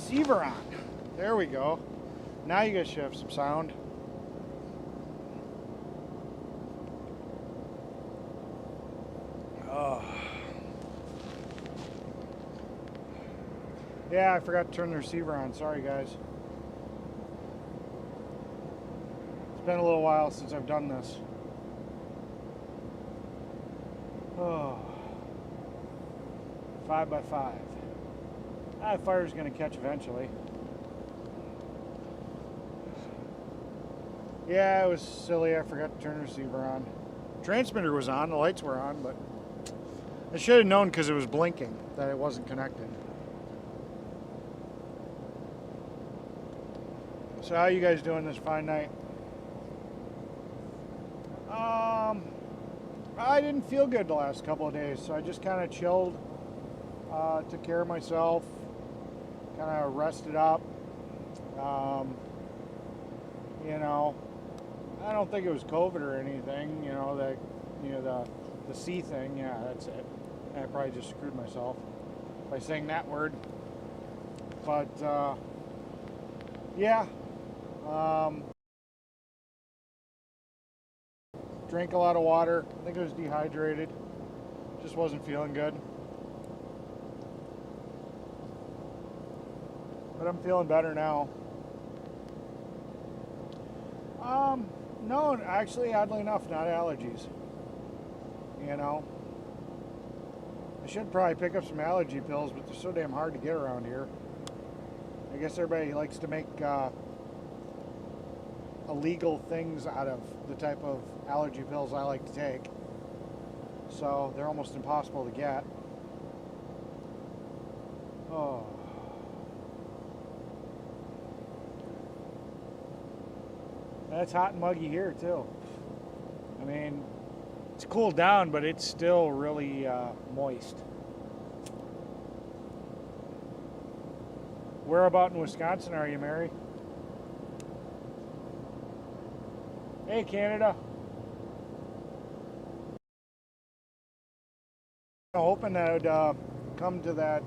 receiver on. There we go. Now you guys should have some sound. Oh. Yeah, I forgot to turn the receiver on. Sorry, guys. It's been a little while since I've done this. Oh. 5x5. That fire's going to catch eventually. Yeah, it was silly. I forgot to turn the receiver on. Transmitter was on. The lights were on, but I should have known because it was blinking that it wasn't connected. So how you guys doing this fine night? I didn't feel good the last couple of days, so I just kind of chilled, took care of myself, kind of rested up. You know, I don't think it was COVID or anything. You know, the C thing. Yeah, that's it. I probably just screwed myself by saying that word. But yeah. Drank a lot of water. I think I was dehydrated. Just wasn't feeling good. But I'm feeling better now. No, actually, oddly enough, not allergies. You know, I should probably pick up some allergy pills, but they're so damn hard to get around here. I guess everybody likes to make illegal things out of the type of allergy pills I like to take. So they're almost impossible to get. Oh. It's hot and muggy here too. I mean, it's cooled down, but it's still really moist. Where about in Wisconsin are you, Mary? Hey, Canada. I'm hoping that I'd come to that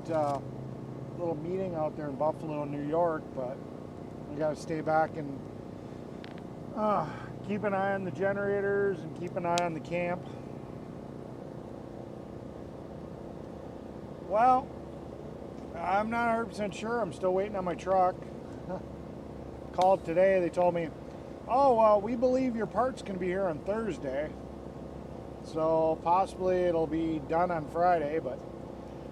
little meeting out there in Buffalo, New York, but we got to stay back and keep an eye on the generators and keep an eye on the camp. Well, I'm not 100% sure. I'm still waiting on my truck. Called today. They told me, oh, well, we believe your part's going to be here on Thursday. So possibly it'll be done on Friday, but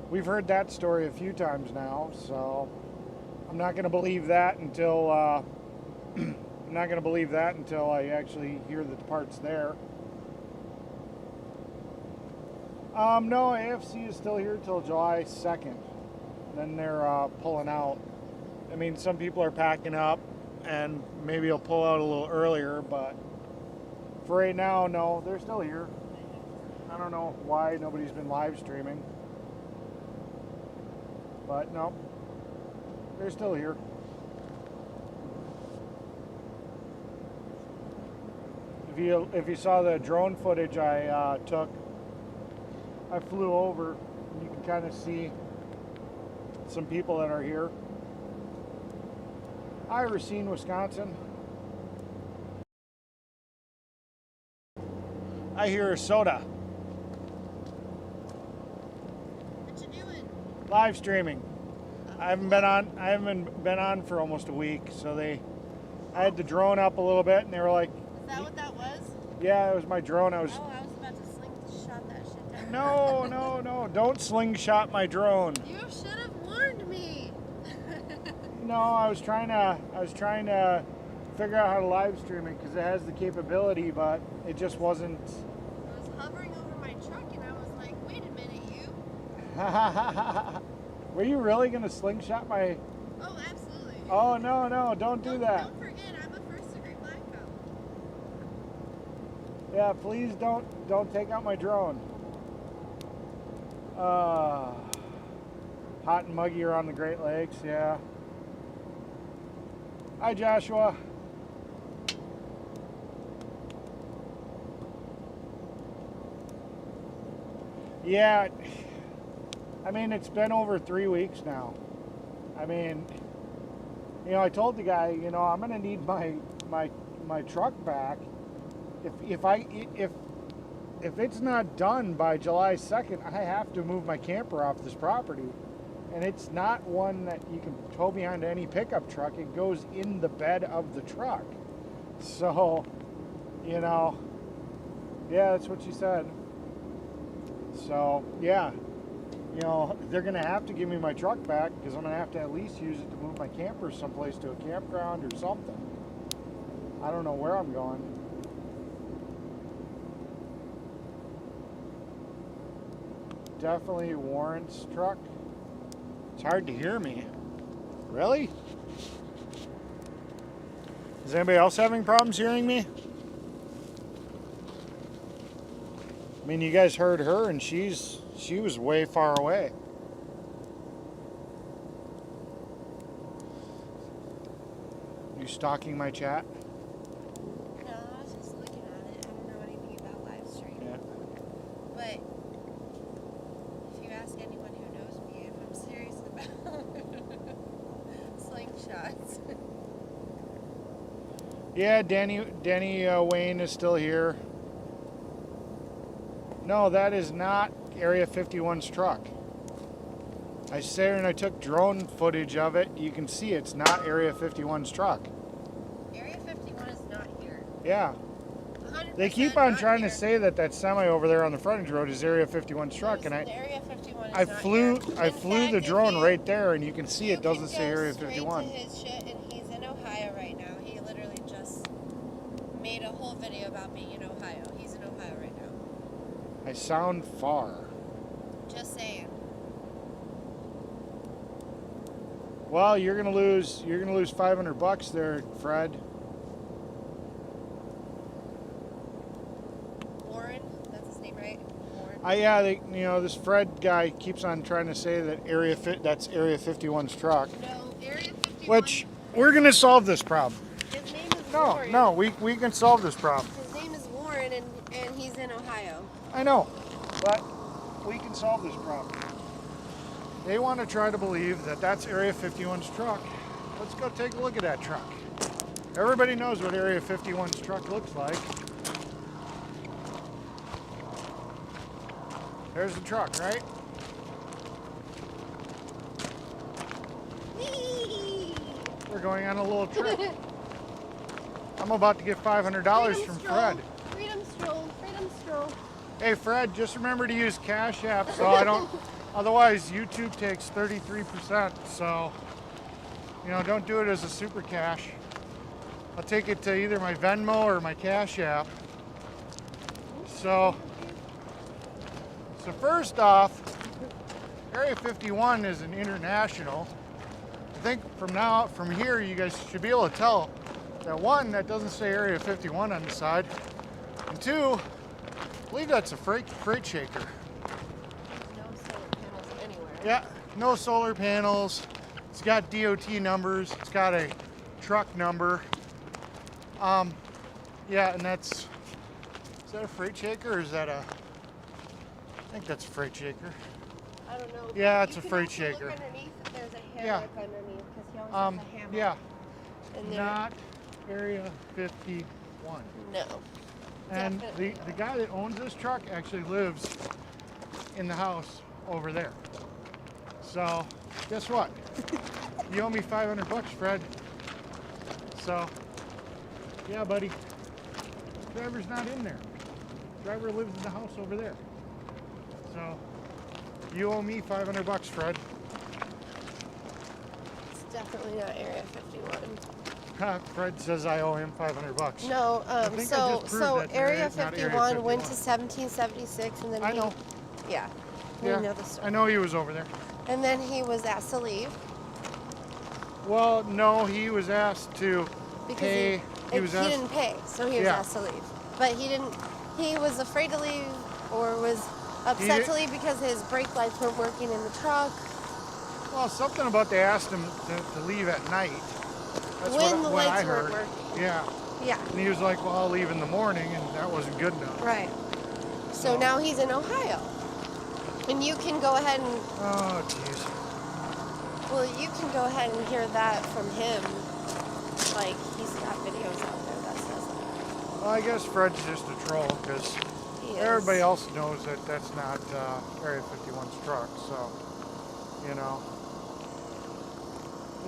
we've heard that story a few times now. So I'm not going to believe that until I actually hear that the part's there. No, A.F.C is still here till July 2nd. Then they're pulling out. I mean, some people are packing up, and maybe they'll pull out a little earlier, but for right now, no, they're still here. I don't know why nobody's been live streaming, but no, they're still here. If you saw the drone footage I took, I flew over, and you can kind of see some people that are here. Hi, Racine, Wisconsin. I hear a soda. What you doing? Live streaming. I haven't been on for almost a week, so I had the drone up a little bit, and they were like, Is that what that was? yeah, it was my drone. I was about to slingshot that shit down. No, don't slingshot my drone. You should have warned me. No, I was trying to figure out how to live stream it because it has the capability, but it just wasn't. I was hovering over my truck and I was like, wait a minute, you. Were you really gonna slingshot my? Oh, absolutely. Oh no, don't do that. Don't forget, I'm a first-degree black belt. Yeah, please don't take out my drone. Hot and muggy around the Great Lakes, yeah. Hi, Joshua. Yeah, I mean, it's been over 3 weeks now. I mean, You know, I told the guy, you know, I'm gonna need my truck back. If it's not done by July 2nd, I have to move my camper off this property. And it's not one that you can tow behind any pickup truck. It goes in the bed of the truck. So, you know, yeah, that's what she said. So, yeah, you know, they're going to have to give me my truck back because I'm going to have to at least use it to move my camper someplace to a campground or something. I don't know where I'm going. Definitely Warren's truck. It's hard to hear me. Really? Is anybody else having problems hearing me? I mean, you guys heard her and she was way far away. You stalking my chat? No, I was just looking at it. I don't know anything about live stream. Yeah. But if you ask anyone who knows me if I'm serious about slingshots. Yeah, Danny Wayne is still here. No, that is not Area 51's truck. I sat there and I took drone footage of it. You can see it's not Area 51's truck. Area 51 is not here. Yeah. 100% They keep on not trying here. to say that semi over there on the frontage road is Area 51's truck, and Area 51 is I not flew here. I In flew fact, the if drone you- right there, and you can see it doesn't You say can go Area straight 51. to his shit, and he's in Ohio right now. He literally just made a whole video about being in Ohio. He's in Ohio right now. I sound far. Just saying. Well, you're gonna lose $500 there, Fred. Warren, that's his name, right? Warren. This Fred guy keeps on trying to say that that's Area 51's truck. No, Area 51. Which we're gonna solve this problem. His name is Warren. No, we can solve this problem. His name is Warren, and he's in Ohio. I know, but we can solve this problem. They want to try to believe that that's Area 51's truck. Let's go take a look at that truck. Everybody knows what Area 51's truck looks like. There's the truck, right? We're going on a little trip. I'm about to get $500 from Fred. Freedom stroll. Freedom stroll. Hey Fred, just remember to use Cash App so I don't, otherwise YouTube takes 33%, so, don't do it as a super cash. I'll take it to either my Venmo or my Cash App. So first off, Area 51 is an international. I think from here, you guys should be able to tell that one, that doesn't say Area 51 on the side, and two, I believe that's a freight shaker. No solar panels anywhere. Yeah, no solar panels. It's got DOT numbers. It's got a truck number. Yeah, and is that a freight shaker or is that I think that's a freight shaker. I don't know. Yeah, but it's you a can freight also shaker. Look underneath if there's a Yeah. hammock underneath, because he always has a hammock. Yeah, And there- not Area 51. No. And Definitely the guy that owns this truck actually lives in the house over there. So, guess what? You owe me $500, Fred. So, yeah, buddy. Driver's not in there. Driver lives in the house over there. So, you owe me $500, Fred. It's definitely not Area 51. Fred says I owe him $500. No, think I just so proved that Area it's not Area 51 went to 51. 1776, and then I know. Yeah. We Yeah, know the story. I know he was over there. And then he was asked to leave Well, no, he was asked to because pay. he was asked. didn't pay, so he was Yeah. asked to leave. But he didn't. He was afraid to leave, or was upset to leave because his brake lights weren't working in the truck. Well, something about they asked him to leave at night. That's When the what I lights heard. weren't working. Yeah. Yeah. And he was like, well, I'll leave in the morning, and that wasn't good enough. Right. So now he's in Ohio, and you can go ahead and Oh, jeez. Well, you can go ahead and hear that from him. Like, he's got videos out there that says that. Well, I guess Fred's just a troll because everybody else knows that that's not Area 51's truck. So, you know.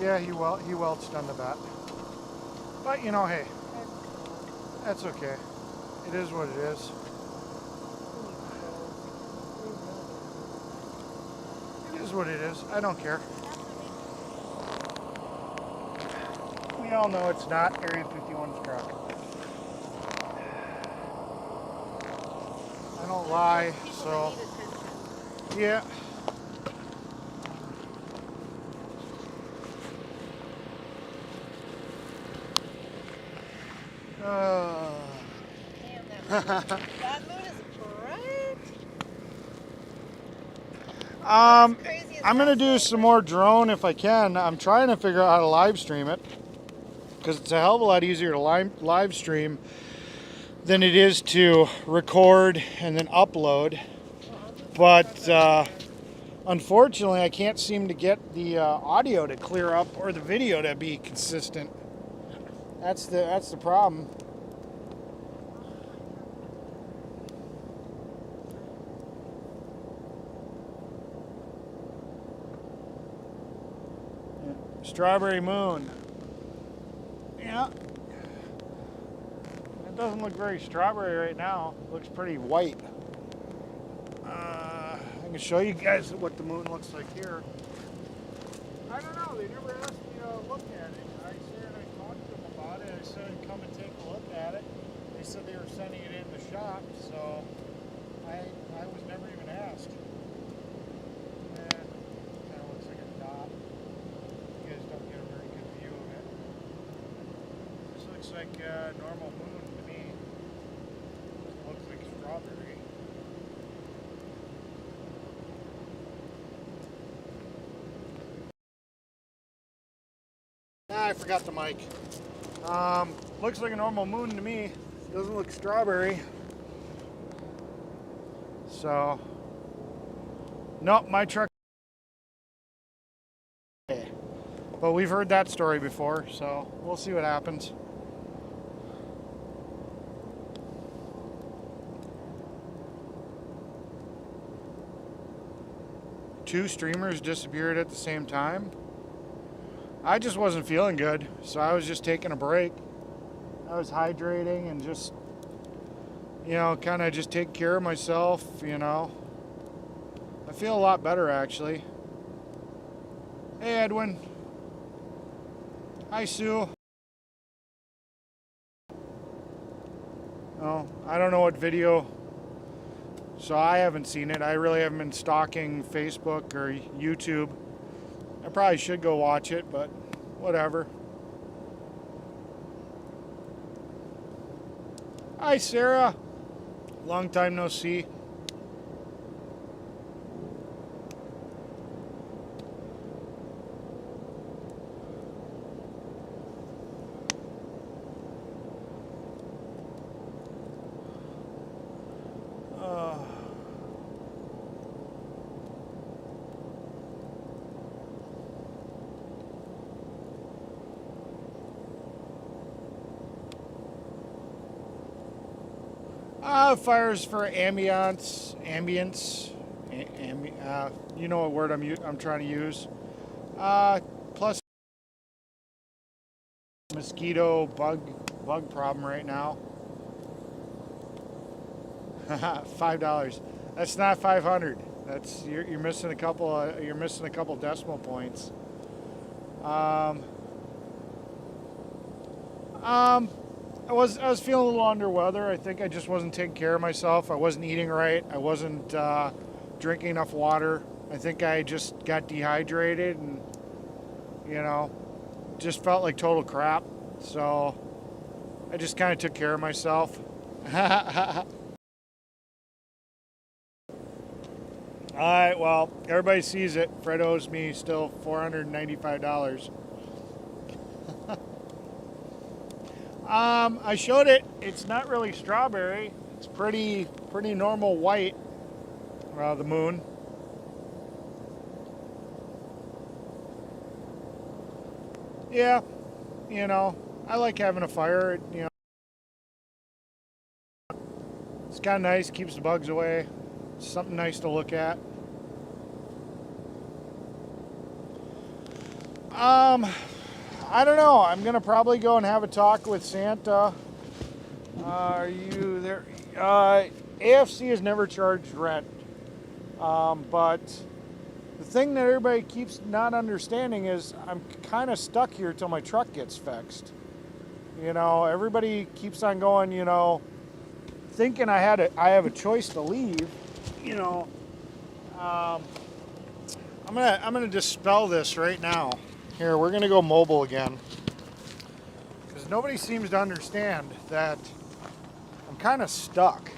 Yeah, he welched on the bet. But, you know, hey, that's okay. It is what it is. It is what it is. I don't care. We all know it's not Area 51's truck. I don't lie, so yeah. Damn, that moon is bright. I'm gonna do some more drone if I can. I'm trying to figure out how to live stream it because it's a hell of a lot easier to live stream than it is to record and then upload. But unfortunately, I can't seem to get the audio to clear up or the video to be consistent. That's the problem. Strawberry moon. Yeah. It doesn't look very strawberry right now. It looks pretty white. I can show you guys what the moon looks like here. I don't know. They never asked me to look at it. I talked to them about it. I said I'd come and take a look at it. They said they were sending it in the shop, so I was never even asked. Kind of looks like a dot. You guys don't get a very good view of it. This looks like a normal moon to me. It looks like strawberry. I forgot the mic. Looks like a normal moon to me. Doesn't look strawberry. So, nope, my truck. But we've heard that story before, so we'll see what happens. Two streamers disappeared at the same time. I just wasn't feeling good, so I was just taking a break. I was hydrating and just, you know, kind of just taking care of myself, you know. I feel a lot better, actually. Hey, Edwin. Hi, Sue. Oh, I don't know what video, so I haven't seen it. I really haven't been stalking Facebook or YouTube. I probably should go watch it, but whatever. Hi, Sarah. Long time no see. Fires for ambience, you know what word I'm trying to use. Plus mosquito bug problem right now. $5. That's not 500. That's you're missing a couple. You're missing a couple decimal points. I was feeling a little under weather. I think I just wasn't taking care of myself. I wasn't eating right. I wasn't drinking enough water. I think I just got dehydrated and, you know, just felt like total crap. So I just kind of took care of myself. All right, well, everybody sees it. Fred owes me still $495. I showed it. It's not really strawberry. It's pretty normal white. The moon. Yeah, you know, I like having a fire. You know, it's kind of nice, keeps the bugs away. It's something nice to look at. I don't know. I'm gonna probably go and have a talk with Santa. Are you there? A.F.C has never charged rent, but the thing that everybody keeps not understanding is I'm kind of stuck here till my truck gets fixed. You know, everybody keeps on going. You know, thinking I have a choice to leave. You know, I'm gonna dispel this right now. Here, we're gonna go mobile again because nobody seems to understand that I'm kind of stuck.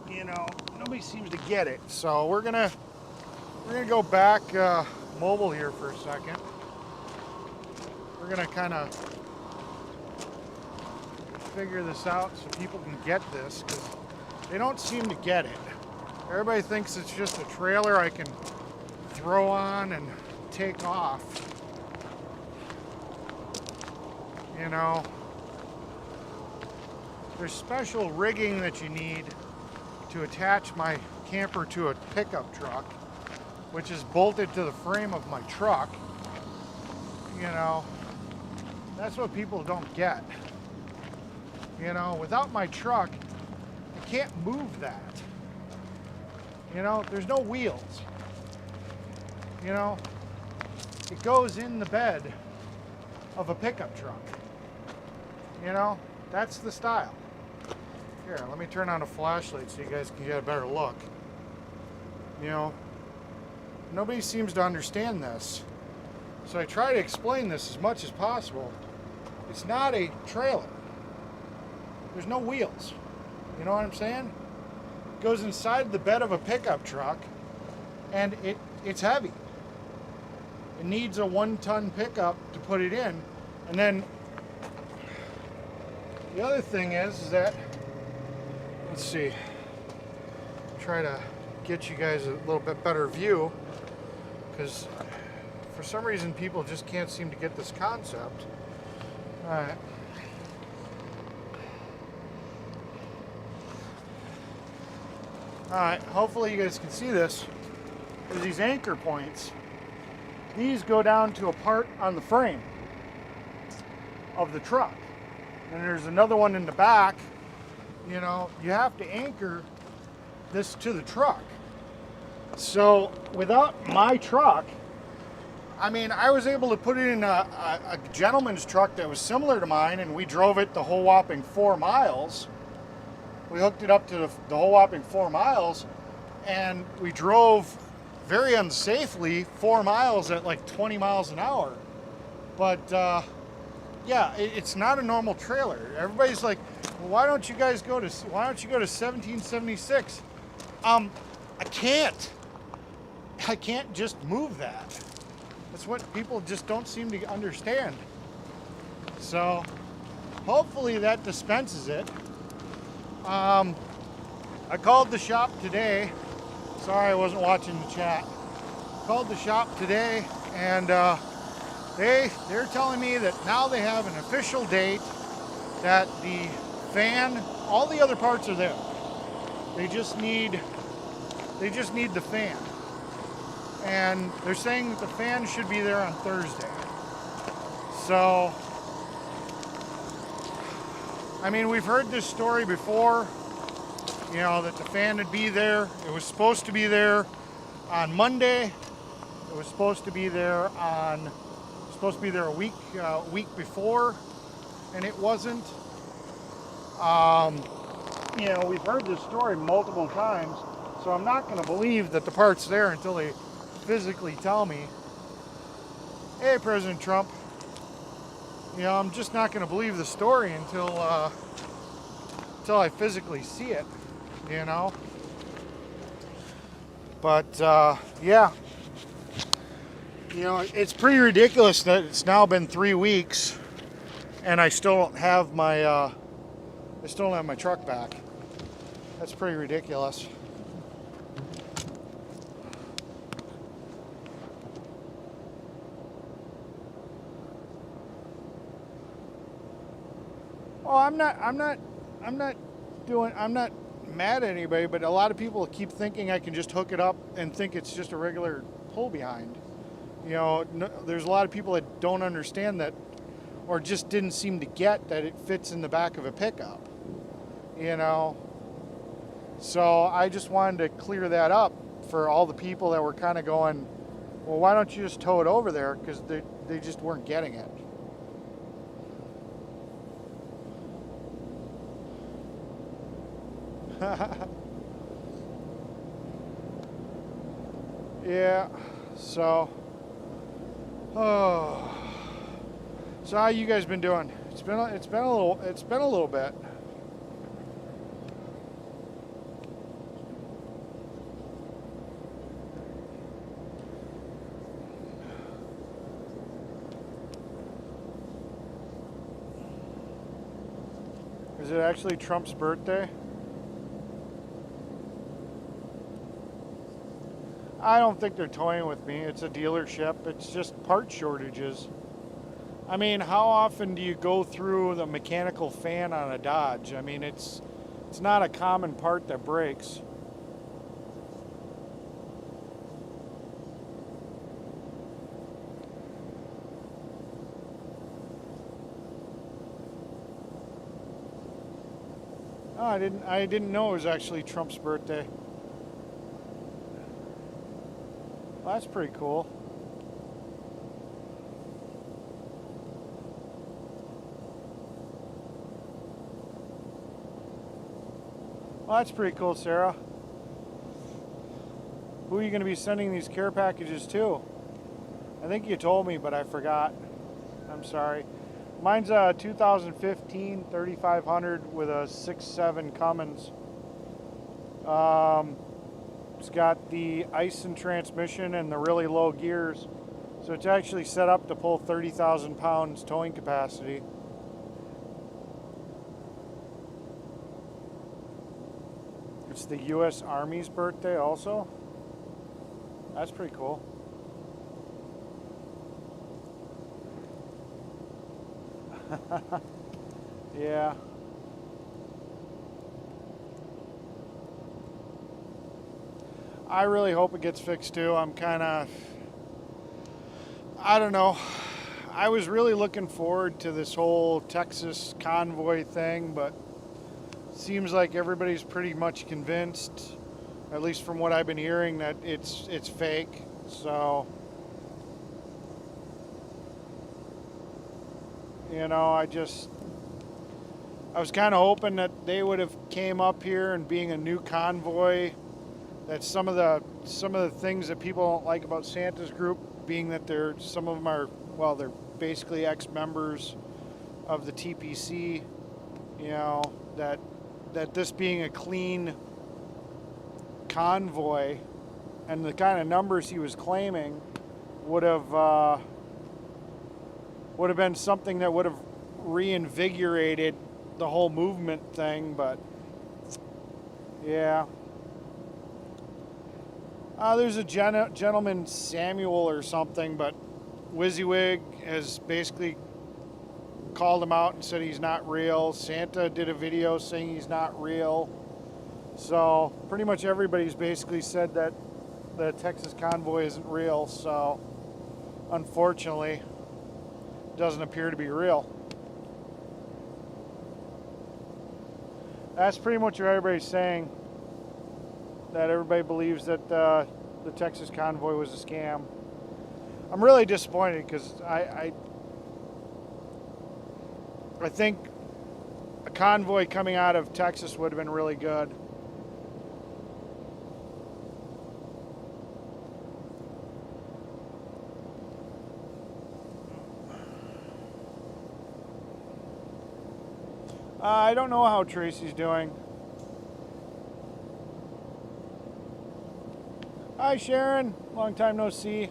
You know, nobody seems to get it. So we're gonna go back mobile here for a second. We're gonna kind of figure this out so people can get this because they don't seem to get it. Everybody thinks it's just a trailer I can throw on and take off. You know, there's special rigging that you need to attach my camper to a pickup truck, which is bolted to the frame of my truck. You know, that's what people don't get. You know, without my truck, I can't move that. You know, there's no wheels. You know, it goes in the bed of a pickup truck. You know, that's the style. Here, let me turn on a flashlight so you guys can get a better look. You know, nobody seems to understand this. So I try to explain this as much as possible. It's not a trailer. There's no wheels. You know what I'm saying? It goes inside the bed of a pickup truck, and it's heavy. It needs a 1-ton pickup to put it in. And then the other thing is that, let's see, try to get you guys a little bit better view, because for some reason people just can't seem to get this concept. All right. All right, hopefully you guys can see this. There's these anchor points. These go down to a part on the frame of the truck. And there's another one in the back. You know, you have to anchor this to the truck. So without my truck, I mean, I was able to put it in a gentleman's truck that was similar to mine, and we drove it the whole whopping 4 miles. We hooked it up to the whole whopping 4 miles, and we drove very unsafely 4 miles at like 20 miles an hour. But yeah, it's not a normal trailer. Everybody's like, well, why don't you go to 1776? I can't just move that. That's what people just don't seem to understand. So hopefully that dispenses it. I called the shop today. Sorry, I wasn't watching the chat. Called the shop today, and they're telling me that now they have an official date that the fan, all the other parts are there. They just need the fan. And they're saying that the fan should be there on Thursday. So, I mean, we've heard this story before, you know, that the fan would be there. It was supposed to be there on Monday. It was supposed to be there a week before, and it wasn't. You know, we've heard this story multiple times, so I'm not going to believe that the part's there until they physically tell me, hey, President Trump, you know, I'm just not going to believe the story until I physically see it, you know. But yeah, you know, it's pretty ridiculous that it's now been 3 weeks and I still don't have my truck back. That's pretty ridiculous. Oh, I'm not mad at anybody, but a lot of people keep thinking I can just hook it up and think it's just a regular pull behind. You know, no, there's a lot of people that don't understand that, or just didn't seem to get that it fits in the back of a pickup. You know, so I just wanted to clear that up for all the people that were kind of going, well, why don't you just tow it over there? Because they just weren't getting it. Yeah, so so how you guys been doing? It's been a little bit. Is it actually Trump's birthday? I don't think they're toying with me. It's a dealership. It's just part shortages. I mean, how often do you go through the mechanical fan on a Dodge? I mean, it's not a common part that breaks. Oh, I didn't know it was actually Trump's birthday. Well, that's pretty cool. Well, that's pretty cool, Sarah. Who are you going to be sending these care packages to? I think you told me, but I forgot. I'm sorry. Mine's a 2015 3500 with a 6.7 Cummins. It's got the Aisin transmission and the really low gears. So it's actually set up to pull 30,000 pounds towing capacity. It's the U.S. Army's birthday also. That's pretty cool. Yeah. I really hope it gets fixed too. I'm kind of, I don't know. I was really looking forward to this whole Texas Convoy thing, but seems like everybody's pretty much convinced, at least from what I've been hearing, that it's fake. So, you know, I was kind of hoping that they would have came up here, and being a new Convoy, that some of the things that people don't like about Santa's group, being that some of them are, well, they're basically ex-members of the TPC, you know, that this being a clean convoy and the kind of numbers he was claiming would have been something that would have reinvigorated the whole movement thing, but yeah. There's a gentleman, Samuel or something, but WYSIWYG has basically called him out and said he's not real. Santa did a video saying he's not real. So pretty much everybody's basically said that the Texas Convoy isn't real. So unfortunately, it doesn't appear to be real. That's pretty much what everybody's saying. That everybody believes that the Texas Convoy was a scam. I'm really disappointed because I think a convoy coming out of Texas would have been really good. I don't know how Tracy's doing. Hi Sharon, long time no see.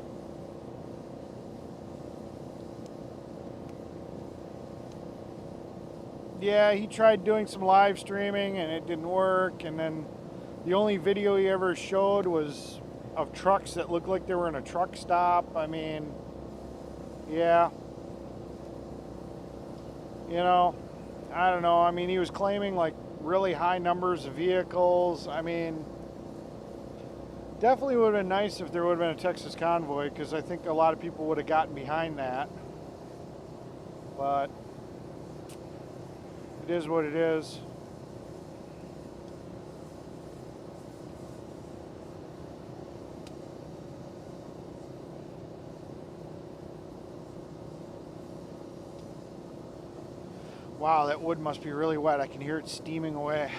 Yeah, he tried doing some live streaming and it didn't work, and then the only video he ever showed was of trucks that looked like they were in a truck stop. I mean, yeah. You know, I don't know. I mean, he was claiming like really high numbers of vehicles. I mean, definitely would have been nice if there would have been a Texas convoy, because I think a lot of people would have gotten behind that. But it is what it is. Wow, that wood must be really wet. I can hear it steaming away.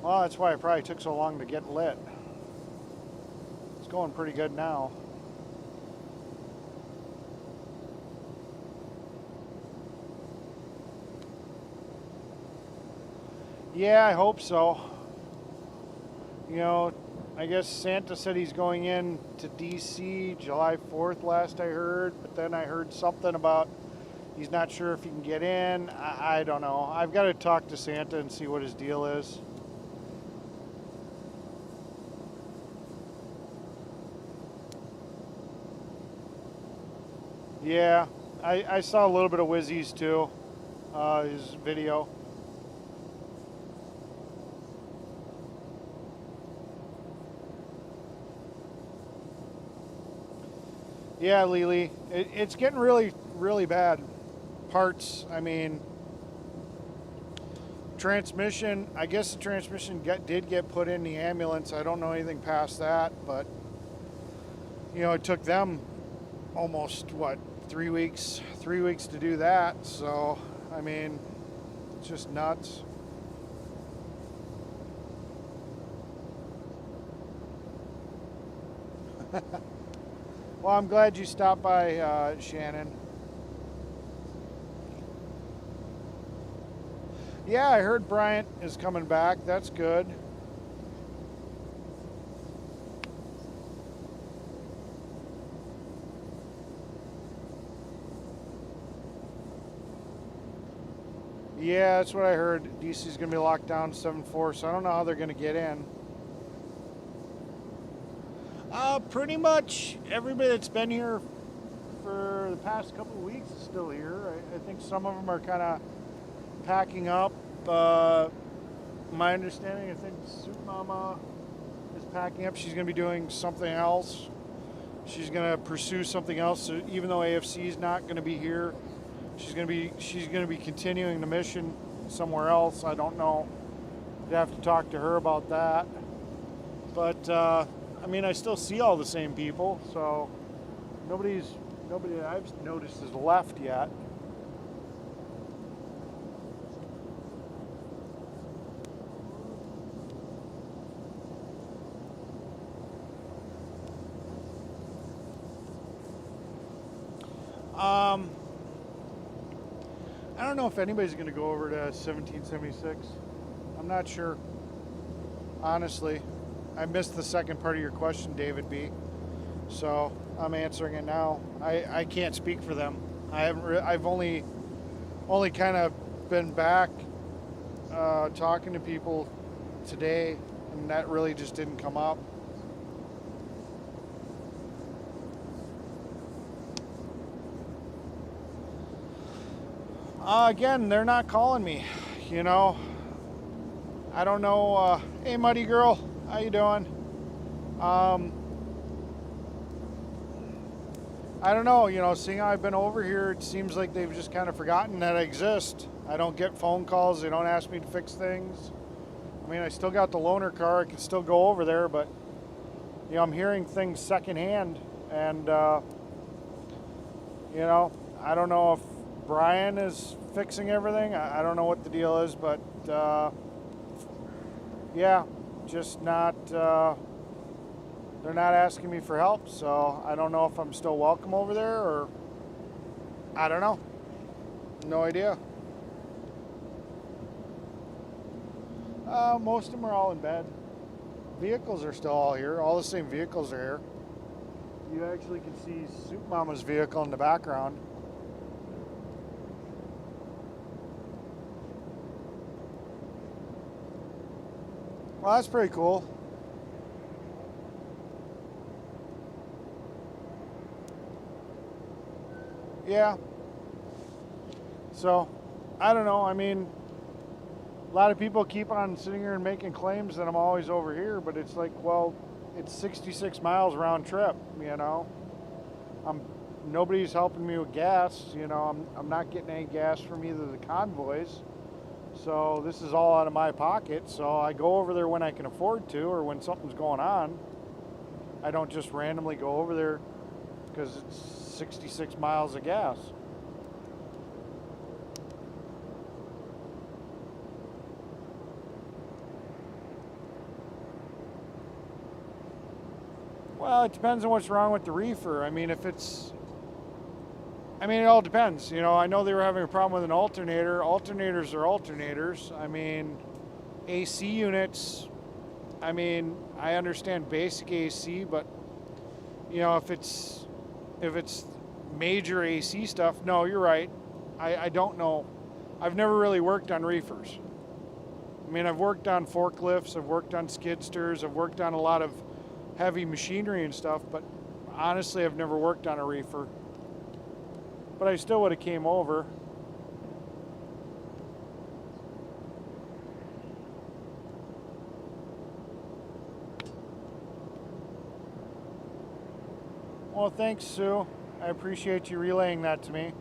Well, that's why it probably took so long to get lit. It's going pretty good now. Yeah, I hope so. You know, I guess Santa said he's going in to DC July 4th last I heard, but then I heard something about he's not sure if he can get in. I don't know. I've got to talk to Santa and see what his deal is. Yeah, I saw a little bit of Wizzy's too, his video. Yeah, Lily, it's getting really, really bad. Parts, I mean, transmission, I guess the transmission did get put in the ambulance. I don't know anything past that, but, you know, it took them almost, what, 3 weeks? 3 weeks to do that. So, I mean, it's just nuts. Well, I'm glad you stopped by, Shannon. Yeah, I heard Bryant is coming back. That's good. Yeah, that's what I heard. DC's going to be locked down 7-4, so I don't know how they're going to get in. Pretty much everybody that's been here for the past couple of weeks is still here. I think some of them are kind of packing up. My understanding, I think Soup Mama is packing up. She's going to be doing something else. She's going to pursue something else. So even though A.F.C is not going to be here, she's going to be continuing the mission somewhere else. I don't know. I'd have to talk to her about that. But I mean, I still see all the same people, so nobody that I've noticed has left yet. I don't know if anybody's going to go over to 1776. I'm not sure. Honestly, I missed the second part of your question, David B. So I'm answering it now. I can't speak for them. I've only kind of been back talking to people today, and that really just didn't come up. Again, they're not calling me, you know. I don't know. Hey, Muddy Girl, how you doing? I don't know, you know, seeing how I've been over here, it seems like they've just kind of forgotten that I exist. I don't get phone calls. They don't ask me to fix things. I mean, I still got the loaner car. I can still go over there, but, you know, I'm hearing things secondhand. And, you know, I don't know if Brian is fixing everything. I don't know what the deal is, but, yeah, just not, they're not asking me for help, so I don't know if I'm still welcome over there, or I don't know. No idea. Most of them are all in bed. Vehicles are still all here. All the same vehicles are here. You actually can see Soup Mama's vehicle in the background. Well, that's pretty cool. Yeah. So, I don't know. I mean, a lot of people keep on sitting here and making claims that I'm always over here, but it's like, well, it's 66 miles round trip, you know. Nobody's helping me with gas, you know. I'm not getting any gas from either of the convoys. So this is all out of my pocket. So I go over there when I can afford to, or when something's going on. I don't just randomly go over there because it's 66 miles of gas. Well, it depends on what's wrong with the reefer. I mean, it all depends. You know, I know they were having a problem with an alternator. Alternators are alternators. I mean, AC units, I mean, I understand basic AC, but, you know, if it's major AC stuff, no, you're right. I don't know. I've never really worked on reefers. I mean, I've worked on forklifts, I've worked on skidsters, I've worked on a lot of heavy machinery and stuff, but honestly, I've never worked on a reefer. But I still would have came over. Well, thanks, Sue. I appreciate you relaying that to me.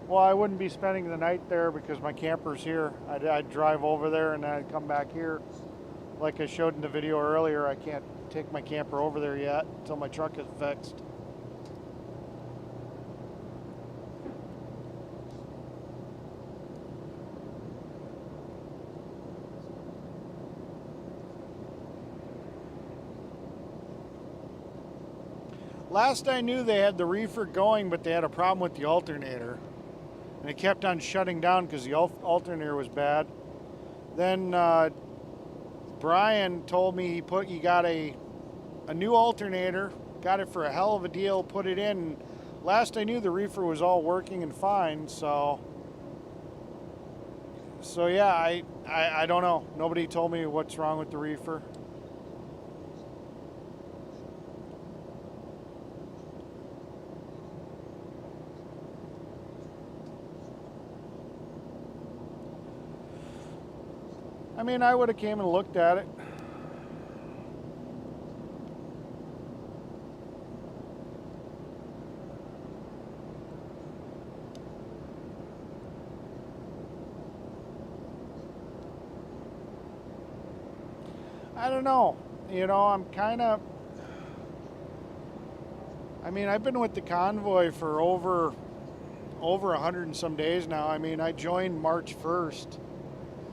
Well, I wouldn't be spending the night there because my camper's here. I'd drive over there and then I'd come back here. Like I showed in the video earlier, I can't take my camper over there yet until my truck is fixed. Last I knew, they had the reefer going, but they had a problem with the alternator. And it kept on shutting down because the alternator was bad. Then Brian told me he got a new alternator, got it for a hell of a deal, put it in. Last I knew, the reefer was all working and fine, so yeah, I don't know. Nobody told me what's wrong with the reefer. I mean, I would have came and looked at it. I don't know. You know, I'm kind of... I mean, I've been with the Convoy for over 100 and some days now. I mean, I joined March 1st.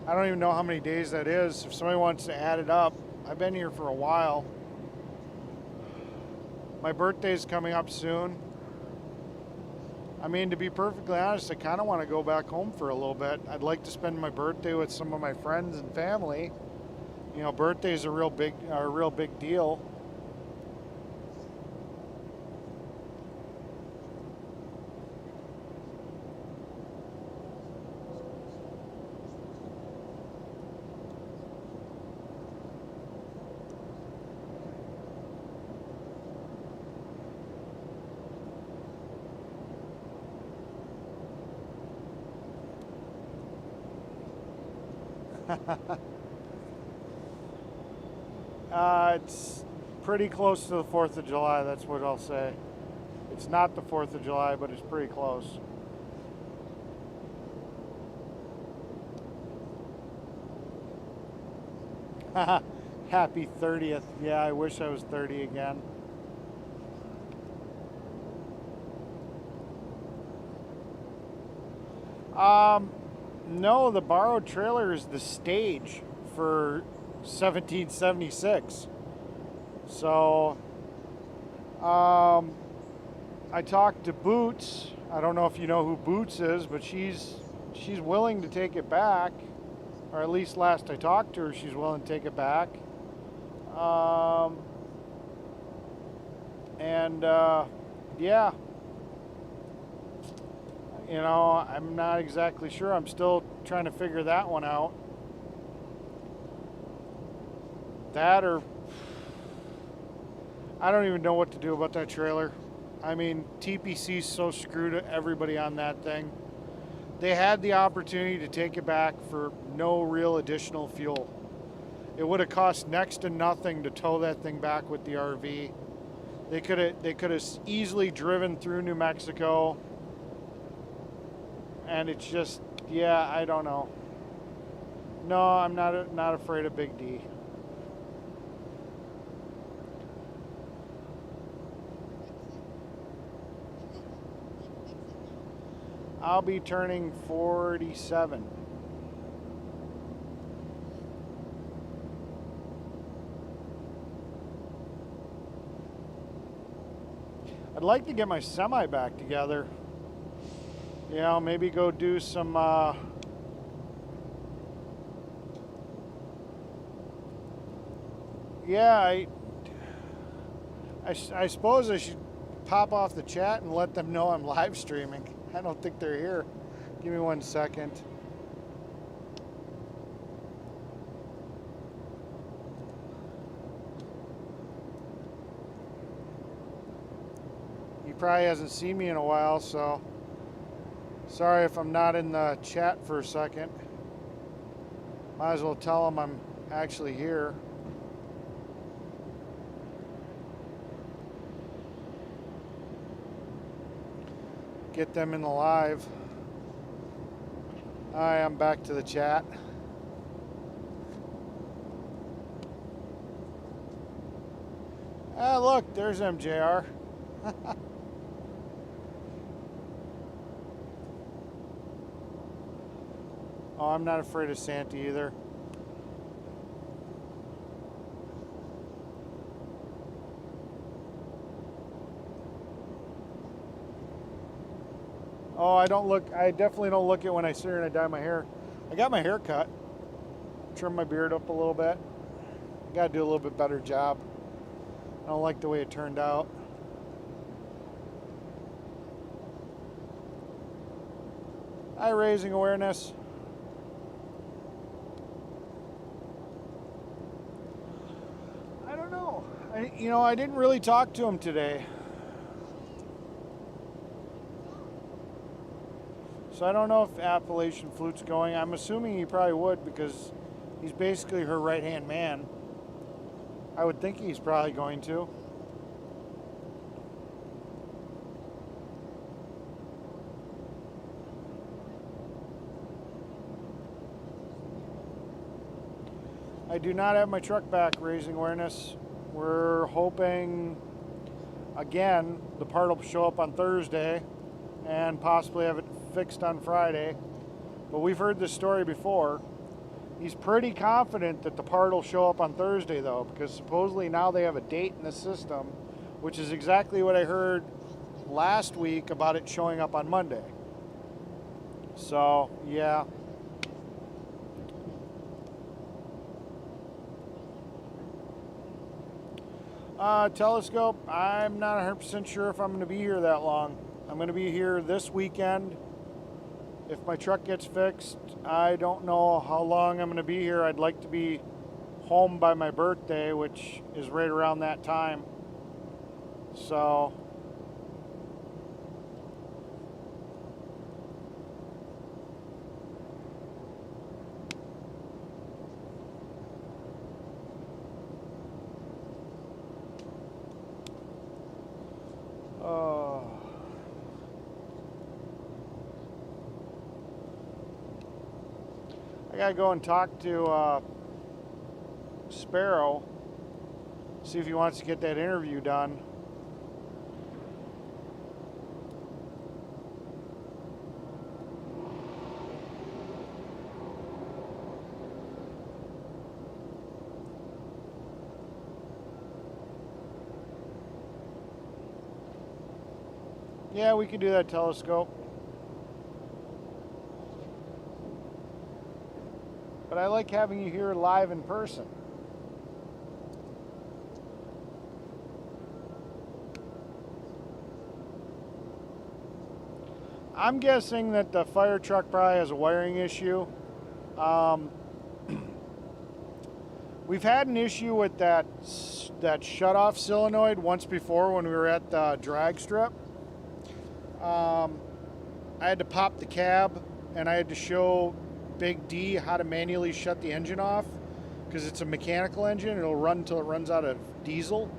I don't even know how many days that is. If somebody wants to add it up, I've been here for a while. My birthday's coming up soon. I mean, to be perfectly honest, I kind of want to go back home for a little bit. I'd like to spend my birthday with some of my friends and family. You know, birthday's a real big deal. It's pretty close to the 4th of July, that's what I'll say. It's not the 4th of July, but it's pretty close. Happy 30th. Yeah, I wish I was 30 again. No, the borrowed trailer is the stage for 1776. So, I talked to Boots. I don't know if you know who Boots is, but she's willing to take it back, or at least last I talked to her, she's willing to take it back. Yeah. You know, I'm not exactly sure. I'm still trying to figure that one out. That or I don't even know what to do about that trailer. I mean, TPC's so screwed everybody on that thing. They had the opportunity to take it back for no real additional fuel. It would have cost next to nothing to tow that thing back with the RV. They could have easily driven through New Mexico. And it's just, yeah, I don't know. No, I'm not afraid of Big D. I'll be turning 47. I'd like to get my semi back together. You know, maybe go do some yeah, I suppose I should pop off the chat and let them know I'm live streaming. I don't think they're here. Give me 1 second. He probably hasn't seen me in a while, so sorry if I'm not in the chat for a second. Might as well tell him I'm actually here. Get them in the live. Hi, I'm back to the chat. Ah, look, there's MJR. Oh, I'm not afraid of Santa either. Oh, I definitely don't look it when I sit here and I dye my hair. I got my hair cut. Trim my beard up a little bit. I gotta do a little bit better job. I don't like the way it turned out. Hi, Raising Awareness. I don't know. I didn't really talk to him today. So I don't know if Appalachian Flute's going. I'm assuming he probably would because he's basically her right-hand man. I would think he's probably going to. I do not have my truck back, Raising Awareness. We're hoping, again, the part will show up on Thursday and possibly have it fixed on Friday. But we've heard this story before. He's pretty confident that the part will show up on Thursday, though, because supposedly now they have a date in the system, which is exactly what I heard last week about it showing up on Monday. So, yeah. Telescope, I'm not 100% sure if I'm going to be here that long. I'm going to be here this weekend. If my truck gets fixed, I don't know how long I'm going to be here. I'd like to be home by my birthday, which is right around that time. So, I gotta go and talk to Sparrow, see if he wants to get that interview done. Yeah, we could do that, Telescope. But I like having you here live in person. I'm guessing that the fire truck probably has a wiring issue. We've had an issue with that shutoff solenoid once before when we were at the drag strip. I had to pop the cab and I had to show Big D how to manually shut the engine off because it's a mechanical engine. It'll run until it runs out of diesel.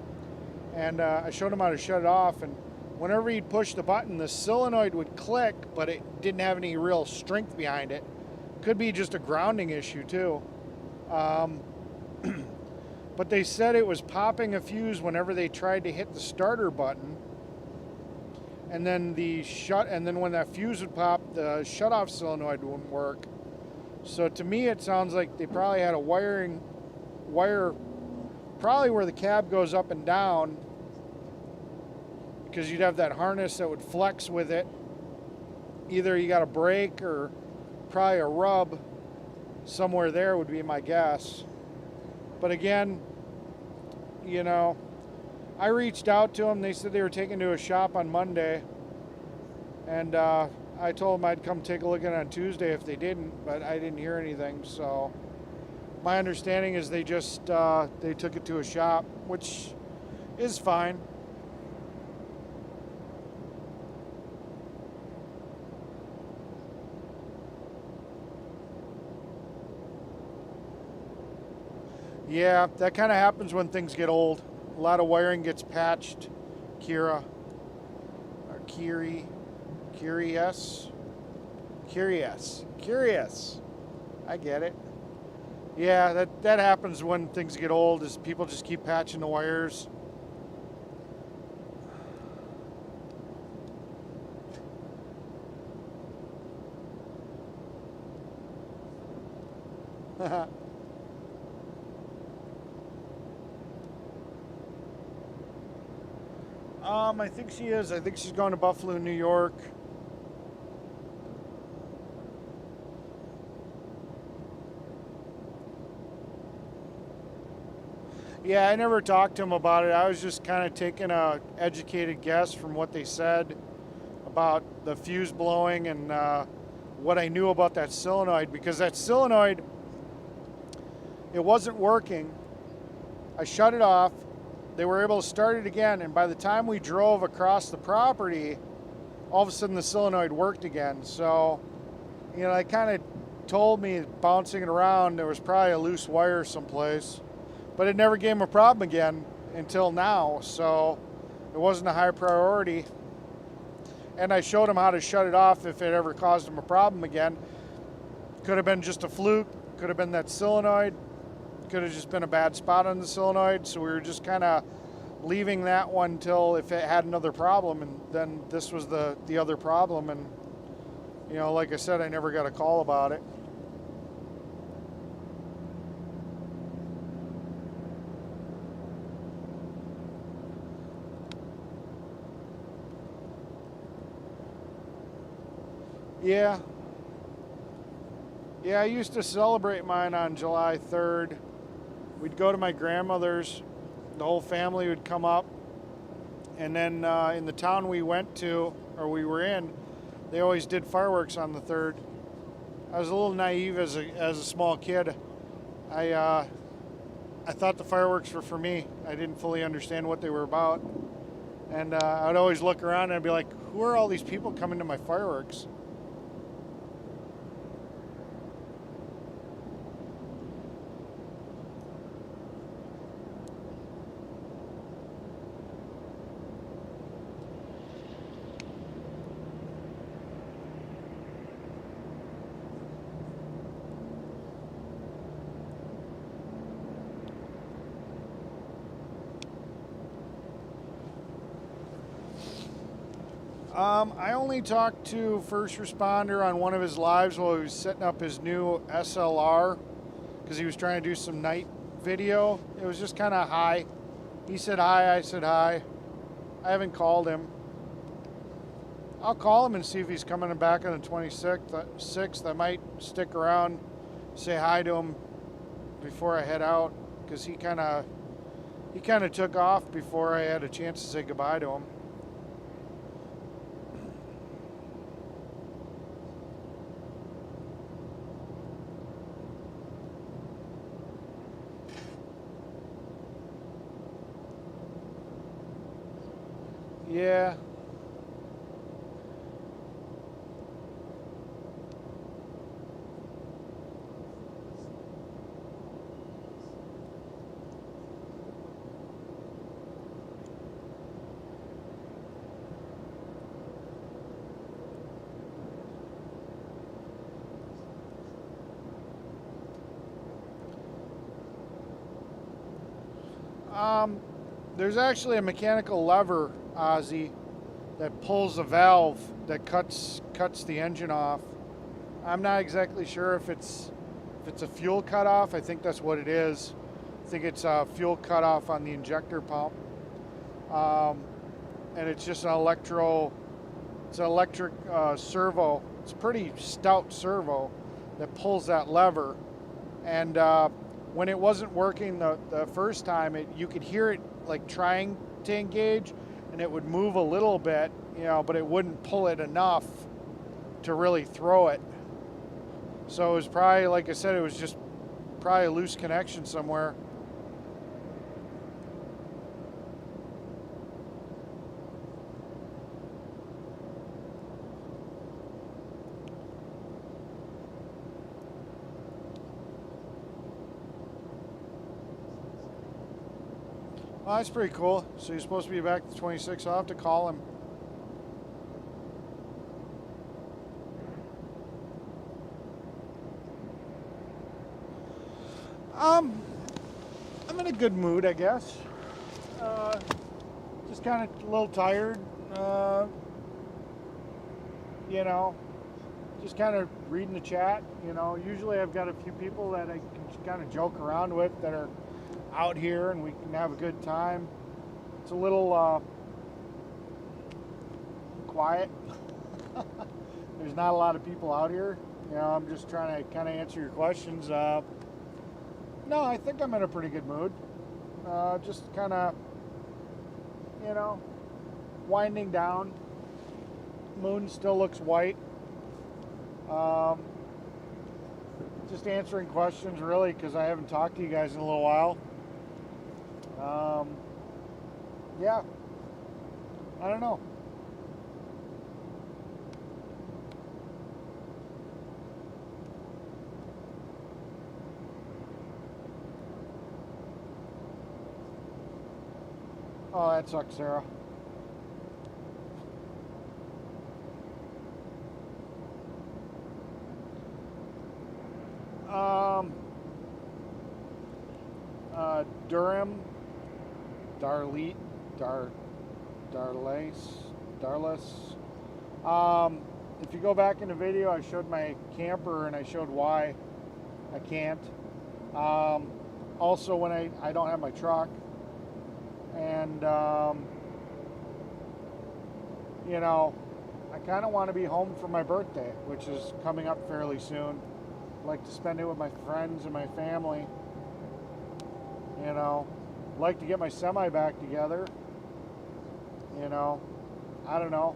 And I showed him how to shut it off, and whenever he'd push the button, the solenoid would click, but it didn't have any real strength behind it. Could be just a grounding issue too. But they said it was popping a fuse whenever they tried to hit the starter button. And then when that fuse would pop, the shutoff solenoid wouldn't work. So to me, it sounds like they probably had a wire probably where the cab goes up and down, because you'd have that harness that would flex with it. Either you got a brake or probably a rub somewhere there would be my guess. But again, you know, I reached out to them. They said they were taking to a shop on Monday, and I told them I'd come take a look at it on Tuesday if they didn't, but I didn't hear anything. So my understanding is they just they took it to a shop, which is fine. Yeah, that kind of happens when things get old. A lot of wiring gets patched. Curious. I get it. Yeah, that happens when things get old, is people just keep patching the wires. I think she is. I think she's going to Buffalo, New York. Yeah, I never talked to him about it. I was just kind of taking a educated guess from what they said about the fuse blowing and what I knew about that solenoid, because that solenoid, it wasn't working. I shut it off. They were able to start it again, and by the time we drove across the property, all of a sudden the solenoid worked again. So, you know, they kind of told me, bouncing it around, there was probably a loose wire someplace, but it never gave them a problem again until now. So it wasn't a high priority. And I showed them how to shut it off if it ever caused them a problem again. Could have been just a fluke, could have been that solenoid, could have just been a bad spot on the solenoid. So we were just kind of leaving that one till if it had another problem, and then this was the other problem. And, you know, like I said, I never got a call about it. Yeah. Yeah, I used to celebrate mine on July 3rd. We'd go to my grandmother's, the whole family would come up, and then in the town we went to, or we were in, they always did fireworks on the 3rd. I was a little naive as a small kid. I thought the fireworks were for me. I didn't fully understand what they were about. And I'd always look around and I'd be like, who are all these people coming to my fireworks? I only talked to first responder on one of his lives while he was setting up his new SLR, because he was trying to do some night video. It was just kind of hi. He said hi, I said hi. I haven't called him. I'll call him and see if he's coming back on the 26th. I might stick around, say hi to him before I head out, because he kind of took off before I had a chance to say goodbye to him. Yeah. There's actually a mechanical lever, Ozzy, that pulls a valve that cuts the engine off. I'm not exactly sure if it's a fuel cutoff. I think that's what it is. I think it's a fuel cutoff on the injector pump, and it's just an electric servo. It's a pretty stout servo that pulls that lever, and when it wasn't working the first time, you could hear it like trying to engage, and it would move a little bit, but it wouldn't pull it enough to really throw it. So it was probably, like I said, it was just probably a loose connection somewhere. Well, that's pretty cool. So you're supposed to be back the 26th. I'll have to call him. I'm in a good mood, I guess. Just kind of a little tired. Just kind of reading the chat. Usually I've got a few people that I can kind of joke around with that are out here, and we can have a good time. It's a little quiet. There's not a lot of people out here. I'm just trying to kind of answer your questions. No, I think I'm in a pretty good mood. Just kind of, winding down. Moon still looks white. Just answering questions, really, because I haven't talked to you guys in a little while. Yeah, I don't know. Oh, that sucks, Sarah. Durham, Darles. If you go back in the video, I showed my camper and I showed why I can't. Also, when I don't have my truck, and I kind of want to be home for my birthday, which is coming up fairly soon. I'd like to spend it with my friends and my family. Like to get my semi back together. I don't know.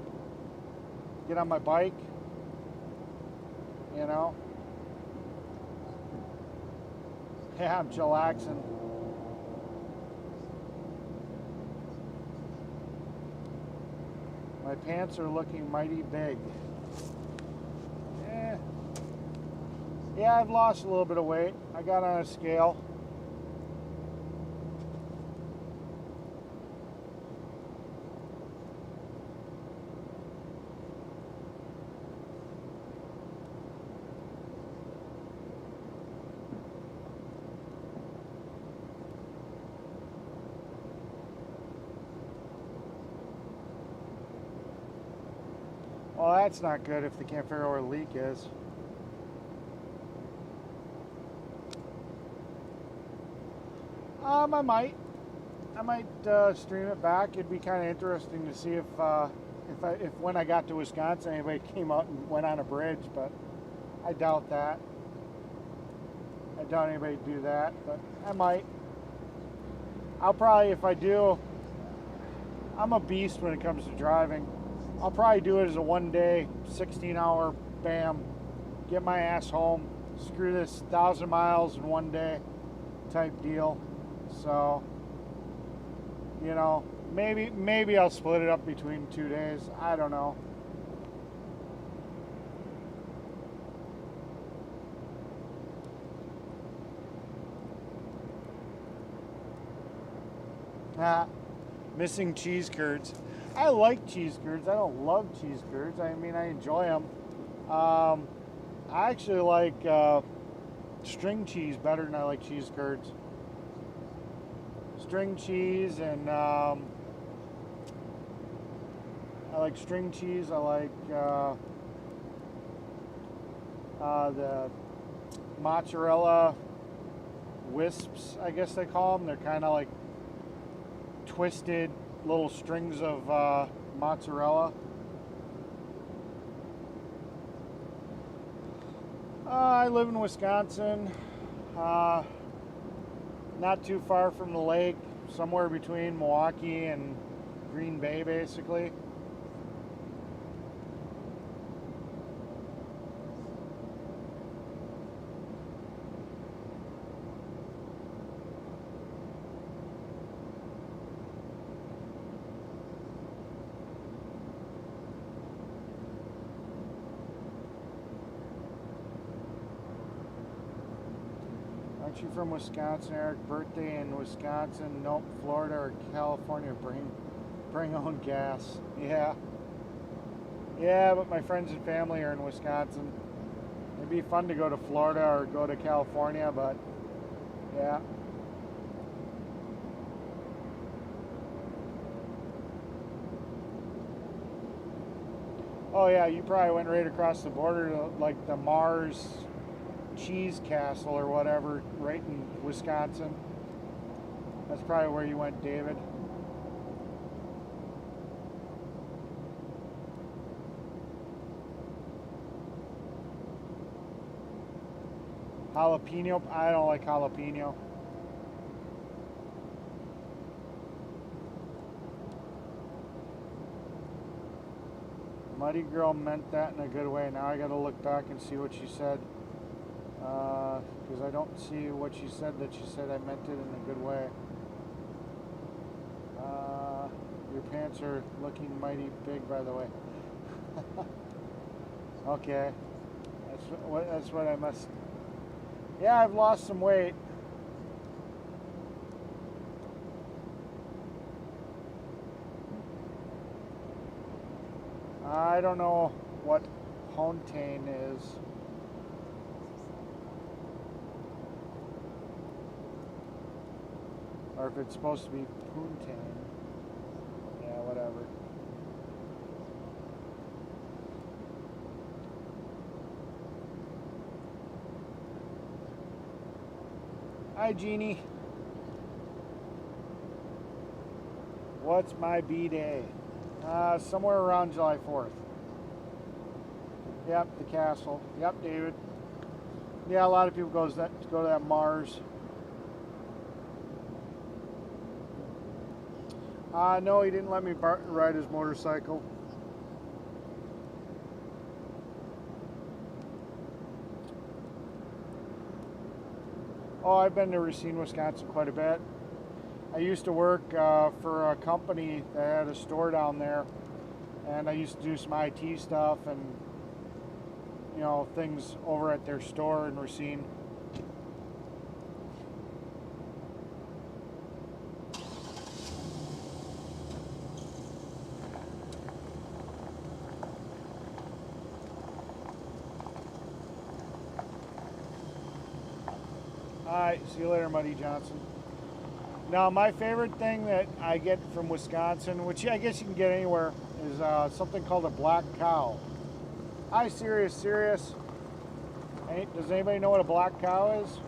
Get on my bike. Yeah, I'm chillaxing. My pants are looking mighty big. Yeah, I've lost a little bit of weight. I got on a scale. Well, that's not good if they can't figure out where the leak is. I might stream it back. It'd be kind of interesting to see if when I got to Wisconsin, anybody came out and went on a bridge, but I doubt that. I doubt anybody would do that, but I might. I'll probably, if I do, I'm a beast when it comes to driving. I'll probably do it as a one-day, 16-hour, bam, get my ass home, screw this 1,000 miles in one day type deal. So, you know, maybe I'll split it up between 2 days. I don't know. Missing cheese curds. I like cheese curds. I don't love cheese curds. I mean, I enjoy them. I actually like string cheese better than I like cheese curds. String cheese and I like string cheese. I like the mozzarella wisps, I guess they call them. They're kind of like twisted little strings of mozzarella. I live in Wisconsin, not too far from the lake, somewhere between Milwaukee and Green Bay, basically. Aren't you from Wisconsin, Eric? Birthday in Wisconsin? Nope. Florida or California? Bring own gas. Yeah. Yeah, but my friends and family are in Wisconsin. It'd be fun to go to Florida or go to California, but yeah. Oh yeah, you probably went right across the border to like the Mars Cheese Castle or whatever, right in Wisconsin. That's probably where you went, David. Jalapeno? I don't like jalapeno. Muddy Girl meant that in a good way. Now I gotta look back and see what she said. Because I don't see what she said that she said I meant it in a good way. Your pants are looking mighty big, by the way. Okay. That's what I must... Yeah, I've lost some weight. I don't know what Hontain is. Or if it's supposed to be Poontang. Yeah, whatever. Hi, Jeannie. What's my B-Day? Somewhere around July 4th. Yep, the castle. Yep, David. Yeah, a lot of people go to that Mars. No, he didn't let me ride his motorcycle. Oh, I've been to Racine, Wisconsin quite a bit. I used to work for a company that had a store down there, and I used to do some IT stuff and, you know, things over at their store in Racine. Alright, see you later, Muddy Johnson. Now, my favorite thing that I get from Wisconsin, which I guess you can get anywhere, is something called a black cow. Hi, Sirius. Hey, does anybody know what a black cow is?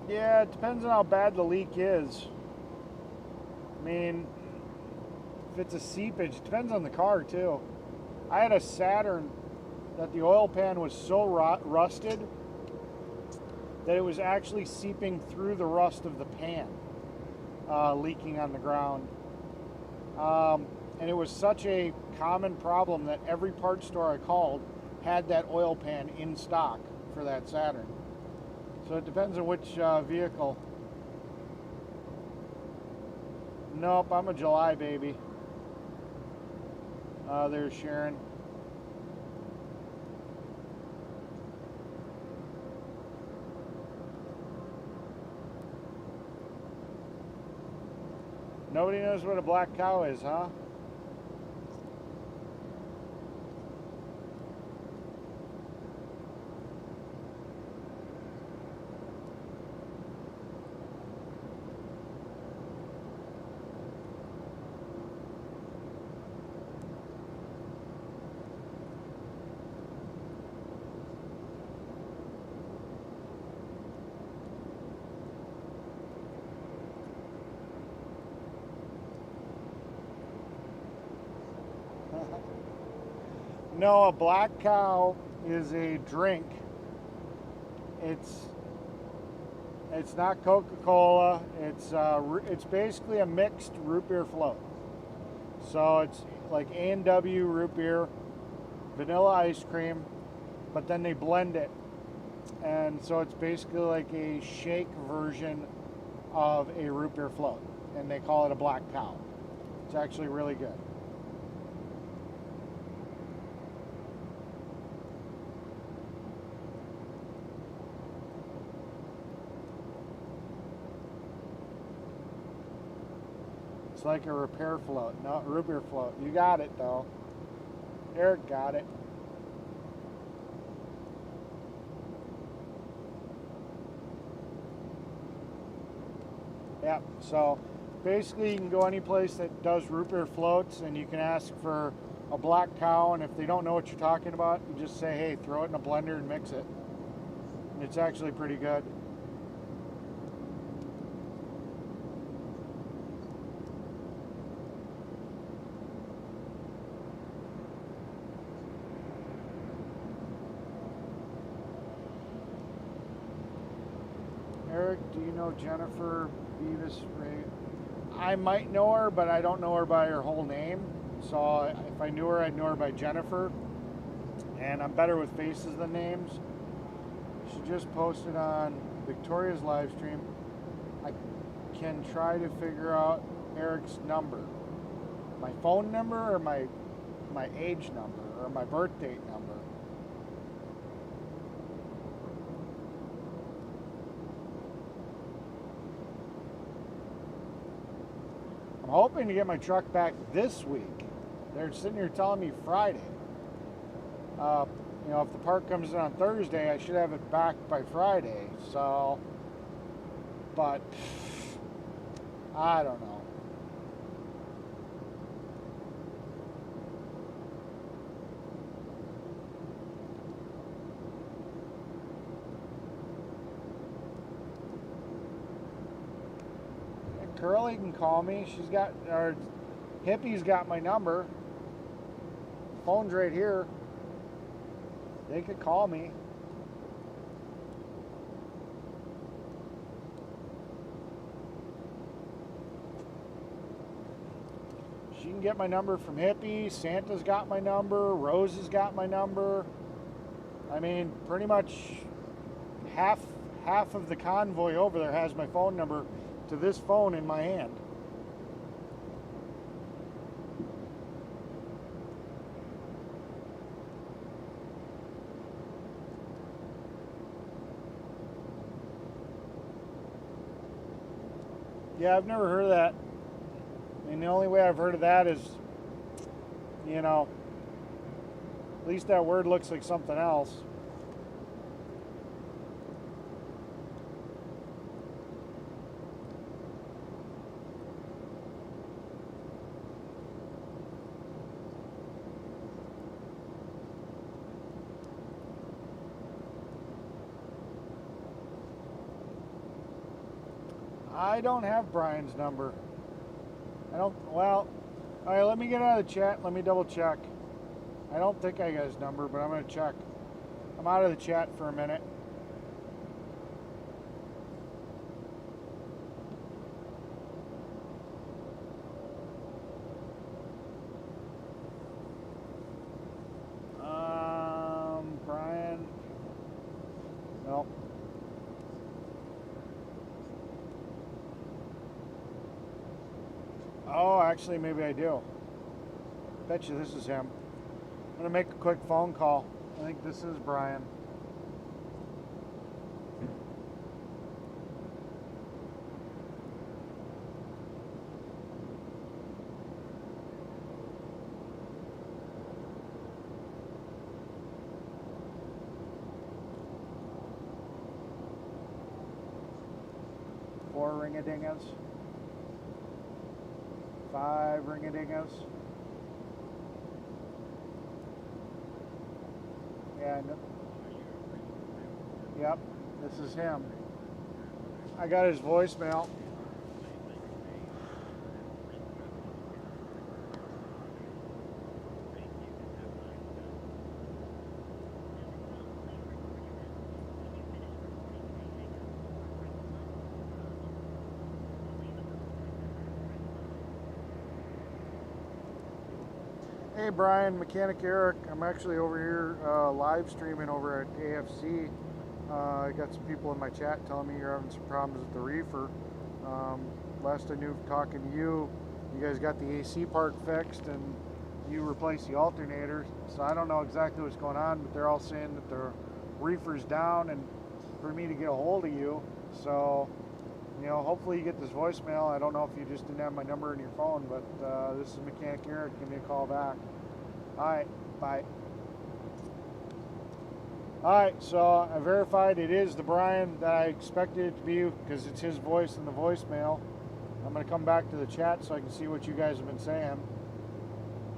Yeah, it depends on how bad the leak is. I mean, if it's a seepage, it depends on the car too. I had a Saturn that the oil pan was so rusted that it was actually seeping through the rust of the pan, leaking on the ground. And it was such a common problem that every parts store I called had that oil pan in stock for that Saturn. So it depends on which vehicle. Nope, I'm a July baby. There's Sharon. Nobody knows what a black cow is, huh? No, a black cow is a drink. It's not Coca-Cola. It's basically a mixed root beer float. So it's like A&W root beer, vanilla ice cream, but then they blend it, and so it's basically like a shake version of a root beer float, and they call it a black cow. It's actually really good. It's like a repair float, not root beer float. You got it though. Eric got it. Yeah, so basically you can go any place that does root beer floats and you can ask for a black cow, and if they don't know what you're talking about, you just say, hey, throw it in a blender and mix it. And it's actually pretty good. Eric, do you know Jennifer Beavis Ray? I might know her, but I don't know her by her whole name. So if I knew her, I'd know her by Jennifer. And I'm better with faces than names. She just posted on Victoria's live stream. I can try to figure out Eric's number. My phone number or my age number or my birth date number. I'm hoping to get my truck back this week. They're sitting here telling me Friday. You know, if the part comes in on Thursday, I should have it back by Friday. So, but I don't know. Curly can call me. She's got, or Hippie's got my number. Phone's right here. They could call me. She can get my number from Hippie. Santa's got my number. Rose has got my number. I mean, pretty much half of the convoy over there has my phone number to this phone in my hand. Yeah, I've never heard of that. I mean, the only way I've heard of that is, you know, at least that word looks like something else. I don't have Brian's number. I don't, well, all right, let me get out of the chat. Let me double check. I don't think I got his number, but I'm going to check. I'm out of the chat for a minute. actually, maybe I do. Bet you this is him. I'm gonna make a quick phone call. I think this is Brian. Four ring-a-dingas. 5 ring-a-dingas. And yep, this is him. I got his voicemail. Hey Brian, Mechanic Eric. I'm actually over here live streaming over at A.F.C. I got some people in my chat telling me you're having some problems with the Reefer. Last I knew talking to you, you guys got the AC part fixed and you replaced the alternator. So I don't know exactly what's going on, but they're all saying that the Reefer's down and for me to get a hold of you. So, you know, hopefully you get this voicemail. I don't know if you just didn't have my number in your phone, but this is Mechanic Eric. Give me a call back. Alright, bye. Alright, so I verified it is the Brian that I expected it to be because it's his voice in the voicemail. I'm going to come back to the chat so I can see what you guys have been saying.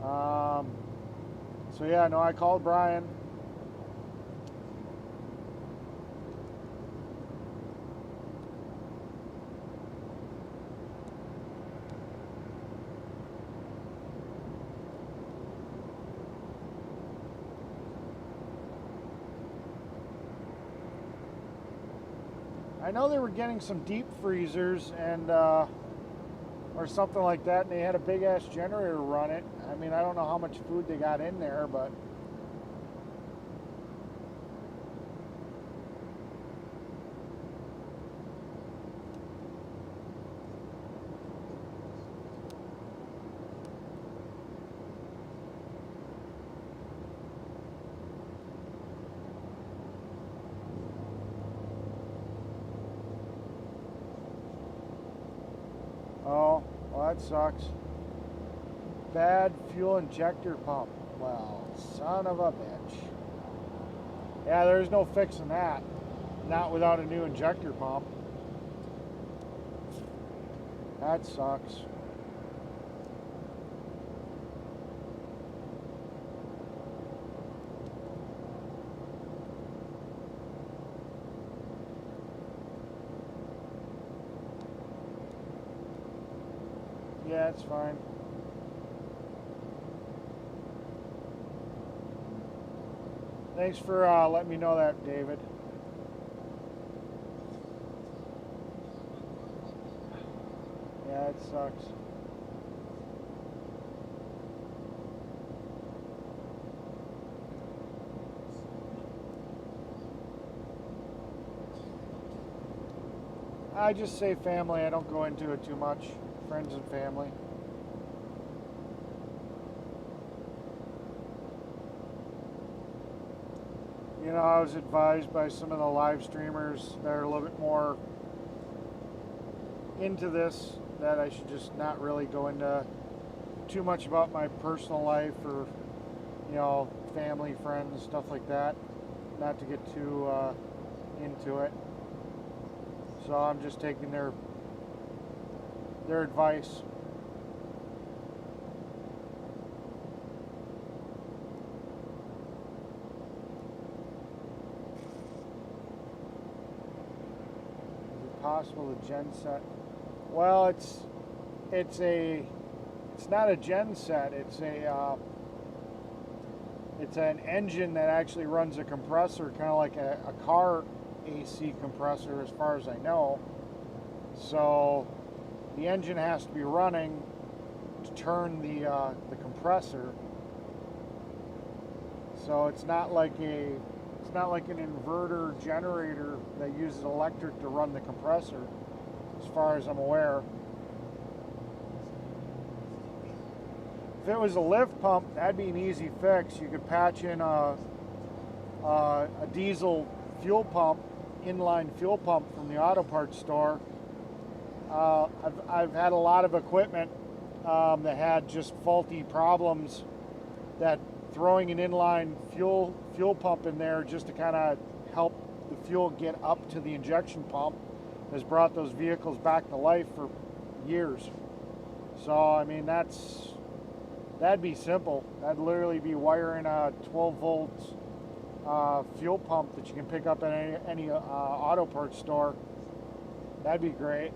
So yeah, no, I called Brian. I know they were getting some deep freezers and or something like that, and they had a big ass generator run it. I mean, I don't know how much food they got in there, but oh, well, that sucks. Bad fuel injector pump. Well, son of a bitch. Yeah, there's no fixing that. Not without a new injector pump. That sucks. Yeah, it's fine. Thanks for letting me know that, David. Yeah, it sucks. I just say family. I don't go into it too much. Friends and family. You know, I was advised by some of the live streamers that are a little bit more into this that I should just not really go into too much about my personal life or, you know, family, friends, stuff like that. Not to get too into it. So I'm just taking their advice. Possible the gen set. Well, it's not a gen set. It's an engine that actually runs a compressor, kind of like a car AC compressor, as far as I know. So the engine has to be running to turn the compressor. So it's not like an inverter generator that uses electric to run the compressor, as far as I'm aware. If it was a lift pump, that'd be an easy fix. You could patch in a diesel fuel pump, inline fuel pump from the auto parts store. I've had a lot of equipment that had just faulty problems, that throwing an inline fuel pump in there just to kind of help the fuel get up to the injection pump has brought those vehicles back to life for years. So I mean, that'd be simple. That'd literally be wiring a 12 volts fuel pump that you can pick up at any auto parts store. That'd be great.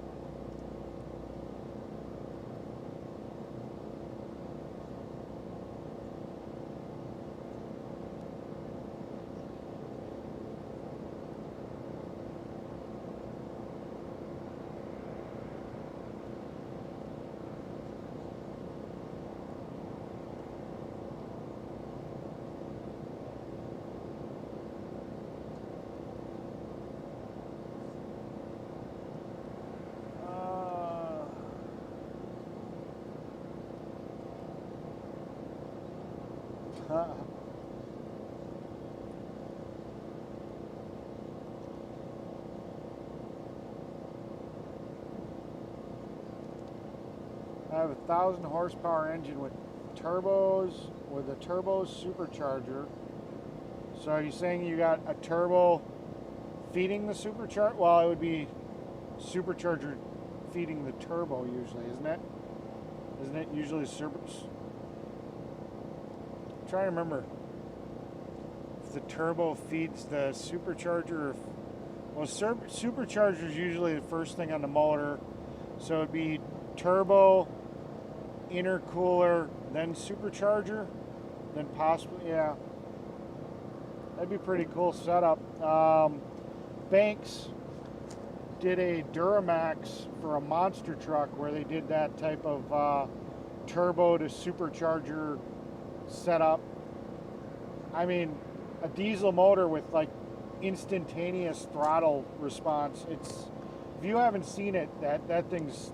I have a 1,000 horsepower engine with turbos, with a turbo supercharger. So are you saying you got a turbo feeding the supercharger? Well, it would be supercharger feeding the turbo usually, isn't it? Isn't it usually super? I'm trying to remember if the turbo feeds the supercharger. Well, supercharger is usually the first thing on the motor, so it'd be turbo, intercooler, then supercharger, then possibly, yeah. That'd be a pretty cool setup. Banks did a Duramax for a monster truck where they did that type of turbo to supercharger setup. I mean, a diesel motor with like instantaneous throttle response. It's, if you haven't seen it, that thing's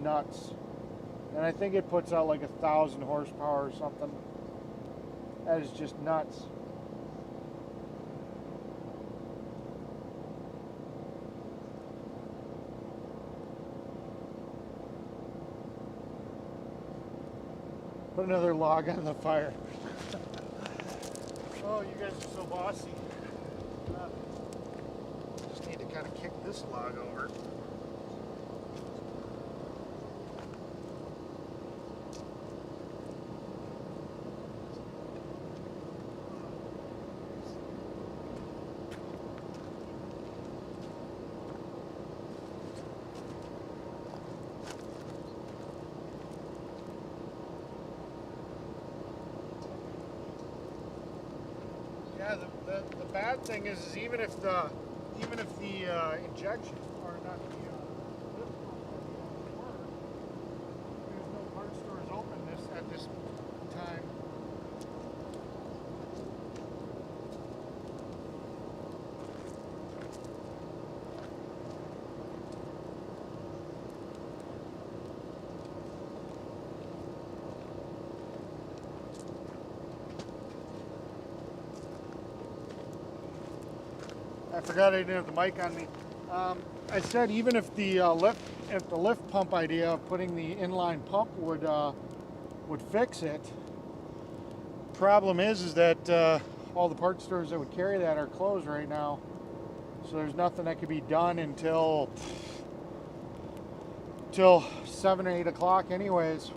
nuts. And I think it puts out like 1,000 horsepower or something. That is just nuts. Put another log on the fire. Oh, you guys are so bossy. Just need to kind of kick this log over. Yeah, the bad thing is even if the injection, or not the lift pump doesn't work, there's no parts stores open at this time. I forgot I didn't have the mic on me. I said even if the lift pump idea of putting the inline pump would fix it. Problem is that all the parts stores that would carry that are closed right now, so there's nothing that could be done until 7 or 8 o'clock, anyways.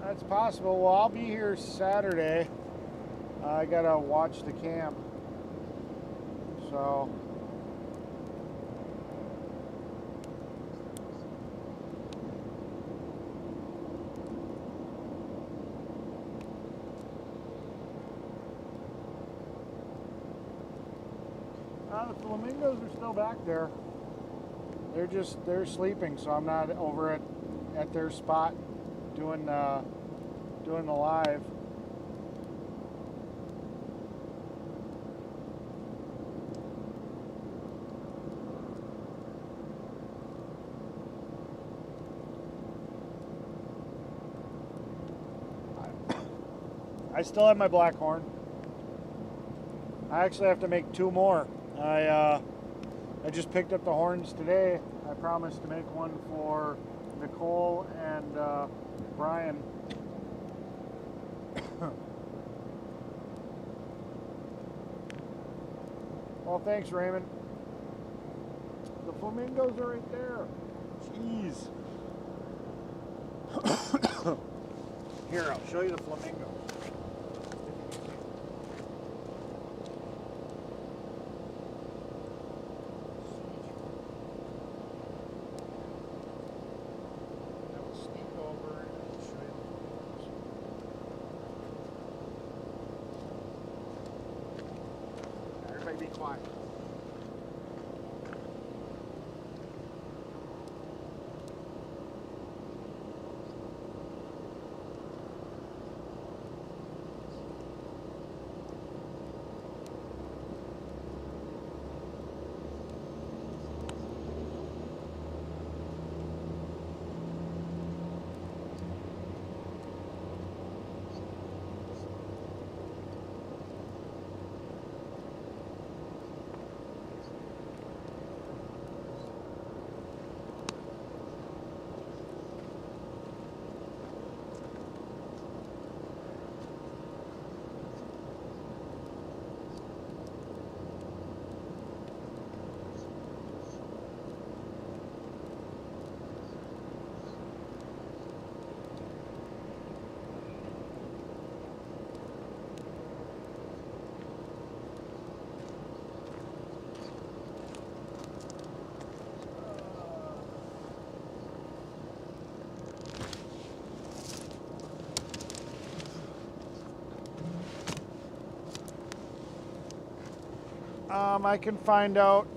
That's possible. Well, I'll be here Saturday. I gotta watch the camp. So the flamingos are still back there. They're sleeping, so I'm not over at their spot doing the live. I still have my black horn. I actually have to make 2 more. I just picked up the horns today. I promised to make one for Nicole and Brian. Well, thanks, Raymond. The flamingos are right there. Jeez. Here, I'll show you the flamingo. Be quiet. I can find out.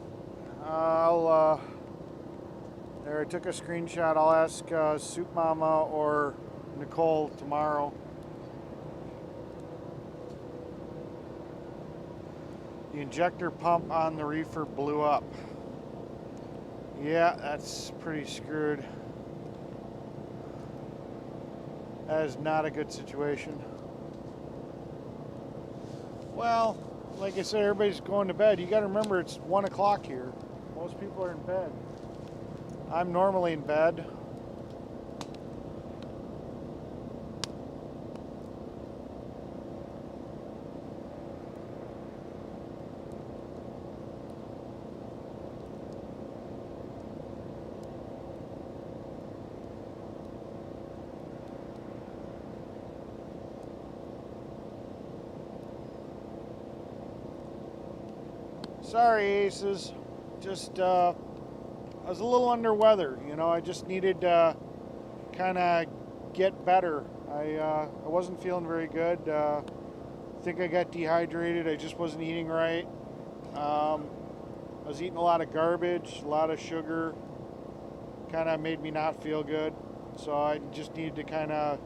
There, I took a screenshot. I'll ask Soup Mama or Nicole tomorrow. The injector pump on the Reefer blew up. Yeah, that's pretty screwed. That is not a good situation. Well, like I said, everybody's going to bed. You got to remember it's 1 o'clock here. Most people are in bed. I'm normally in bed. Sorry, Aces. Just, I was a little under weather. You know, I just needed to kind of get better. I wasn't feeling very good. I think I got dehydrated. I just wasn't eating right. I was eating a lot of garbage, a lot of sugar. Kind of made me not feel good. So I just needed to kind of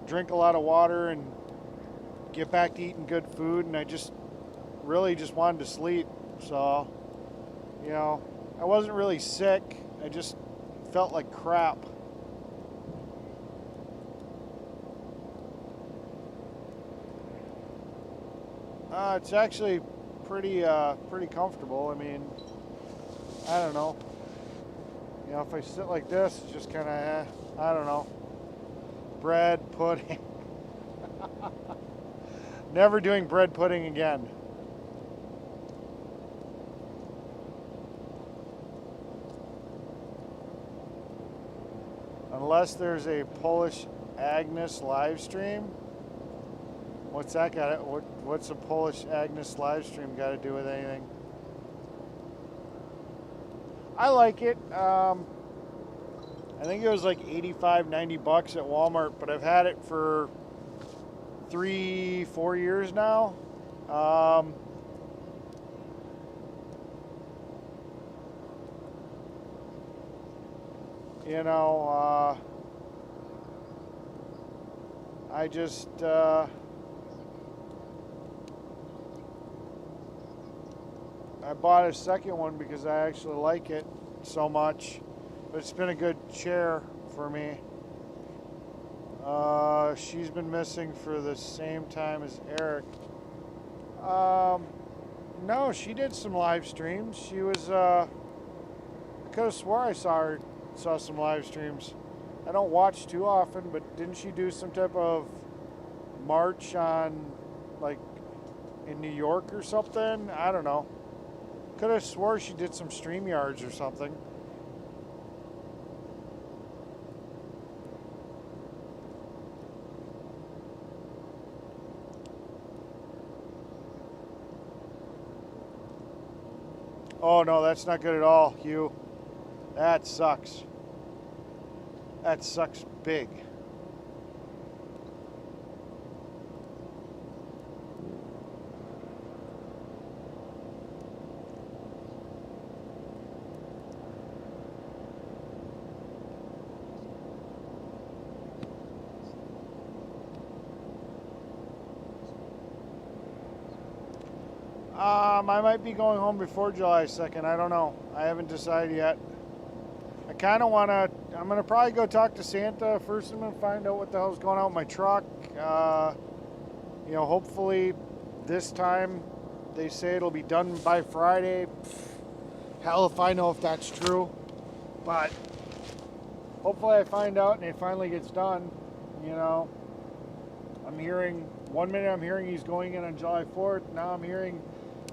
drink a lot of water and get back to eating good food. And I just really just wanted to sleep. So, you know, I wasn't really sick. I just felt like crap. It's actually pretty comfortable. I mean, I don't know. You know, if I sit like this, it's just kind of, I don't know. Bread, pudding. Never doing bread pudding again. Unless there's a Polish Agnes live stream. What's that got? What's a Polish Agnes live stream got to do with anything? I like it. I think it was like 85, 90 bucks at Walmart, but I've had it for 3-4 years now. You know, I just I bought a second one because I actually like it so much, but it's been a good chair for me. She's been missing for the same time as Eric. No, she did some live streams. She was, I could have swore I saw some live streams. I don't watch too often, but didn't she do some type of march on, like, in New York or something? I don't know. Could have swore she did some StreamYards or something. Oh no, that's not good at all, Hugh. That sucks. That sucks big. I might be going home before July 2nd. I don't know. I haven't decided yet. I kind of want to, I'm going to probably go talk to Santa. First, I'm going to find out what the hell's going on with my truck. You know, hopefully this time they say it'll be done by Friday. Hell if I know if that's true. But hopefully I find out and it finally gets done. You know, I'm hearing, one minute I'm hearing he's going in on July 4th. Now I'm hearing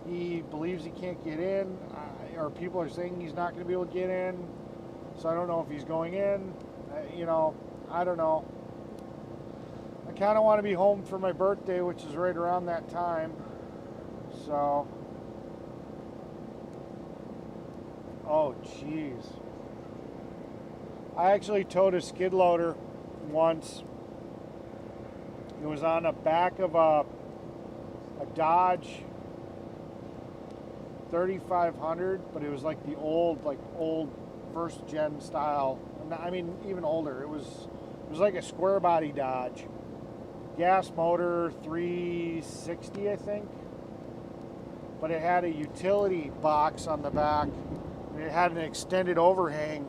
he believes he can't get in, or people are saying he's not going to be able to get in. So I don't know if he's going in. You know, I don't know. I kind of want to be home for my birthday, which is right around that time. So, oh jeez. I actually towed a skid loader once. It was on the back of a Dodge 3500, but it was like the old first gen style. I mean, even older. It was like a square body Dodge, gas motor, 360, I think. But it had a utility box on the back, and it had an extended overhang.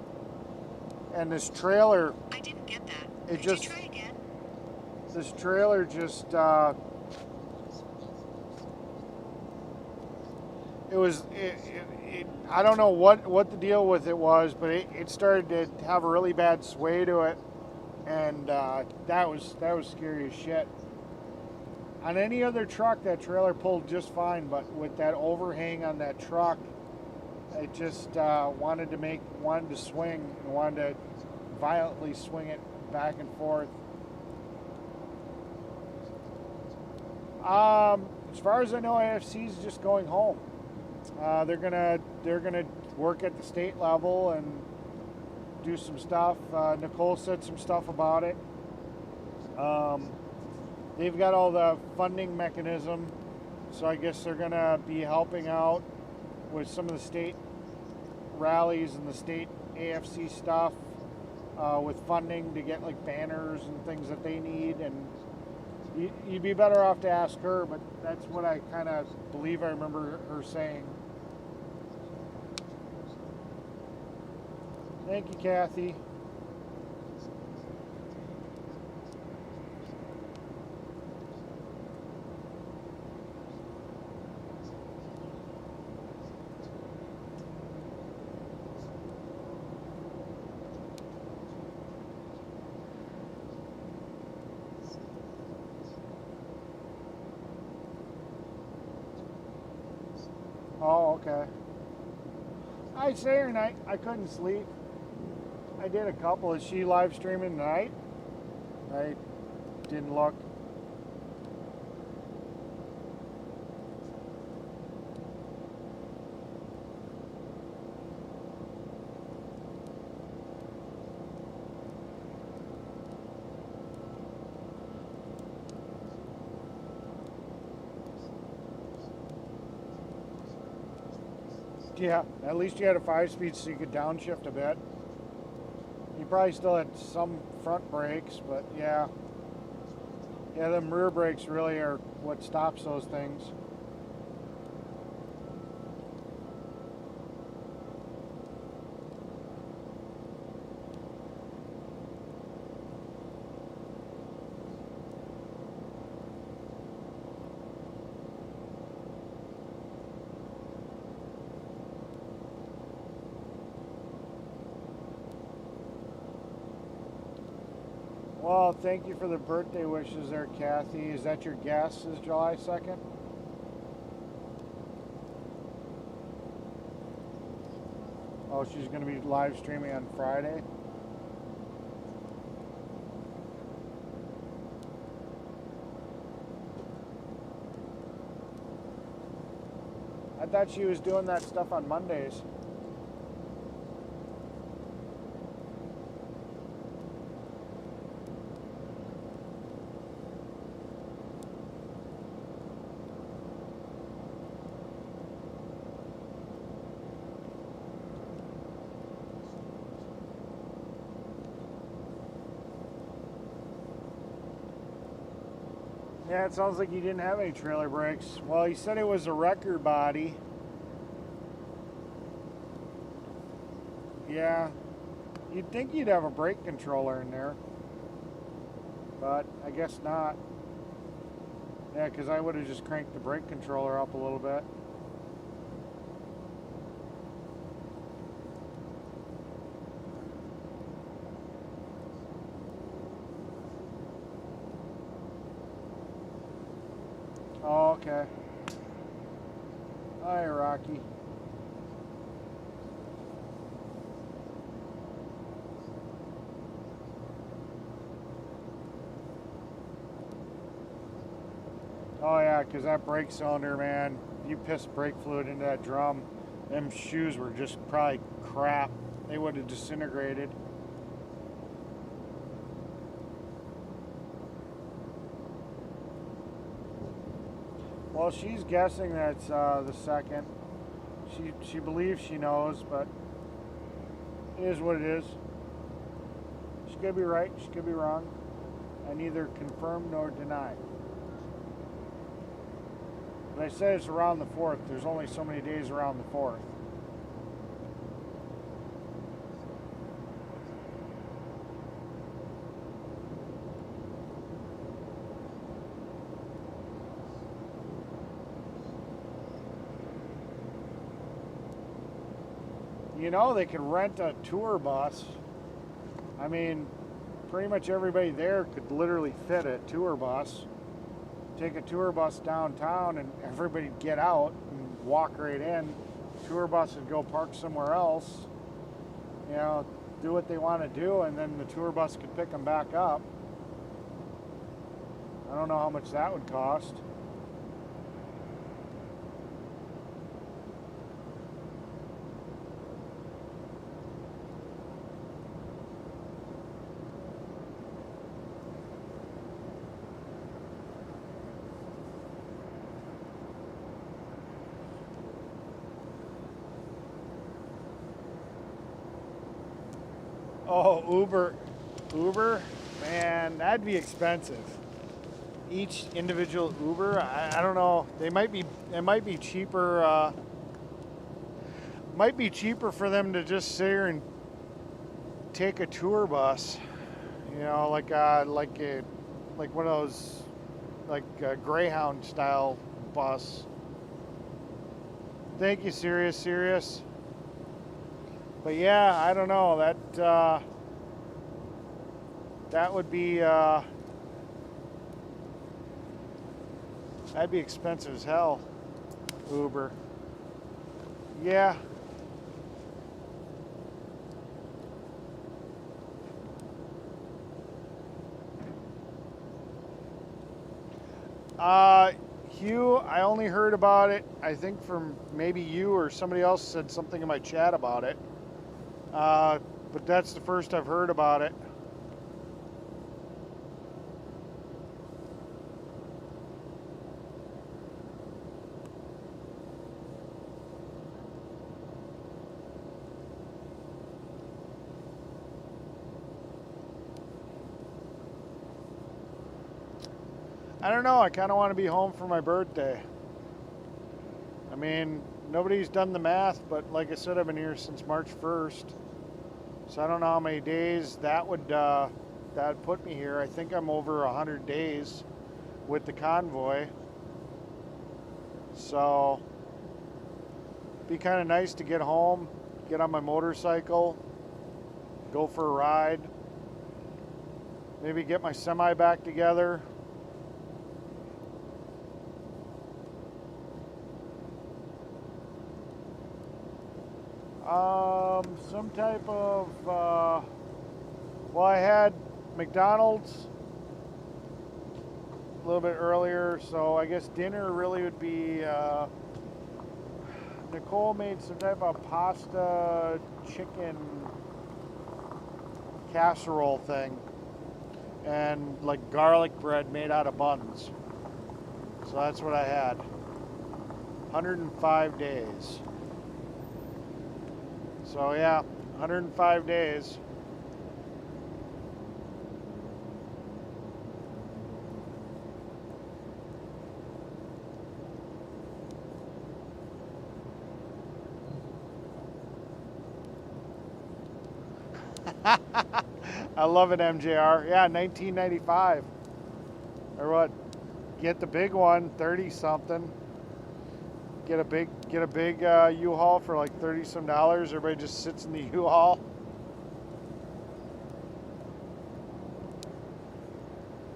And this trailer, I didn't get that. It Could just, you try again? this trailer just, I don't know what the deal with it was, but it started to have a really bad sway to it, and that was scary as shit. On any other truck, that trailer pulled just fine, but with that overhang on that truck, it just wanted to swing and wanted to violently swing it back and forth. As far as I know, A.F.C is just going home. They're gonna work at the state level and do some stuff. Nicole said some stuff about it. They've got all the funding mechanism, so I guess they're gonna be helping out with some of the state rallies and the state A.F.C stuff with funding to get like banners and things that they need. And you'd be better off to ask her, but that's what I kind of believe I remember her saying. Thank you, Kathy. Oh, okay. I say her night. I couldn't sleep. I did a couple. Is she live streaming tonight? I didn't look. Yeah, at least you had a 5-speed so you could downshift a bit. You probably still had some front brakes, but yeah. Yeah, them rear brakes really are what stops those things. Well, thank you for the birthday wishes there, Kathy. Is that your guess, is July 2nd? Oh, she's going to be live streaming on Friday? I thought she was doing that stuff on Mondays. Yeah, it sounds like you didn't have any trailer brakes. Well, he said it was a wrecker body. Yeah, you'd think you'd have a brake controller in there, but I guess not. Yeah, because I would have just cranked the brake controller up a little bit. Oh, okay. Hi, Rocky. Oh yeah, because that brake cylinder, man, you pissed brake fluid into that drum, them shoes were just probably crap. They would have disintegrated. Well, she's guessing that's the 2nd. She believes she knows, but it is what it is. She could be right, she could be wrong. I neither confirm nor deny. But I said it's around the 4th. There's only so many days around the 4th. You know, they could rent a tour bus. I mean, pretty much everybody there could literally fit a tour bus. Take a tour bus downtown and everybody'd get out and walk right in. Tour bus would go park somewhere else, you know, do what they want to do, and then the tour bus could pick them back up. I don't know how much that would cost. Oh, Uber, man, that'd be expensive. Each individual Uber, I don't know. It might be cheaper. Might be cheaper for them to just sit here and take a tour bus. You know, like one of those, like a Greyhound style bus. Thank you, Sirius. But yeah, I don't know. That would be that'd be expensive as hell. Uber. Yeah. Hugh, I only heard about it, I think from maybe you or somebody else said something in my chat about it. But that's the first I've heard about it. I don't know. I kind of want to be home for my birthday. I mean, nobody's done the math, but like I said, I've been here since March 1st. So I don't know how many days that would put me here. I think I'm over 100 days with the Convoy. So it'd be kind of nice to get home, get on my motorcycle, go for a ride, maybe get my semi back together. Some type of, well, I had McDonald's a little bit earlier, so I guess dinner really would be, Nicole made some type of pasta chicken casserole thing, and like garlic bread made out of buns. So that's what I had. 105 days. So yeah, 105 days. I love it, MJR. Yeah, 1995. Or what? Get the big one, 30 something. Get a big U-Haul for like 30 some dollars. Everybody just sits in the U-Haul.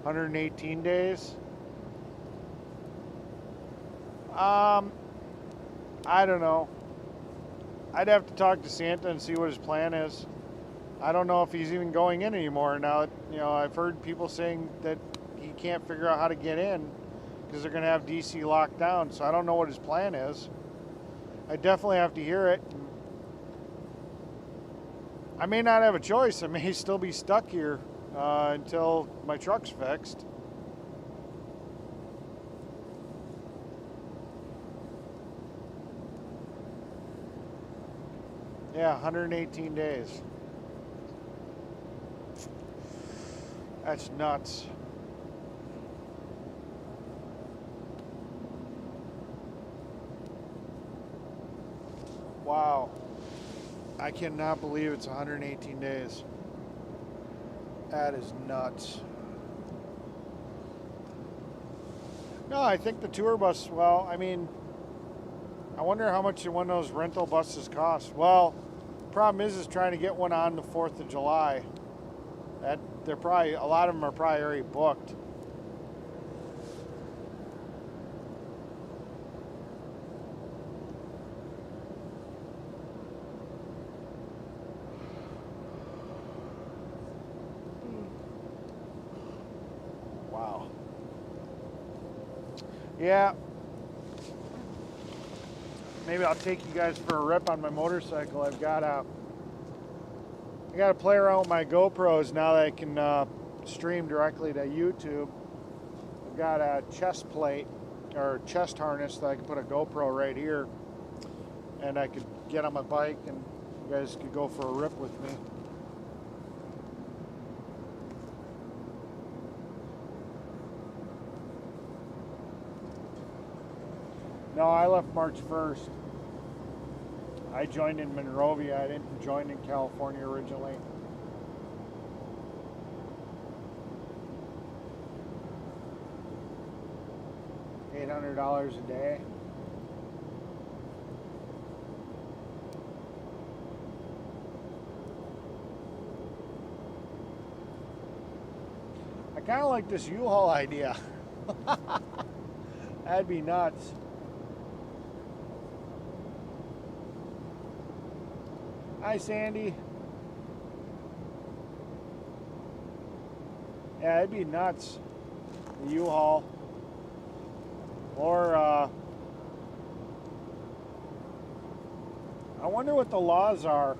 $118 days. I don't know. I'd have to talk to Santa and see what his plan is. I don't know if he's even going in anymore now. You know, I've heard people saying that he can't figure out how to get in because they're going to have DC locked down. So I don't know what his plan is. I definitely have to hear it. I may not have a choice. I may still be stuck here until my truck's fixed. Yeah, 118 days. That's nuts. Wow. I cannot believe it's 118 days. That is nuts. No, I think the tour bus, well, I mean, I wonder how much one of those rental buses cost. Well, problem is trying to get one on the 4th of July. That they're probably, a lot of them are probably already booked. Wow. Yeah. Maybe I'll take you guys for a rip on my motorcycle. I gotta play around with my GoPros now that I can stream directly to YouTube. I've got a chest plate or chest harness that I can put a GoPro right here, and I could get on my bike and you guys could go for a rip with me. No, I left March 1st. I joined in Monrovia. I didn't join in California originally. $800 a day. I kind of like this U-Haul idea. That'd be nuts. Hi, Sandy. Yeah, it'd be nuts. The U-Haul. Or, I wonder what the laws are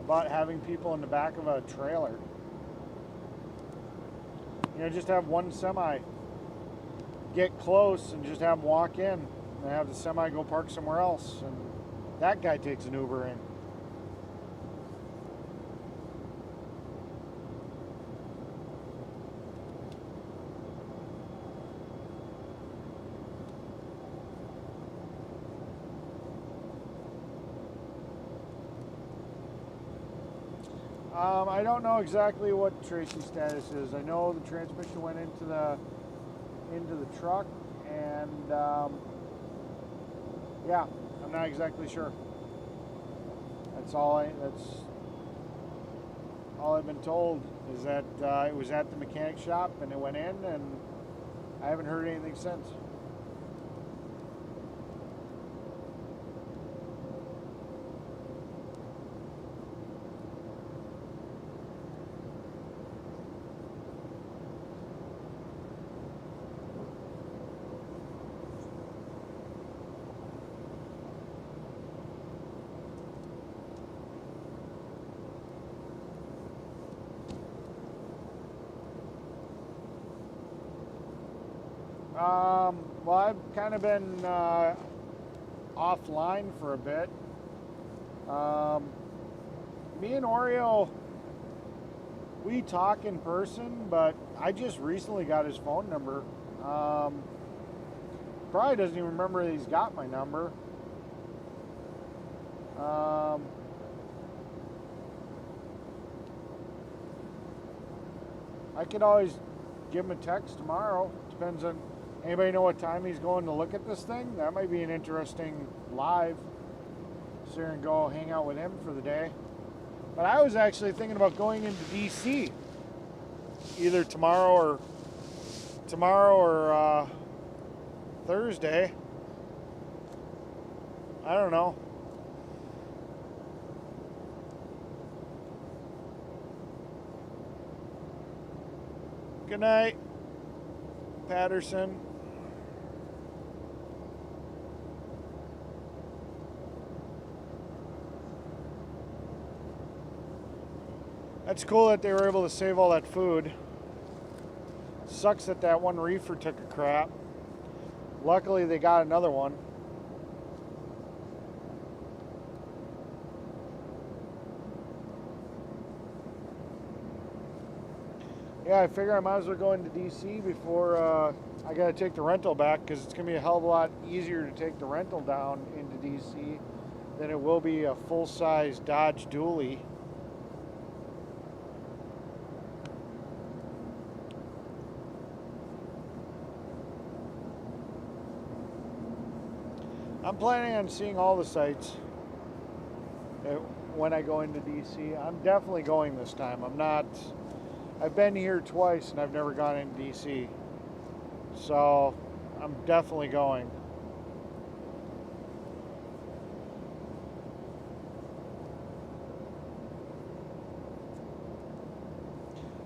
about having people in the back of a trailer. You know, just have one semi get close and just have them walk in and have the semi go park somewhere else, and that guy takes an Uber in. I don't know exactly what Tracy's status is. I know the transmission went into the truck, and yeah, I'm not exactly sure. That's all I've been told is that it was at the mechanic shop and it went in, and I haven't heard anything since. Well, I've kind of been offline for a bit. Me and Oreo, we talk in person, but I just recently got his phone number. Probably doesn't even remember that he's got my number. I could always give him a text tomorrow. Depends on, anybody know what time he's going to look at this thing? That might be an interesting live. Sit there and go hang out with him for the day. But I was actually thinking about going into DC either tomorrow or Thursday. I don't know. Good night, Patterson. That's cool that they were able to save all that food. Sucks that that one reefer took a crap. Luckily they got another one. Yeah, I figure I might as well go into DC before I got to take the rental back, because it's going to be a hell of a lot easier to take the rental down into DC than it will be a full-size Dodge Dually. I'm planning on seeing all the sites when I go into DC. I'm definitely going this time. I've been here twice and I've never gone into DC. So I'm definitely going.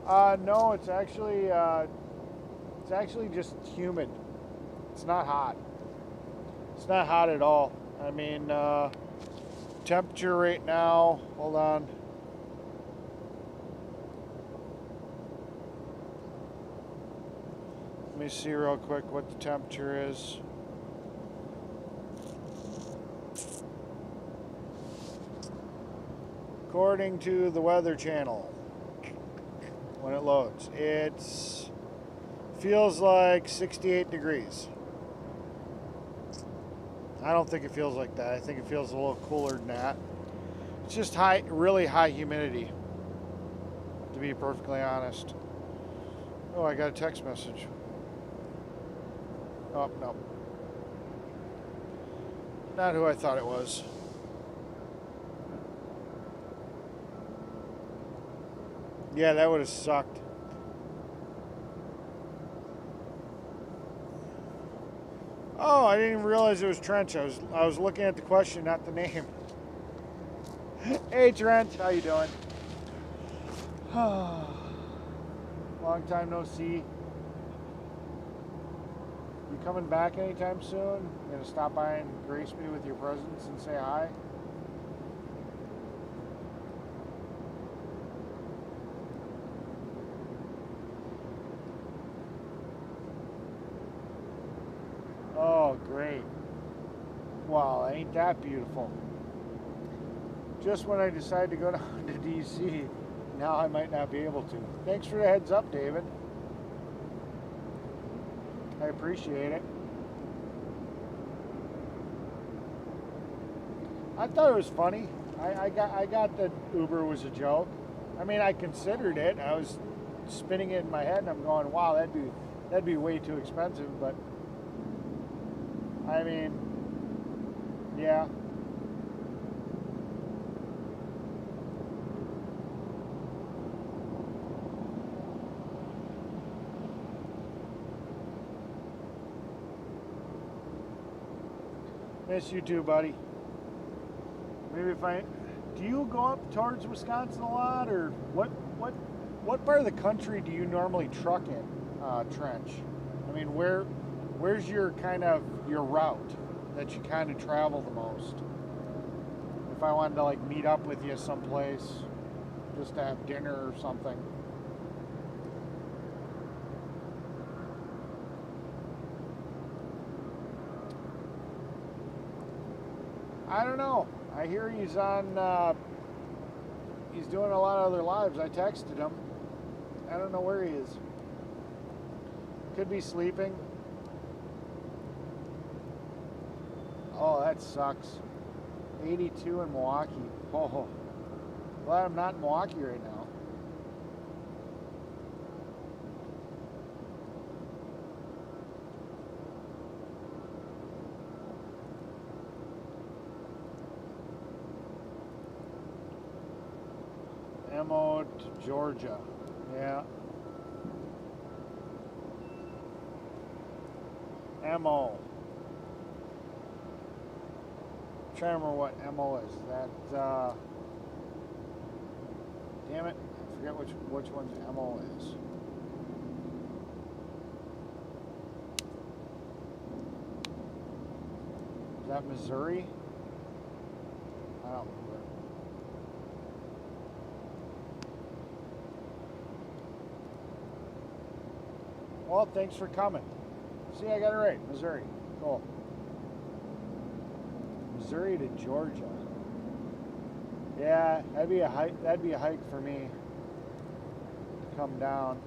No, it's actually just humid. It's not hot. It's not hot at all. I mean, temperature right now, hold on. Let me see real quick what the temperature is. According to the Weather Channel, when it loads, it feels like 68 degrees. I don't think it feels like that. I think it feels a little cooler than that. It's just really high humidity, to be perfectly honest. Oh, I got a text message. Oh, no. Not who I thought it was. Yeah, that would have sucked. Oh, I didn't even realize it was Trent. I was looking at the question, not the name. Hey, Trent, how you doing? Long time no see. You coming back anytime soon? You gonna stop by and grace me with your presence and say hi? Oh, great. Wow, ain't that beautiful. Just when I decide to go down to DC, now I might not be able to. Thanks for the heads up, David. I appreciate it. I thought it was funny. I got that Uber was a joke. I mean, I considered it. I was spinning it in my head, and I'm going, wow, that'd be way too expensive. But I mean, yeah. Miss you too, buddy. Maybe if I... Do you go up towards Wisconsin a lot, or what part of the country do you normally truck in, Trench? I mean, where's your kind of your route that you kind of travel the most? If I wanted to like meet up with you someplace, just to have dinner or something. I don't know. I hear he's on, he's doing a lot of other lives. I texted him. I don't know where he is. Could be sleeping. Oh, that sucks. 82 in Milwaukee. Oh, glad I'm not in Milwaukee right now. Ammo to Georgia. Yeah. Ammo. I'm trying to remember what MO is. That damn it, I forget which one's MO is. Is that Missouri? I don't remember. Well, thanks for coming. See, I got it right. Missouri. Cool. Missouri to Georgia. Yeah, that'd be a hike. That'd be a hike for me to come down.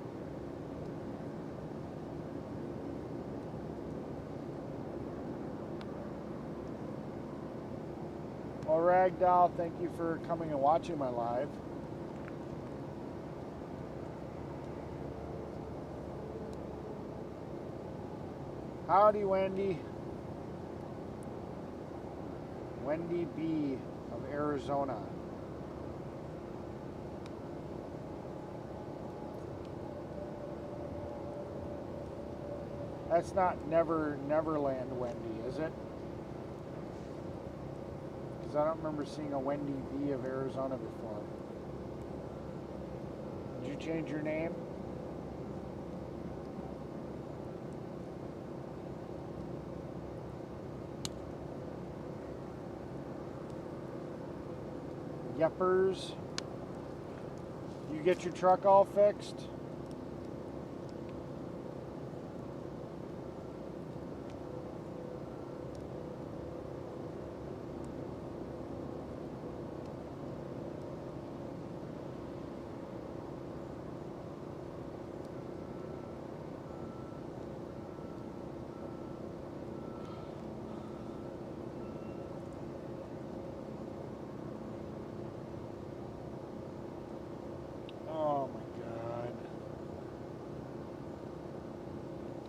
Well, Ragdoll, thank you for coming and watching my live. Howdy, Wendy. Wendy B. of Arizona. That's not Neverland Wendy, is it? Because I don't remember seeing a Wendy B. of Arizona before. Did you change your name? Yeppers. You get your truck all fixed?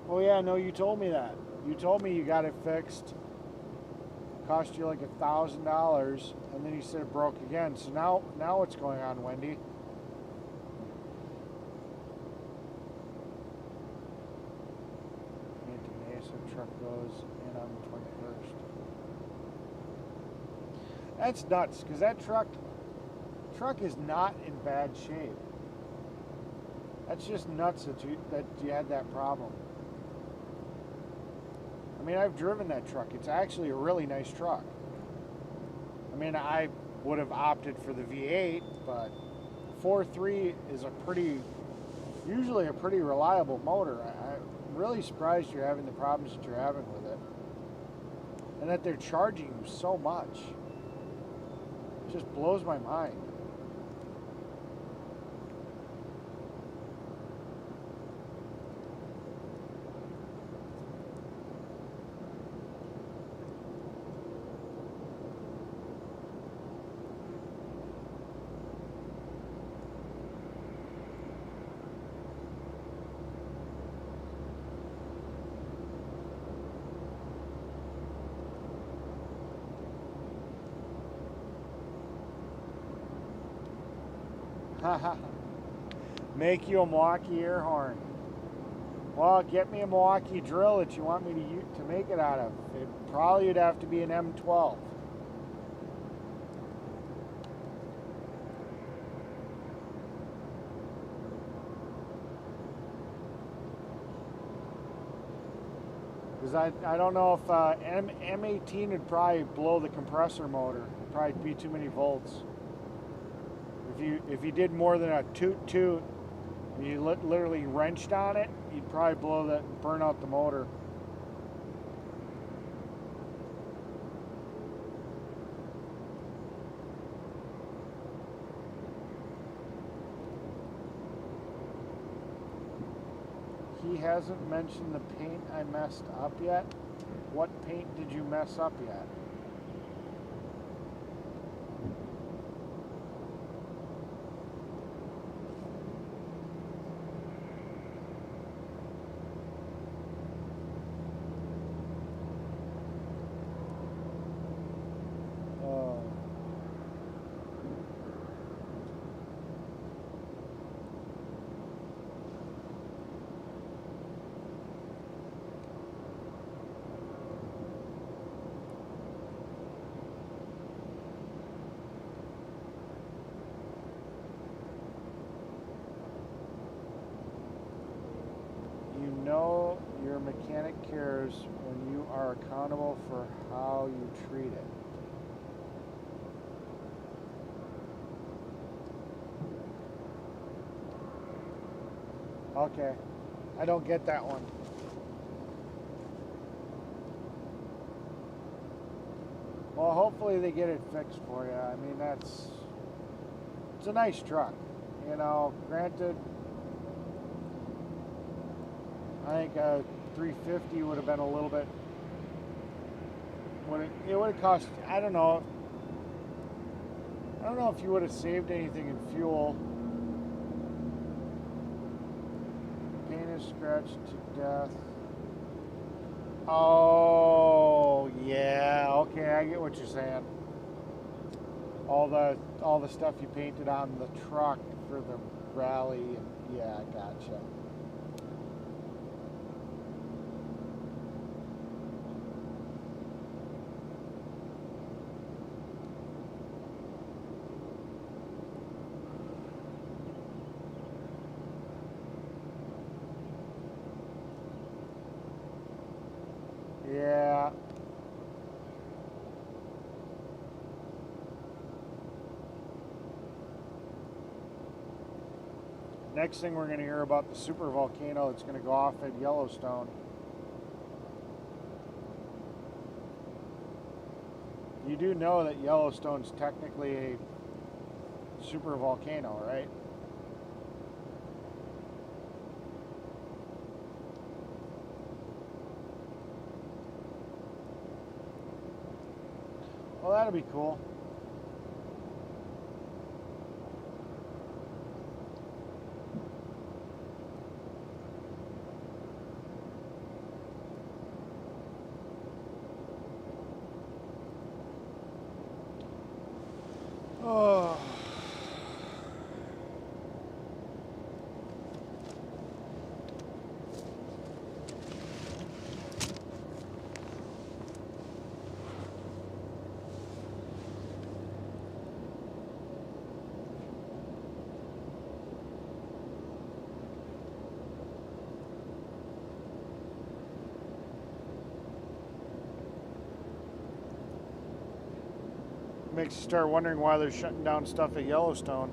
Oh yeah, no, you told me that. You told me you got it fixed. Cost you like $1,000, and then you said it broke again. So now what's going on, Wendy? Mesa truck goes in on the 21st. That's nuts, because that truck is not in bad shape. That's just nuts that you had that problem. I mean, I've driven that truck. It's actually a really nice truck. I mean, I would have opted for the V8, but 4.3 is usually a pretty reliable motor. I'm really surprised you're having the problems that you're having with it. And that they're charging you so much. It just blows my mind. Make you a Milwaukee air horn. Well, get me a Milwaukee drill that you want me to make it out of. It probably would have to be an M12. Because I don't know if M18 would probably blow the compressor motor. It'd probably be too many volts. If you did more than a toot toot, you literally wrenched on it, you'd probably burn out the motor. He hasn't mentioned the paint I messed up yet. What paint did you mess up yet? Know your mechanic cares when you are accountable for how you treat it. Okay, I don't get that one. Well, hopefully they get it fixed for you. I mean, it's a nice truck, you know, granted. I think 350 would have been a little bit. It would have cost. I don't know if you would have saved anything in fuel. Paint is scratched to death. Oh yeah, okay, I get what you're saying. All the stuff you painted on the truck for the rally, and yeah, I gotcha. Yeah. Next thing we're going to hear about the super volcano that's going to go off at Yellowstone. You do know that Yellowstone's technically a super volcano, right? Well, that'll be cool. Oh. Makes you start wondering why they're shutting down stuff at Yellowstone.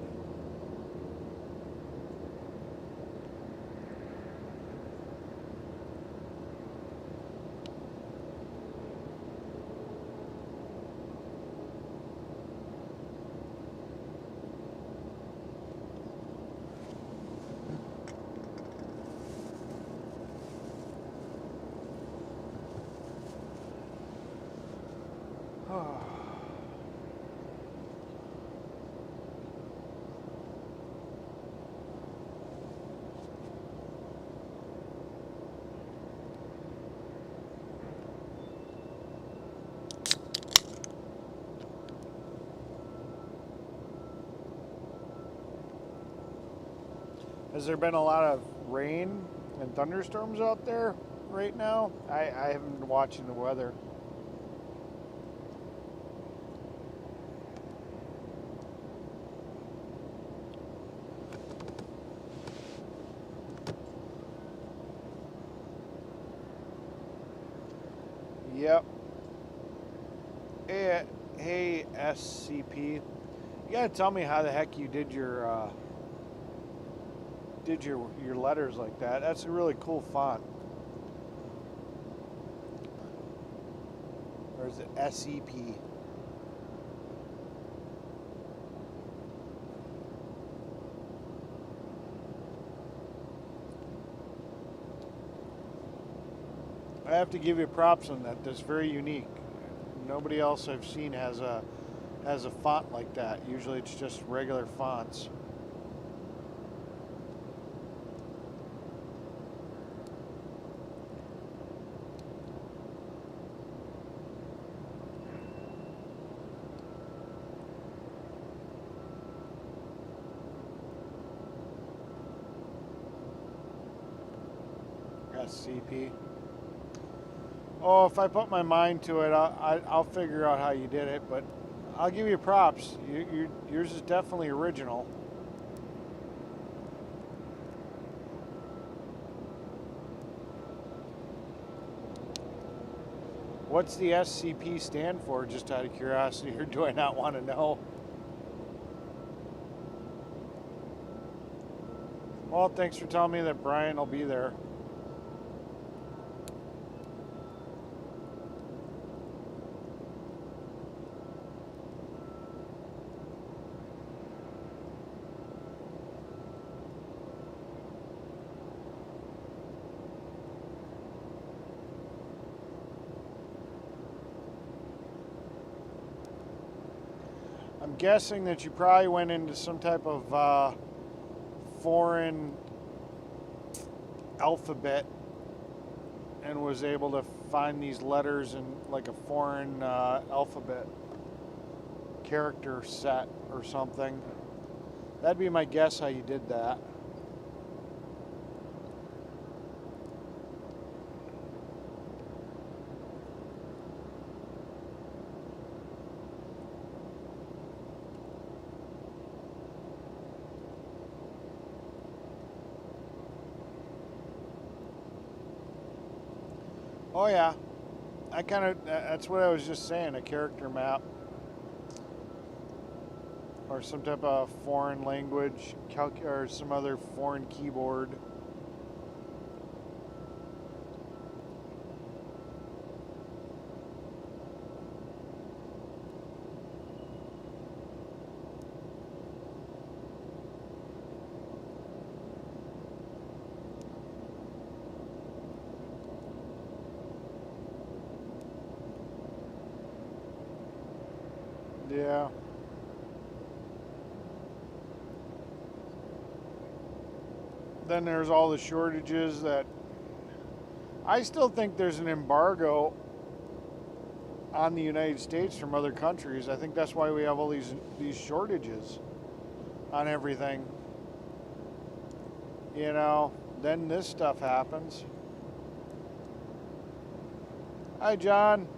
Has there been a lot of rain and thunderstorms out there right now? I haven't been watching the weather. Yep. Hey, SCP. You gotta tell me how the heck you did your letters like that. That's a really cool font. Or is it SCP? I have to give you props on that. That's very unique. Nobody else I've seen has a font like that. Usually it's just regular fonts. SCP. Oh, if I put my mind to it, I'll figure out how you did it, but I'll give you props. Yours is definitely original. What's the SCP stand for, just out of curiosity, or do I not want to know? Well, thanks for telling me that Brian will be there. I'm guessing that you probably went into some type of foreign alphabet and was able to find these letters in like a foreign alphabet character set or something. That'd be my guess how you did that. Oh yeah, that's what I was just saying, a character map. Or some type of foreign language, or some other foreign keyboard. Yeah. Then there's all the shortages that I still think there's an embargo on the United States from other countries. I think that's why we have all these shortages on everything. You know, then this stuff happens. Hi, John.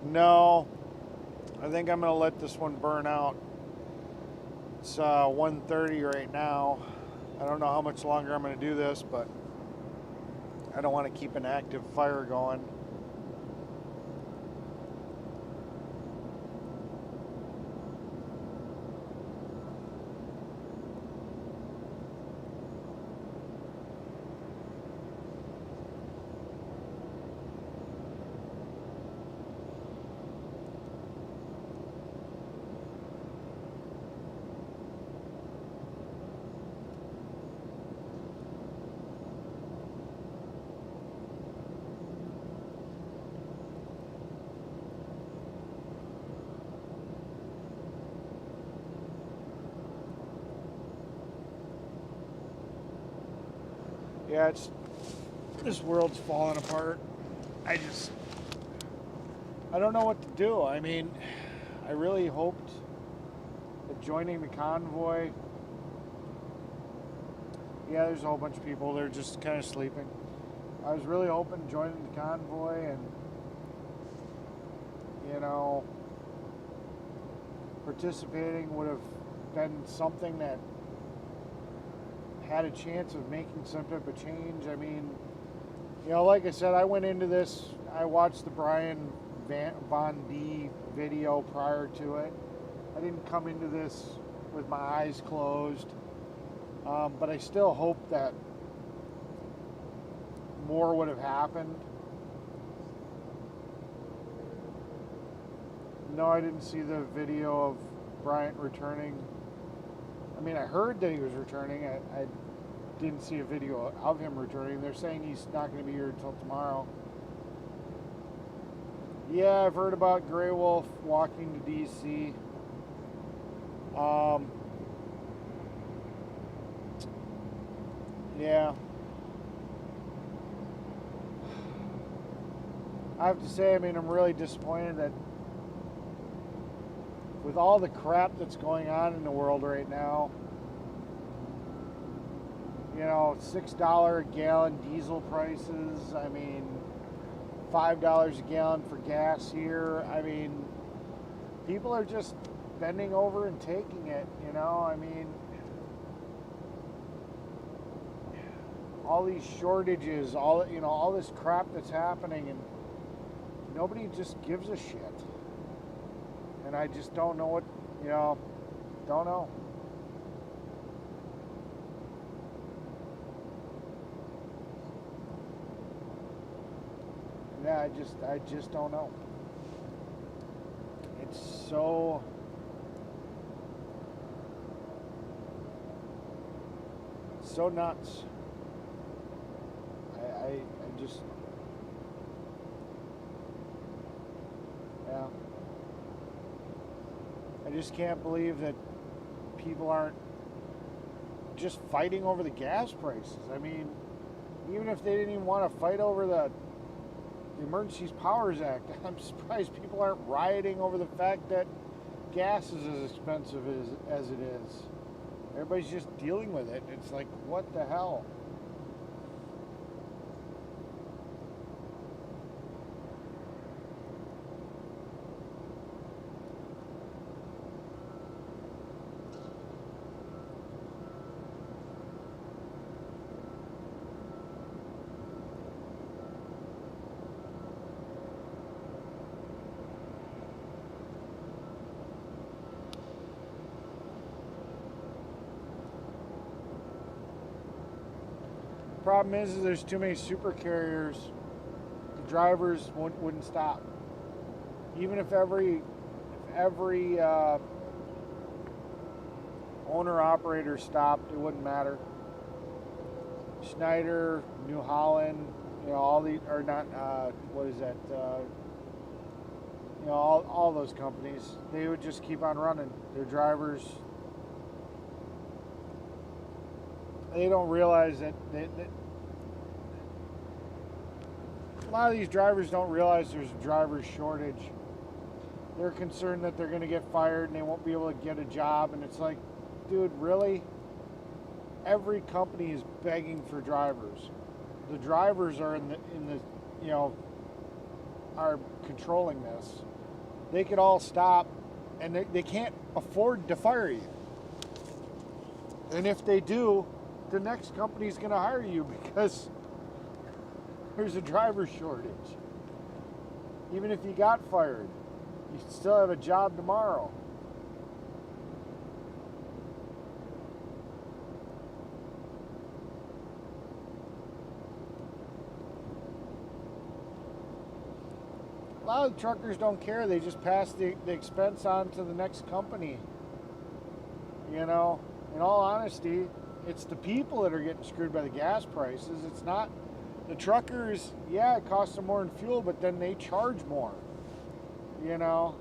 No, I think I'm going to let this one burn out. It's 1:30 right now. I don't know how much longer I'm going to do this, but I don't want to keep an active fire going. Yeah, this world's falling apart. I don't know what to do. I mean, I really hoped that joining the convoy, yeah, there's a whole bunch of people, they're just kind of sleeping. I was really hoping joining the convoy and, you know, participating would have been something that had a chance of making some type of change. I mean, you know, like I said, I went into this, I watched the Brian Von D video prior to it. I didn't come into this with my eyes closed, but I still hope that more would have happened. No, I didn't see the video of Bryant returning. I mean, I heard that he was returning. I didn't see a video of him returning. They're saying he's not going to be here until tomorrow. Yeah, I've heard about Grey Wolf walking to D.C. Yeah. I have to say, I mean, I'm really disappointed that with all the crap that's going on in the world right now, you know, $6 a gallon diesel prices, I mean, $5 a gallon for gas here. I mean, people are just bending over and taking it, you know, I mean, all these shortages, all this crap that's happening, and nobody just gives a shit. And I just don't know what, don't know. Yeah, I just don't know. It's so nuts. I just, yeah. I just can't believe that people aren't just fighting over the gas prices. I mean, even if they didn't even want to fight over the Emergency Powers Act, I'm surprised people aren't rioting over the fact that gas is as expensive as it is. Everybody's just dealing with it. It's like, what the hell? Problem is there's too many super carriers. The drivers wouldn't stop. Even if every owner operator stopped, it wouldn't matter. Schneider, New Holland, all the, or not, what is that? All those companies, they would just keep on running. Their drivers, they don't realize that a lot of these drivers don't realize there's a driver shortage. They're concerned that they're going to get fired and they won't be able to get a job. And it's like, dude, really? Every company is begging for drivers. The drivers are in the are controlling this. They could all stop, and they can't afford to fire you. And if they do, the next company's going to hire you because there's a driver shortage. Even if you got fired, you still have a job tomorrow. A lot of the truckers don't care. They just pass the expense on to the next company. You know, in all honesty, it's the people that are getting screwed by the gas prices. It's not the truckers. Yeah, it costs them more in fuel, but then they charge more. You know,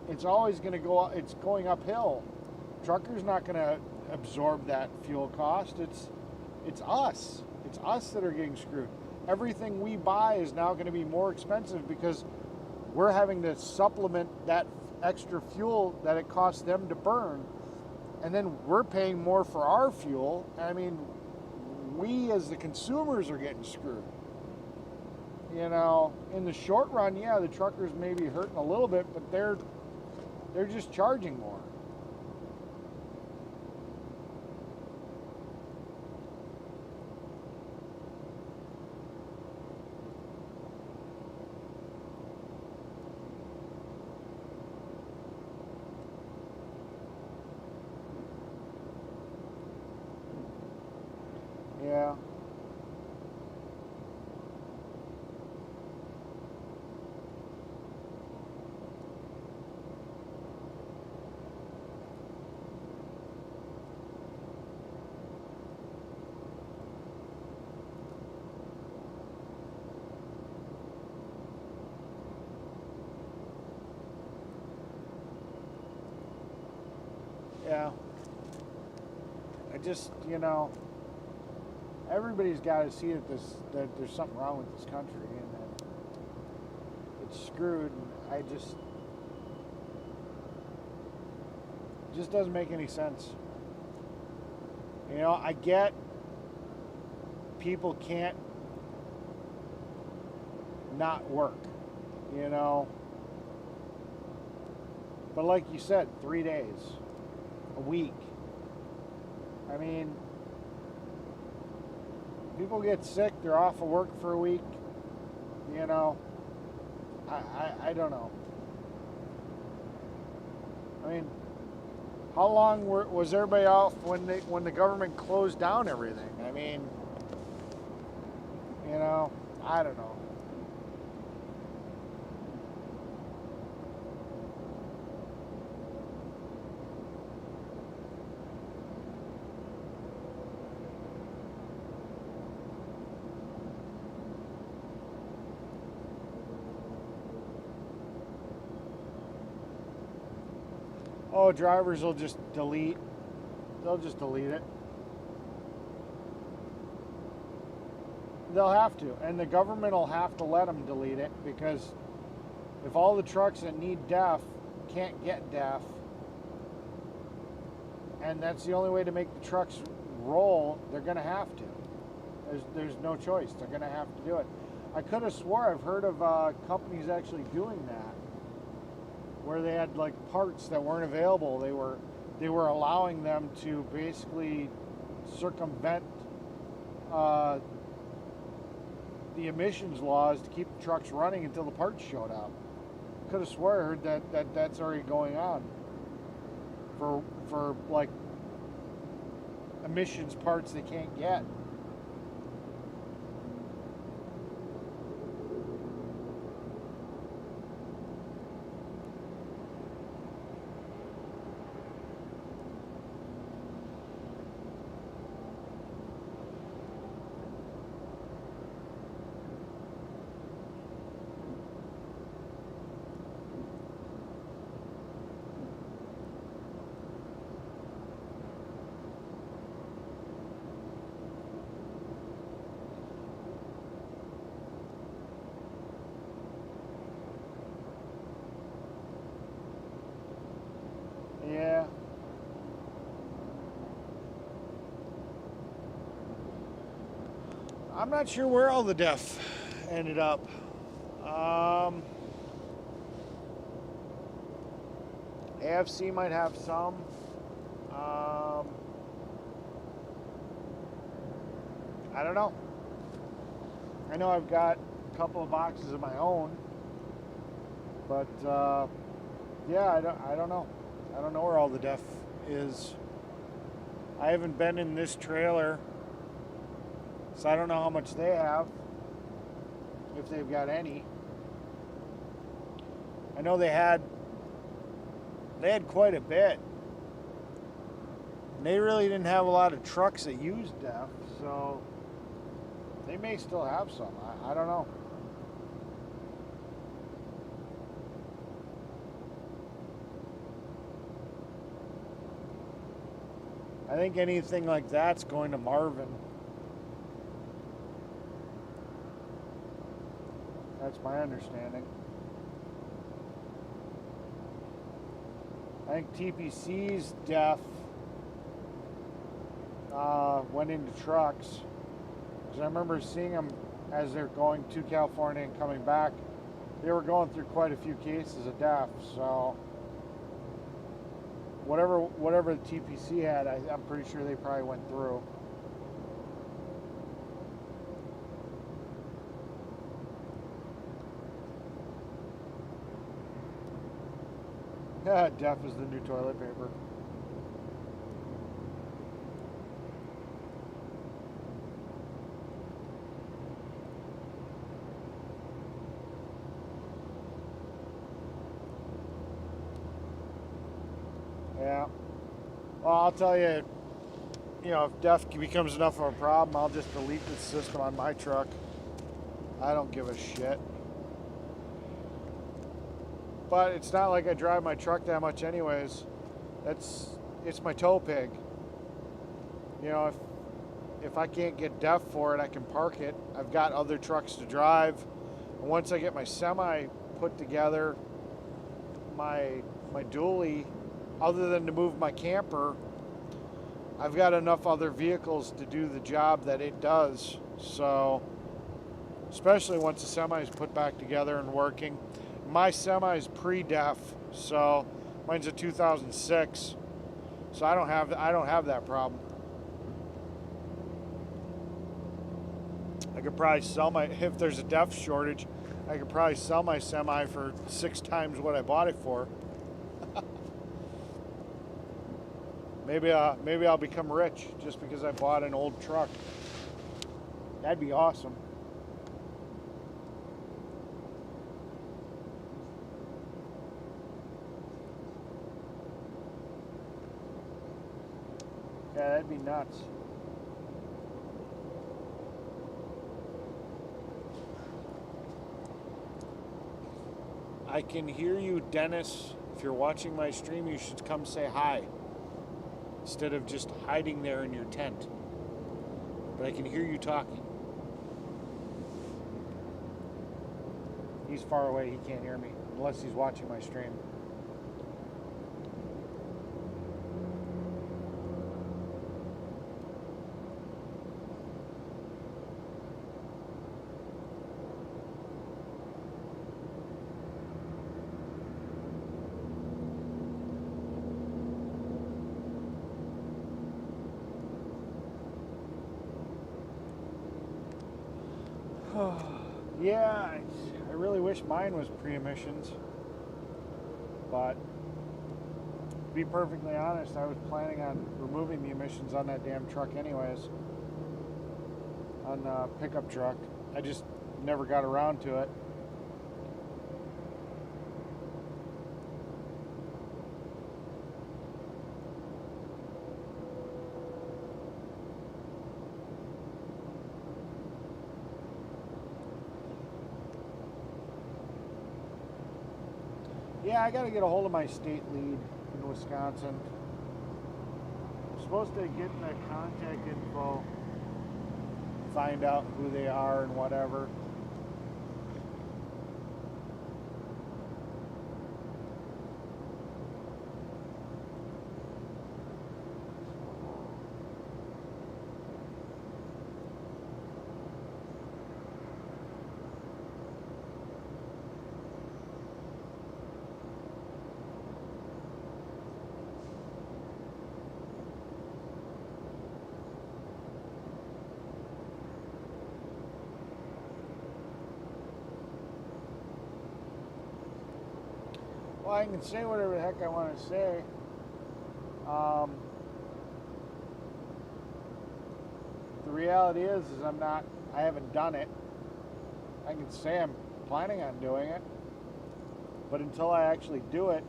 it's always going to go. It's going uphill. Truckers not going to absorb that fuel cost. It's us. It's us that are getting screwed. Everything we buy is now going to be more expensive because we're having to supplement that extra fuel that it costs them to burn. And then we're paying more for our fuel. I mean, we as the consumers are getting screwed. You know, in the short run, yeah, the truckers may be hurting a little bit, but they're just charging more. Yeah. Yeah. I just, you know, everybody's got to see that there's something wrong with this country and that it's screwed. And it just doesn't make any sense. You know, I get people can't not work, you know, but like you said, 3 days, a week. I mean, people get sick, they're off of work for a week, you know. I don't know. I mean, how long was everybody off when the government closed down everything? I mean, you know, I don't know. Oh, drivers will just delete. They'll just delete it. They'll have to. And the government will have to let them delete it because if all the trucks that need DEF can't get DEF, and that's the only way to make the trucks roll, they're going to have to. There's no choice. They're going to have to do it. I could have swore I've heard of companies actually doing that, where they had like parts that weren't available. They were allowing them to basically circumvent the emissions laws to keep the trucks running until the parts showed up. Could have swore I heard that's already going on for like emissions parts they can't get. Yeah. I'm not sure where all the DEF ended up. A.F.C might have some. I don't know. I know I've got a couple of boxes of my own, but yeah, I don't know. I don't know where all the deaf is. I haven't been in this trailer, so I don't know how much they have, if they've got any. I know they had quite a bit. And they really didn't have a lot of trucks that used deaf, so they may still have some. I don't know. I think anything like that's going to Marvin. That's my understanding. I think TPC's deaf went into trucks. Because I remember seeing them as they're going to California and coming back. They were going through quite a few cases of deaf, so whatever the TPC had, I'm pretty sure they probably went through. Yeah, deaf is the new toilet paper. Yeah. Well, I'll tell you, if deaf becomes enough of a problem, I'll just delete the system on my truck. I don't give a shit. But it's not like I drive my truck that much anyways. It's my tow pig. If I can't get deaf for it, I can park it. I've got other trucks to drive. And once I get my semi put together, my dually, other than to move my camper, I've got enough other vehicles to do the job that it does. So, especially once the semi is put back together and working. My semi is pre-deaf, so mine's a 2006. So I don't have that problem. I could probably sell if there's a deaf shortage, I could probably sell my semi for 6 times what I bought it for. Maybe I'll become rich just because I bought an old truck. That'd be awesome. Yeah, that'd be nuts. I can hear you, Dennis. If you're watching my stream, you should come say hi. Instead of just hiding there in your tent. But I can hear you talking. He's far away, he can't hear me. Unless he's watching my stream. Yeah, I really wish mine was pre-emissions, but to be perfectly honest, I was planning on removing the emissions on that damn truck anyways, on the pickup truck. I just never got around to it. Yeah, I got to get a hold of my state lead in Wisconsin. I'm supposed to get the contact info, find out who they are and whatever. Well, I can say whatever the heck I want to say. The reality is I haven't done it. I can say I'm planning on doing it, but until I actually do it,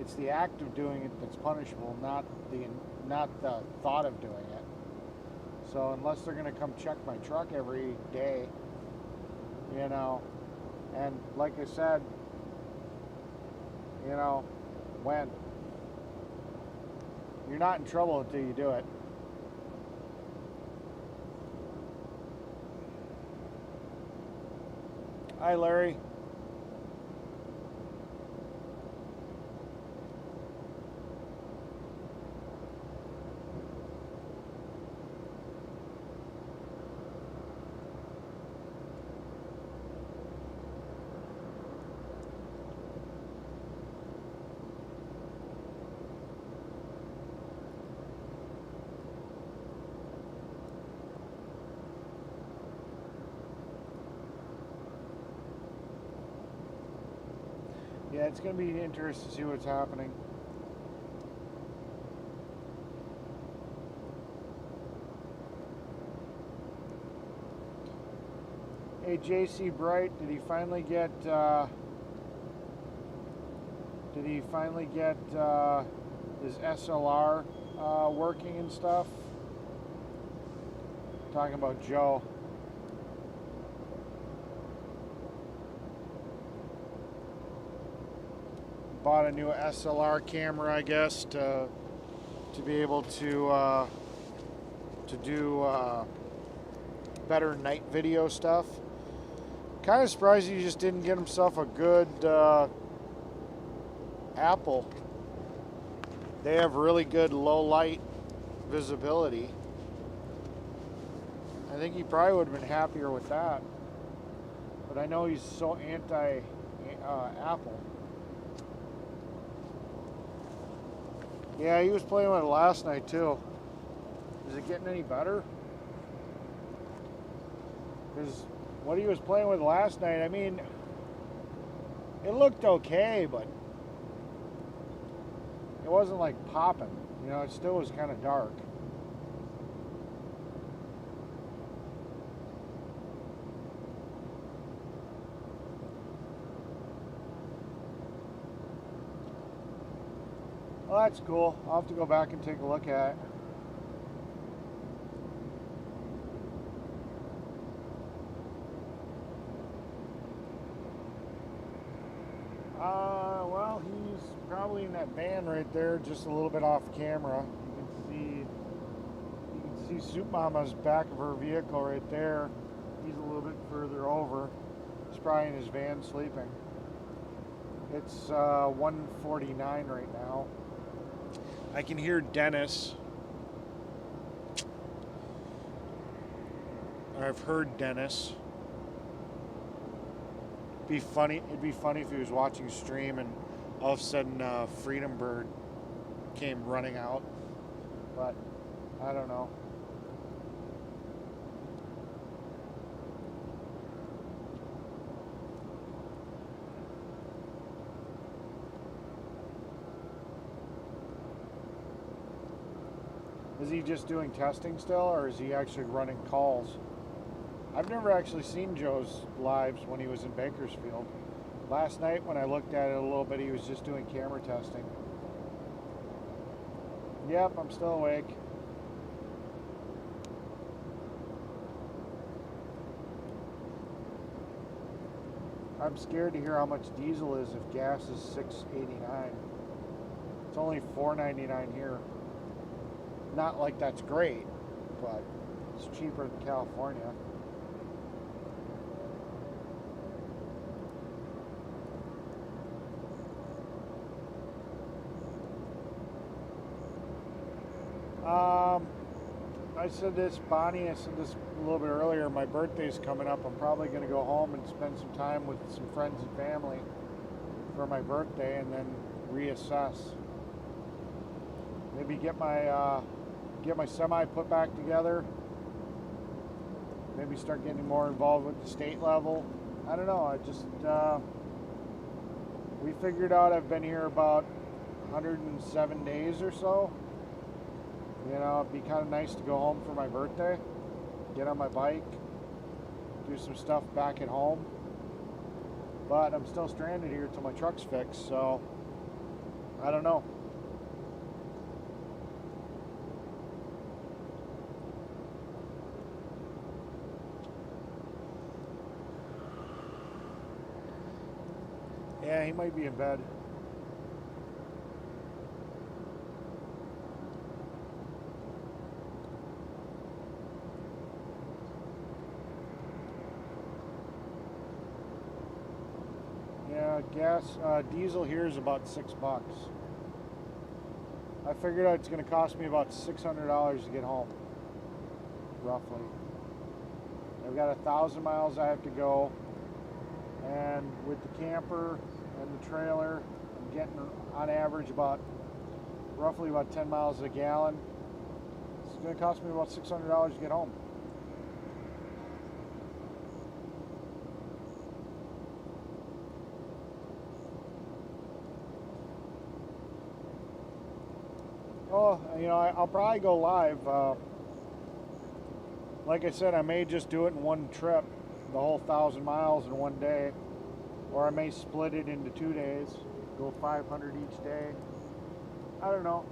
it's the act of doing it that's punishable, not the thought of doing it. So unless they're going to come check my truck every day, you know, and like I said, you know, when you're not in trouble until you do it. Hi, Larry. Yeah, it's going to be interesting to see what's happening. Hey, JC Bright, did he finally get his SLR working and stuff? Talking about Joe. Bought a new SLR camera, I guess, to be able to do better night video stuff. Kind of surprised he just didn't get himself a good Apple. They have really good low light visibility. I think he probably would have been happier with that. But I know he's so anti Apple. Yeah, he was playing with it last night too. Is it getting any better? Because what he was playing with last night, I mean, it looked okay, but it wasn't like popping. You know, it still was kind of dark. Well, that's cool. I'll have to go back and take a look at it. Well, he's probably in that van right there, just a little bit off camera. You can see Soup Mama's back of her vehicle right there. He's a little bit further over. He's probably in his van sleeping. It's 1:49 right now. I can hear Dennis. I've heard Dennis. It'd be funny if he was watching stream and all of a sudden Freedom Bird came running out. But I don't know. Is he just doing testing still, or is he actually running calls? I've never actually seen Joe's lives when he was in Bakersfield. Last night when I looked at it a little bit, he was just doing camera testing. Yep, I'm still awake. I'm scared to hear how much diesel is if gas is $6.89. It's only $4.99 here. Not like that's great, but it's cheaper than California. I said this a little bit earlier, my birthday's coming up. I'm probably going to go home and spend some time with some friends and family for my birthday and then reassess. Maybe get my semi put back together. Maybe start getting more involved with the state level. I don't know. We figured out I've been here about 107 days or so. You know, it'd be kind of nice to go home for my birthday, get on my bike, do some stuff back at home. But I'm still stranded here till my truck's fixed, so I don't know. Yeah, he might be in bed. Yeah, diesel here is about $6. I figured out it's going to cost me about $600 to get home, roughly. I've got 1,000 miles I have to go, and with the camper and the trailer, I'm getting on average roughly about 10 miles a gallon. It's going to cost me about $600 to get home. Oh, you know, I'll probably go live. Like I said, I may just do it in one trip, the whole 1,000 miles in one day, or I may split it into 2 days, go 500 each day. I don't know.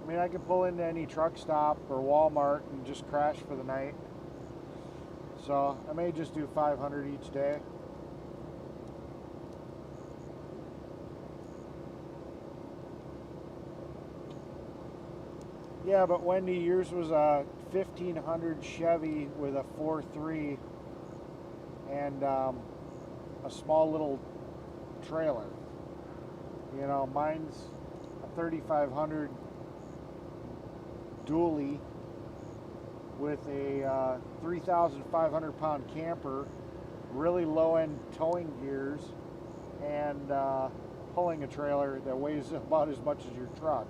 I mean, I can pull into any truck stop or Walmart and just crash for the night. So I may just do 500 each day. Yeah, but Wendy, yours was a 1500 Chevy with a 4.3 and a small little trailer. You know, mine's a 3500 dually with a 3,500 pound camper, really low end towing gears, and pulling a trailer that weighs about as much as your truck.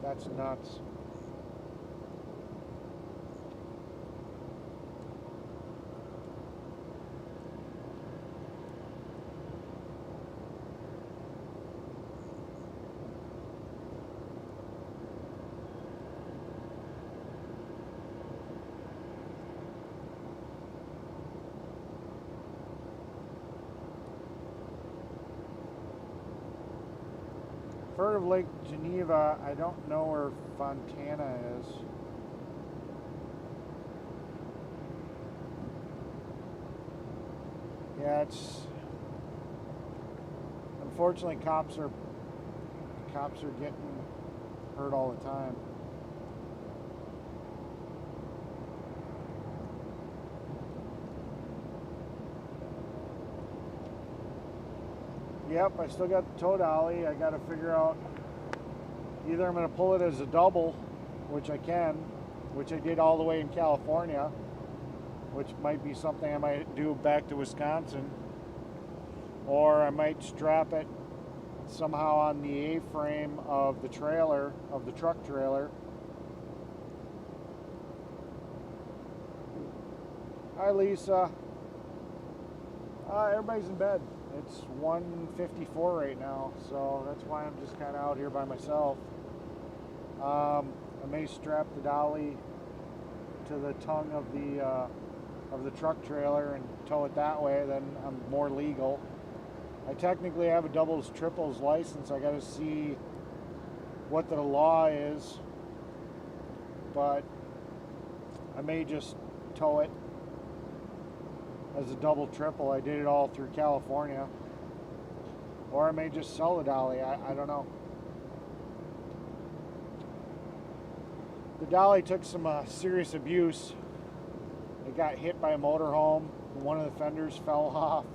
That's nuts. Heard of Lake Geneva. I don't know where Fontana is. Yeah, it's unfortunately cops are getting hurt all the time. Yep, I still got the tow dolly. I got to figure out either I'm going to pull it as a double, which I can, which I did all the way in California, which might be something I might do back to Wisconsin, or I might strap it somehow on the A-frame of the trailer, of the truck trailer. Hi, Lisa. Everybody's in bed. It's 1:54 right now, so that's why I'm just kind of out here by myself. I may strap the dolly to the tongue of the truck trailer and tow it that way. Then I'm more legal. I technically have a doubles triples license. I got to see what the law is, but I may just tow it as a double triple. I did it all through California, or I may just sell the dolly. I don't know. The dolly took some serious abuse. It got hit by a motorhome. One of the fenders fell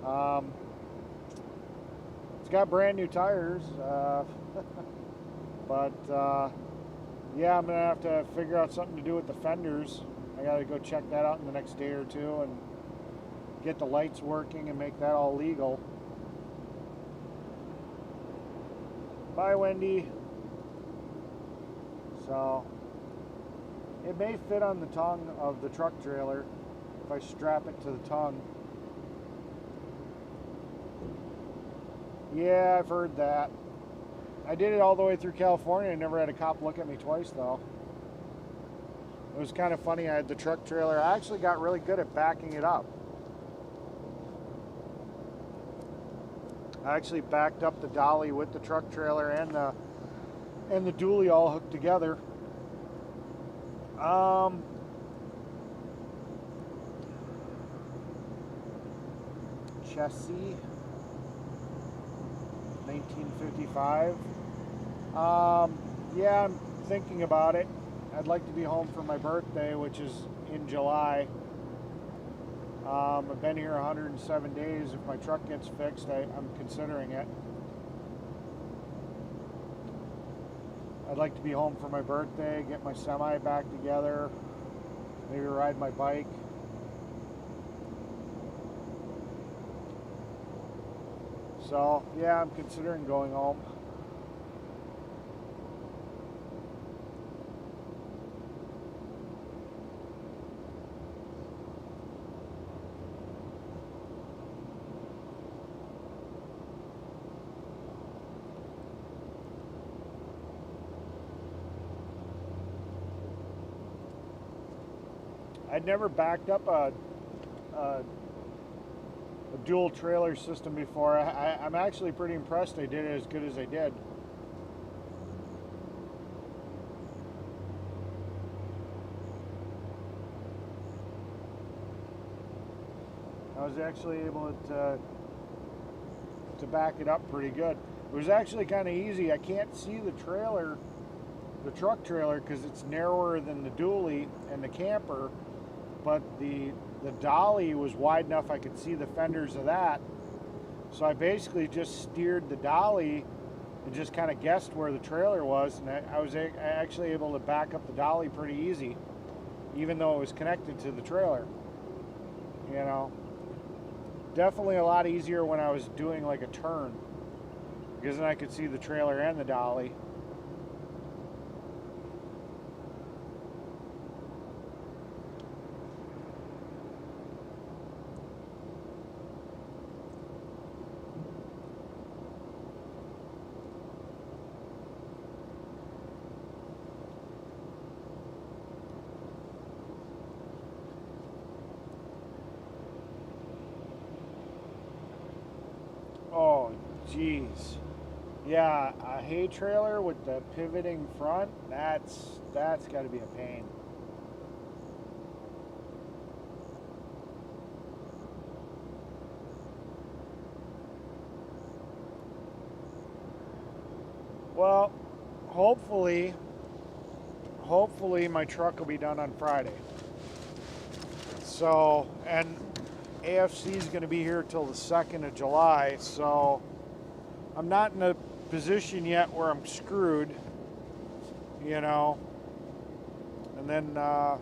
off. It's got brand new tires, but yeah, I'm gonna have to figure out something to do with the fenders. I gotta go check that out in the next day or two and get the lights working and make that all legal. Bye, Wendy. So, It may fit on the tongue of the truck trailer if I strap it to the tongue. Yeah, I've heard that. I did it all the way through California and never had a cop look at me twice, though. It was kind of funny. I had the truck trailer. I actually got really good at backing it up. I actually backed up the dolly with the truck trailer and the dually all hooked together. Chassis, 1955. Yeah, I'm thinking about it. I'd like to be home for my birthday, which is in July. I've been here 107 days. If my truck gets fixed, I'm considering it. I'd like to be home for my birthday, get my semi back together, maybe ride my bike. So, yeah, I'm considering going home. I'd never backed up a dual trailer system before. I'm actually pretty impressed I did it as good as I did. I was actually able to back it up pretty good. It was actually kind of easy. I can't see the trailer, the truck trailer, because it's narrower than the dually and the camper, but the dolly was wide enough I could see the fenders of that. So I basically just steered the dolly and just kind of guessed where the trailer was, and I was actually able to back up the dolly pretty easy, even though it was connected to the trailer. You know, definitely a lot easier when I was doing like a turn, because then I could see the trailer and the dolly. Oh, geez. Yeah, a hay trailer with the pivoting front, that's got to be a pain. Well, hopefully my truck will be done on Friday. So, and A.F.C. is going to be here till the 2nd of July, so I'm not in a position yet where I'm screwed, you know. And then I'm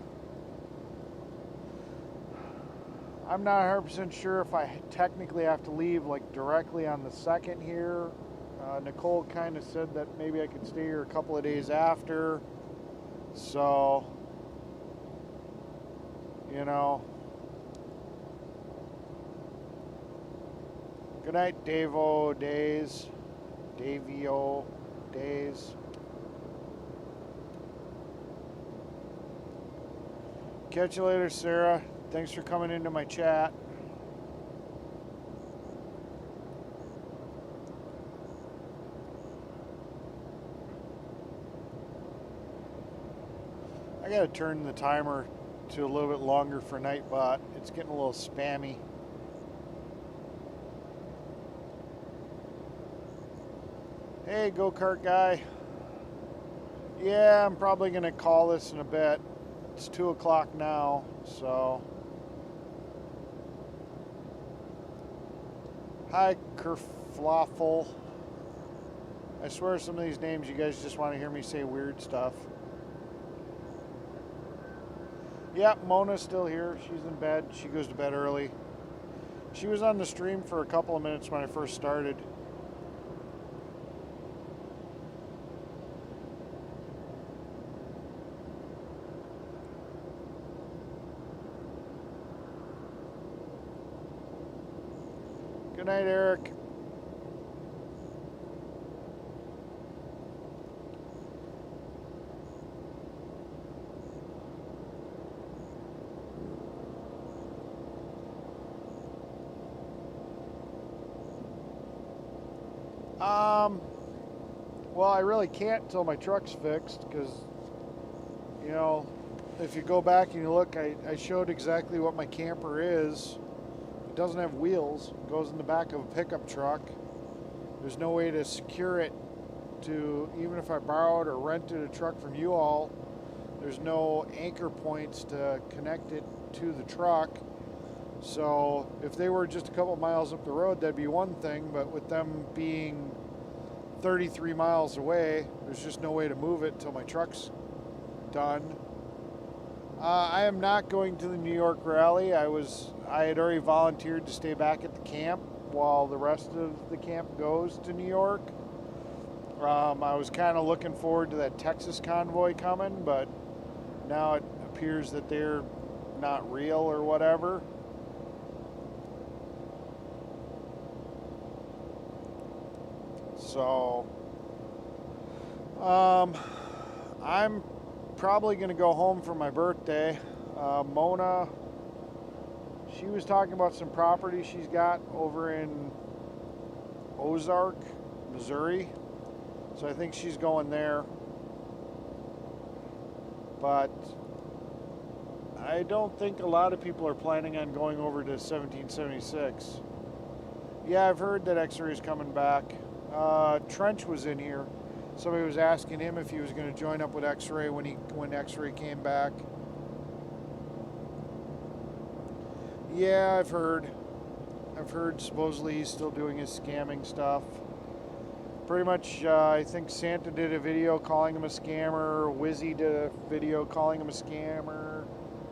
not 100% sure if I technically have to leave like directly on the 2nd here. Nicole kind of said that maybe I could stay here a couple of days after. So, you know. Good night, Davo Days. Davio Days. Catch you later, Sarah. Thanks for coming into my chat. I gotta turn the timer to a little bit longer for Nightbot. It's getting a little spammy. Hey, go-kart guy. Yeah, I'm probably gonna call this in a bit. It's 2 o'clock now, so. Hi, Kerflawful. I swear some of these names you guys just want to hear me say weird stuff. Yeah, Mona's still here. She's in bed. She goes to bed early. She was on the stream for a couple of minutes when I first started. Good night, Eric. Well, I really can't until my truck's fixed because, you know, if you go back and you look, I showed exactly what my camper is. It doesn't have wheels. It goes in the back of a pickup truck. There's no way to secure it to, even if I borrowed or rented a truck from you all, there's no anchor points to connect it to the truck. So if they were just a couple miles up the road, that'd be one thing, but with them being 33 miles away, there's just no way to move it until my truck's done. I am not going to the New York rally. I had already volunteered to stay back at the camp while the rest of the camp goes to New York. I was kind of looking forward to that Texas convoy coming, but now it appears that they're not real or whatever. So, I'm probably going to go home for my birthday. Mona, she was talking about some property she's got over in Ozark, Missouri. So I think she's going there. But I don't think a lot of people are planning on going over to 1776. Yeah, I've heard that X-Ray is coming back. Trench was in here. Somebody was asking him if he was going to join up with X-Ray when X-Ray came back. Yeah, I've heard supposedly he's still doing his scamming stuff. Pretty much, I think Santa did a video calling him a scammer. Wizzy did a video calling him a scammer.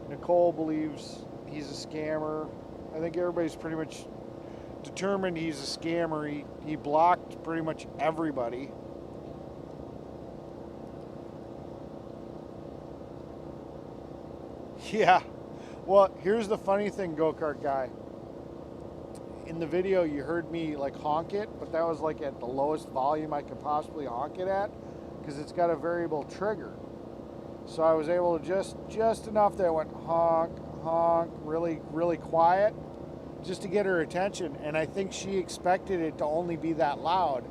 Nicole believes he's a scammer. I think everybody's pretty much determined he's a scammer. He blocked pretty much everybody. Yeah. Well, here's the funny thing, go-kart guy. In the video, you heard me like honk it, but that was like at the lowest volume I could possibly honk it at because it's got a variable trigger. So I was able to just enough that I went honk, honk, really, really quiet, just to get her attention. And I think she expected it to only be that loud.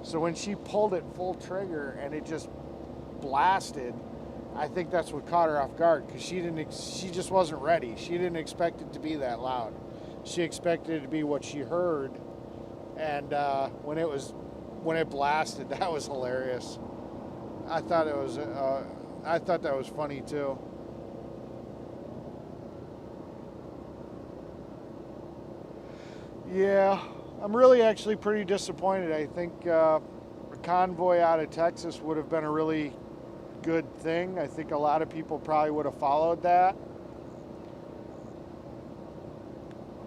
So when she pulled it full trigger and it just blasted, I think that's what caught her off guard because she just wasn't ready. She didn't expect it to be that loud. She expected it to be what she heard, and when it blasted, that was hilarious. I thought that was funny too. Yeah, I'm really actually pretty disappointed. I think a convoy out of Texas would have been a really good thing. I think a lot of people probably would have followed that.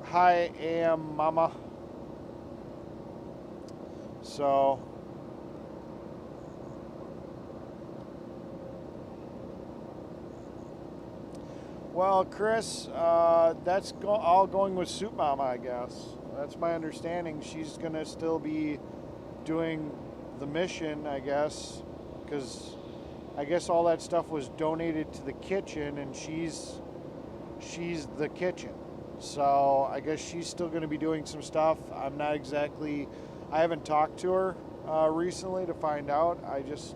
Hi, AM Mama. So, well, Chris, that's all going with Soup Mama, I guess. That's my understanding. She's going to still be doing the mission, I guess, because I guess all that stuff was donated to the kitchen, and she's the kitchen. So I guess she's still going to be doing some stuff. I haven't talked to her recently to find out. I just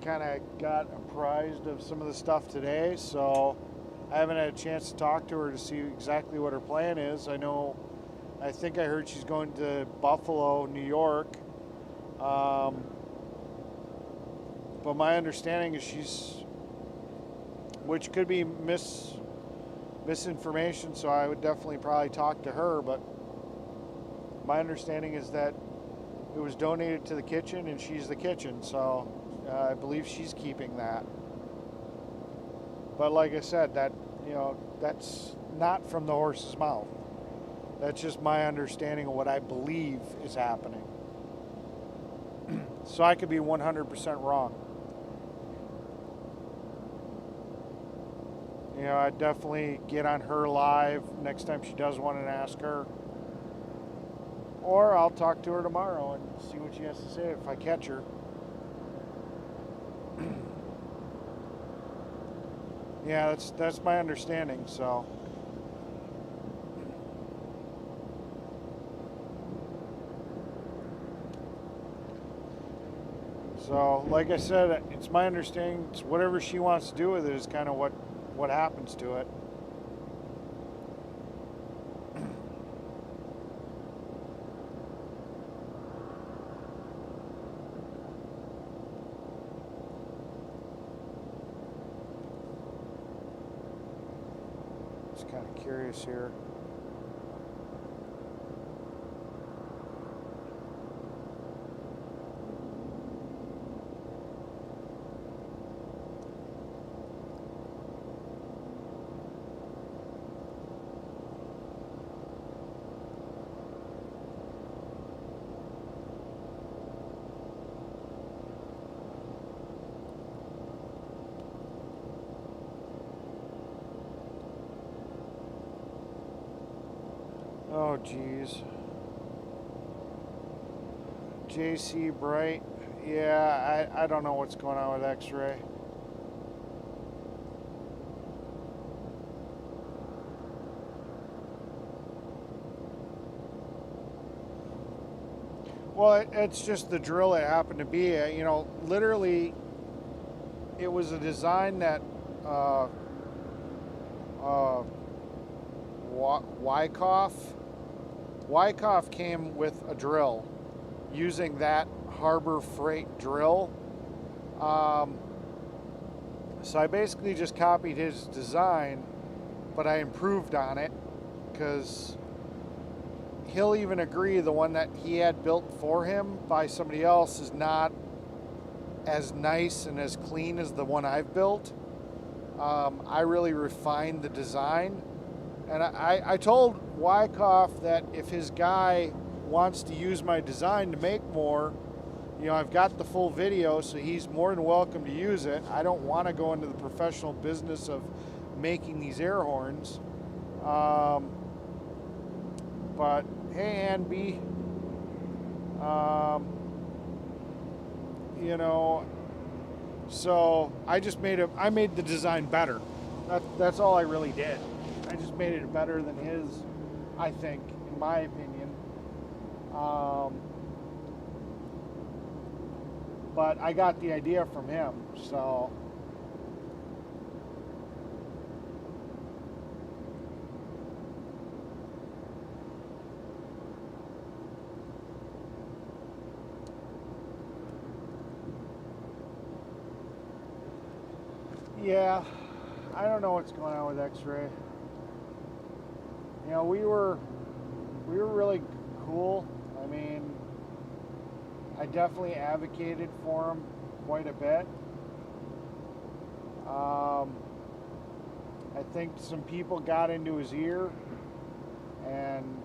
kind of got apprised of some of the stuff today, so I haven't had a chance to talk to her to see exactly what her plan is. I think I heard she's going to Buffalo, New York. But my understanding is which could be misinformation, so I would definitely probably talk to her, but my understanding is that it was donated to the kitchen and she's the kitchen, so I believe she's keeping that. But like I said, that's not from the horse's mouth. That's just my understanding of what I believe is happening. So I could be 100% wrong. You know, I'd definitely get on her live next time she does one and ask her. Or I'll talk to her tomorrow and see what she has to say if I catch her. Yeah, that's my understanding, so. So, like I said, it's my understanding, it's whatever she wants to do with it is kind of what happens to it. Just kind of curious here. Oh, geez. JC Bright. Yeah, I don't know what's going on with X-Ray. Well, it's just the drill it happened to be. You know, literally, it was a design that Wyckoff came with a drill using that Harbor Freight drill. So I basically just copied his design, but I improved on it because he'll even agree the one that he had built for him by somebody else is not as nice and as clean as the one I've built. I really refined the design. And I told Wyckoff that if his guy wants to use my design to make more, you know, I've got the full video, so he's more than welcome to use it. I don't want to go into the professional business of making these air horns. But hey, Ann B, you know, so I made the design better. That's all I really did. I just made it better than his, I think, in my opinion. But I got the idea from him, so. Yeah, I don't know what's going on with X-Ray. You know, we were really cool. I mean, I definitely advocated for him quite a bit. I think some people got into his ear, and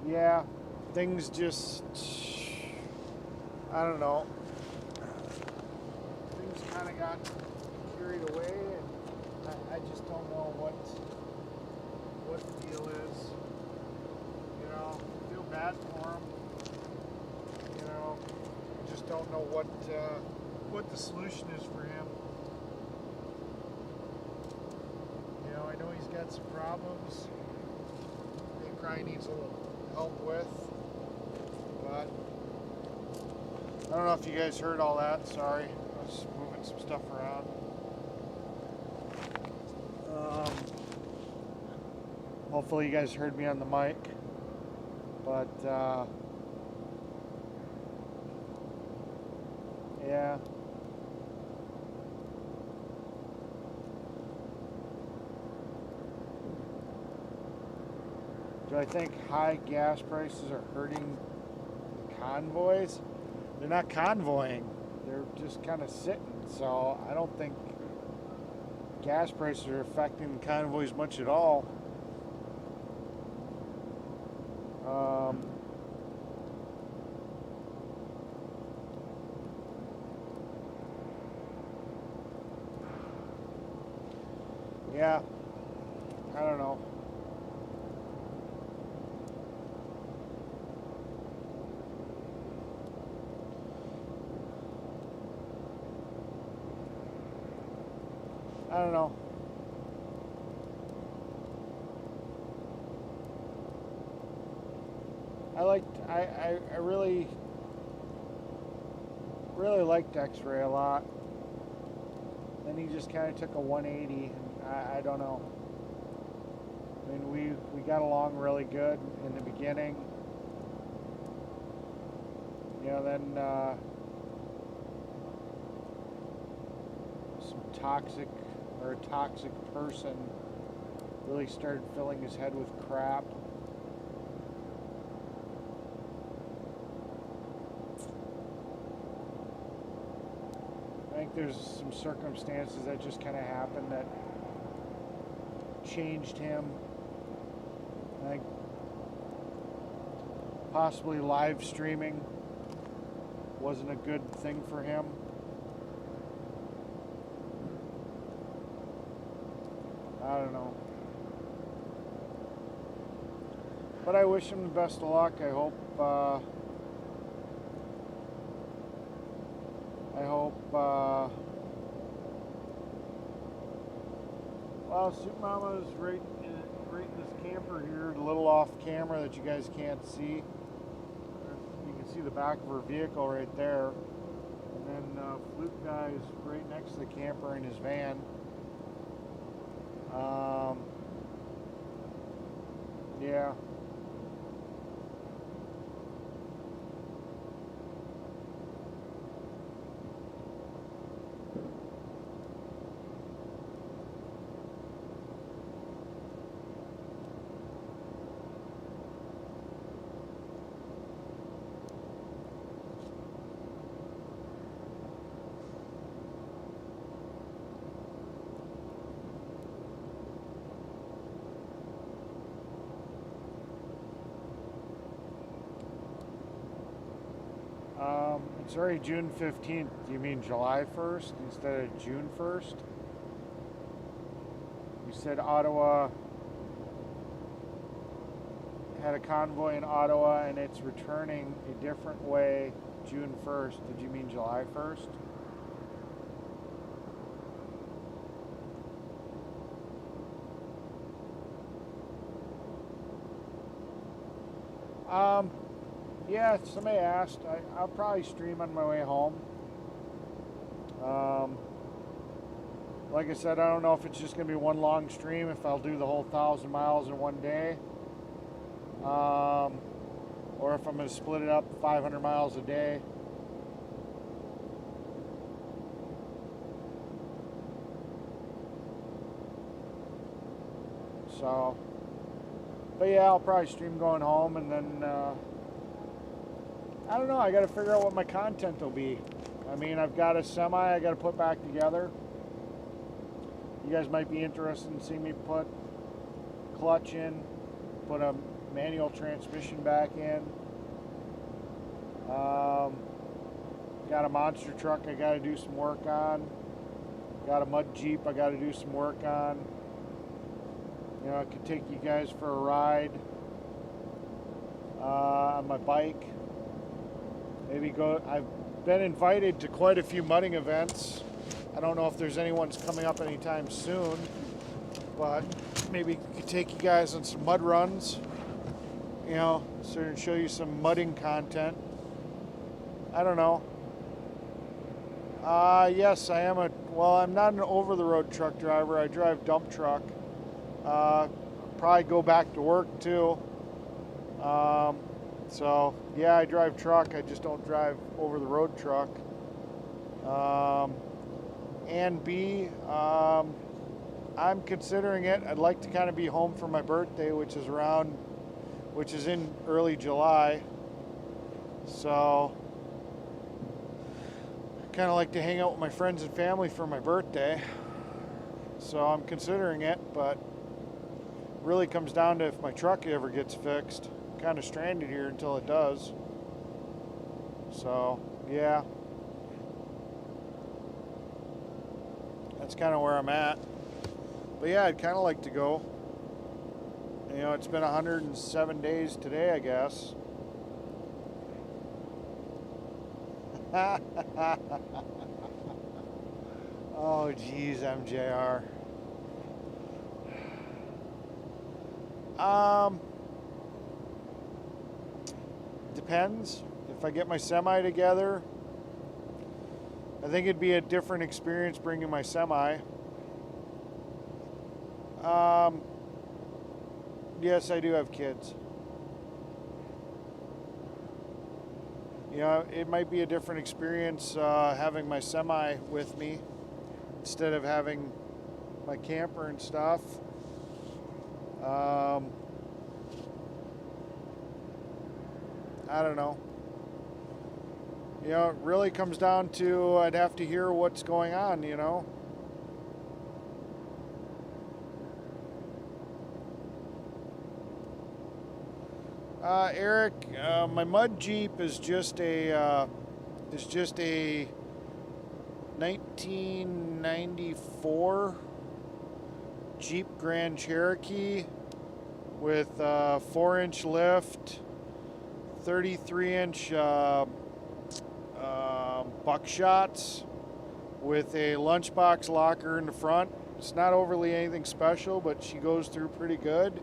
yeah, things just, I don't know, things kind of got carried away, and I just don't know what the deal is. You know, I feel bad for him. You know, I just don't know what the solution is for him. You know, I know he's got some problems he probably needs a little help with, but I don't know if you guys heard all that. Sorry, I was moving some stuff around. Hopefully you guys heard me on the mic, but yeah. Do I think high gas prices are hurting the convoys? They're not convoying. They're just kind of sitting. So I don't think gas prices are affecting the convoys much at all. yeah, I don't know. I don't know. I really liked X-Ray a lot. Then he just kind of took a 180, and I don't know. I mean, we got along really good in the beginning. You know, then some toxic person really started filling his head with crap. I think there's some circumstances that just kind of happened that changed him. I think possibly live streaming wasn't a good thing for him. I don't know. But I wish him the best of luck. I hope well, Soup Mama's right in this camper here, a little off camera that you guys can't see. You can see the back of her vehicle right there. And then Flute Guy's right next to the camper in his van. Yeah. It's already June 15th. Do you mean July 1st instead of June 1st? You said Ottawa had a convoy in Ottawa and it's returning a different way June 1st. Did you mean July 1st? Yeah, somebody asked. I'll probably stream on my way home. Like I said, I don't know if it's just going to be one long stream, if I'll do the whole 1,000 miles in one day. Or if I'm going to split it up 500 miles a day. So, but yeah, I'll probably stream going home, and then I don't know, I got to figure out what my content will be. I mean, I've got a semi I got to put back together. You guys might be interested in seeing me put clutch in, put a manual transmission back in. Got a monster truck I got to do some work on. Got a mud Jeep I got to do some work on. You know, I could take you guys for a ride on my bike. Maybe go. I've been invited to quite a few mudding events. I don't know if there's anyone's coming up anytime soon, but maybe could take you guys on some mud runs. You know, sort of show you some mudding content. I don't know. Yes, I am well, I'm not an over-the-road truck driver. I drive dump truck. Probably go back to work too. So yeah, I drive truck. I just don't drive over-the-road truck. And B, I'm considering it. I'd like to kind of be home for my birthday, which is in early July. So I kind of like to hang out with my friends and family for my birthday. So I'm considering it, but really comes down to if my truck ever gets fixed. I'm kind of stranded here until it does. So yeah, that's kind of where I'm at. But yeah, I'd kind of like to go. You know, it's been 107 days today, I guess. Oh, geez, MJR. Depends. If I get my semi together, I think it'd be a different experience bringing my semi. Yes, I do have kids. You know, it might be a different experience having my semi with me instead of having my camper and stuff. I don't know. You know, it really comes down to I'd have to hear what's going on, you know. Eric, my mud Jeep is just a 1994 Jeep Grand Cherokee with 4-inch lift, 33-inch buckshots with a lunchbox locker in the front. It's not overly anything special, but she goes through pretty good.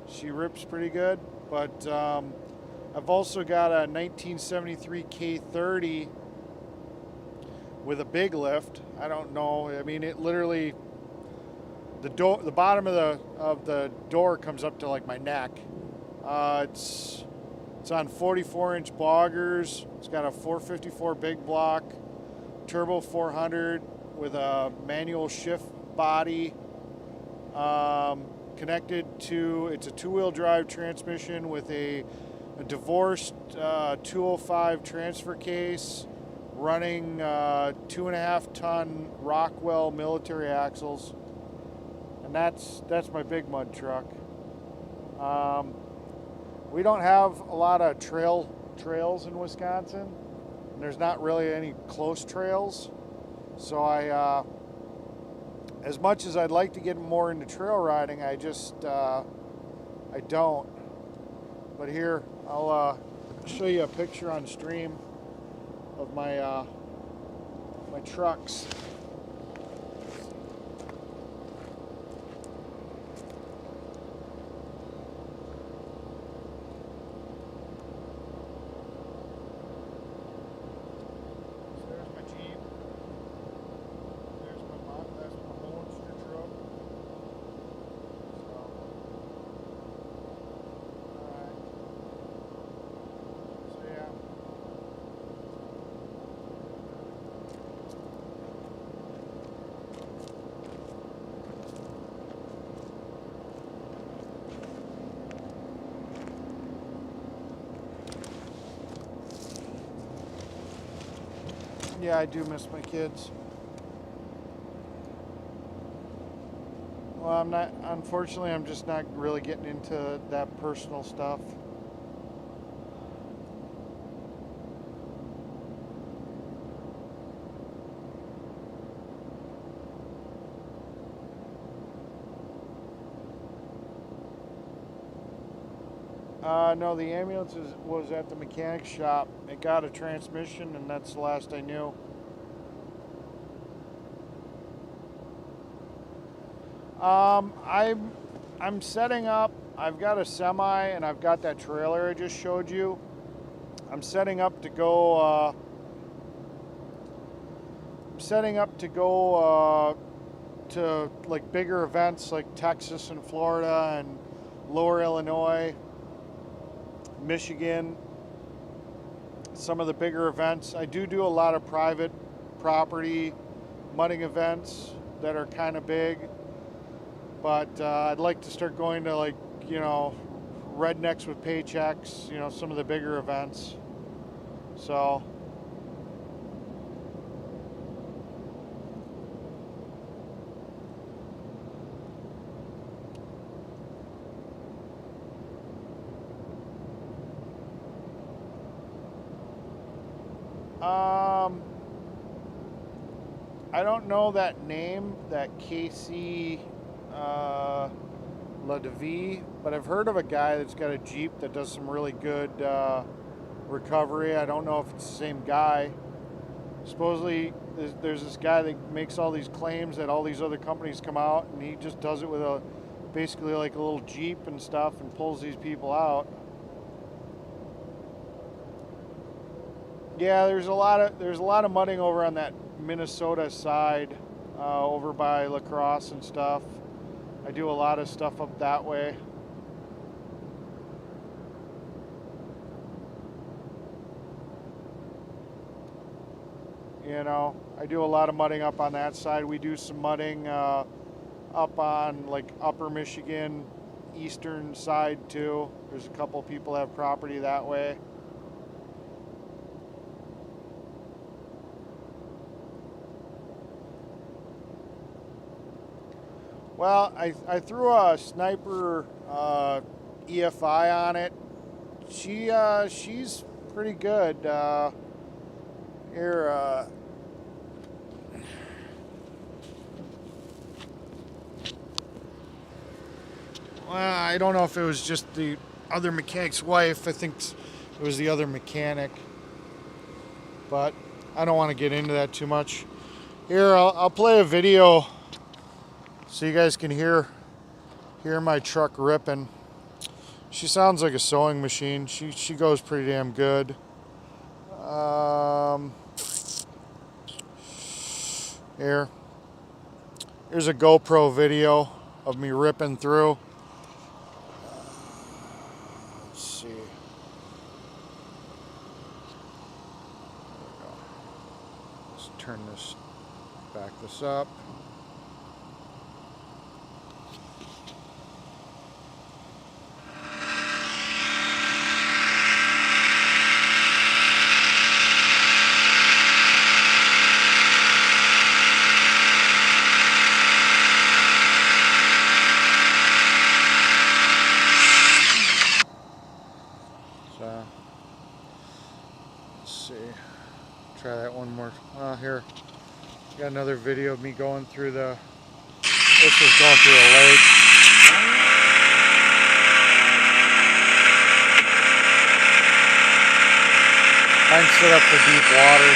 She rips pretty good. But I've also got a 1973 K30 with a big lift. I don't know. I mean, it literally, the bottom of the door comes up to like my neck. It's on 44-inch boggers. It's got a 454 big block, turbo 400 with a manual shift body. Connected to, it's a 2-wheel drive transmission with a divorced 205 transfer case, running 2.5-ton Rockwell military axles, and that's my big mud truck. We don't have a lot of trails in Wisconsin, and there's not really any close trails, so I as much as I'd like to get more into trail riding, I just I don't. But here, I'll show you a picture on stream of my my trucks. Yeah, I do miss my kids. Well, unfortunately, I'm just not really getting into that personal stuff. No, the ambulance was at the mechanic shop. It got a transmission, and that's the last I knew. I'm setting up. I've got a semi, and I've got that trailer I just showed you. I'm setting up to go. To like bigger events like Texas and Florida and Lower Illinois, Michigan, some of the bigger events. I do a lot of private property mudding events that are kind of big, but I'd like to start going to, like, you know, Rednecks with Paychecks, you know, some of the bigger events. So I don't know that name, that KC La Devie, but I've heard of a guy that's got a Jeep that does some really good recovery. I don't know if it's the same guy. Supposedly there's this guy that makes all these claims that all these other companies come out, and he just does it with a basically like a little Jeep and stuff, and pulls these people out. Yeah, there's a lot of mudding over on that Minnesota side, over by La Crosse and stuff. I do a lot of stuff up that way. You know, I do a lot of mudding up on that side. We do some mudding up on like Upper Michigan, eastern side too. There's a couple people that have property that way. Well, I threw a Sniper EFI on it. She's pretty good. Here, well, I don't know if it was just the other mechanic's wife. I think it was the other mechanic, but I don't want to get into that too much. Here, I'll play a video so you guys can hear my truck ripping. She sounds like a sewing machine. She goes pretty damn good. Here's a GoPro video of me ripping through. Let's see. There we go. Let's turn this, back this up. Let's see. Try that one more. Here. Got another video of me going through the. This is going through a lake. Mine set up for deep water.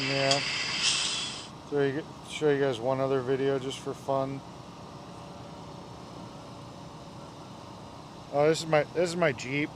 Yeah. So show you guys one other video just for fun. Oh, this is my Jeep.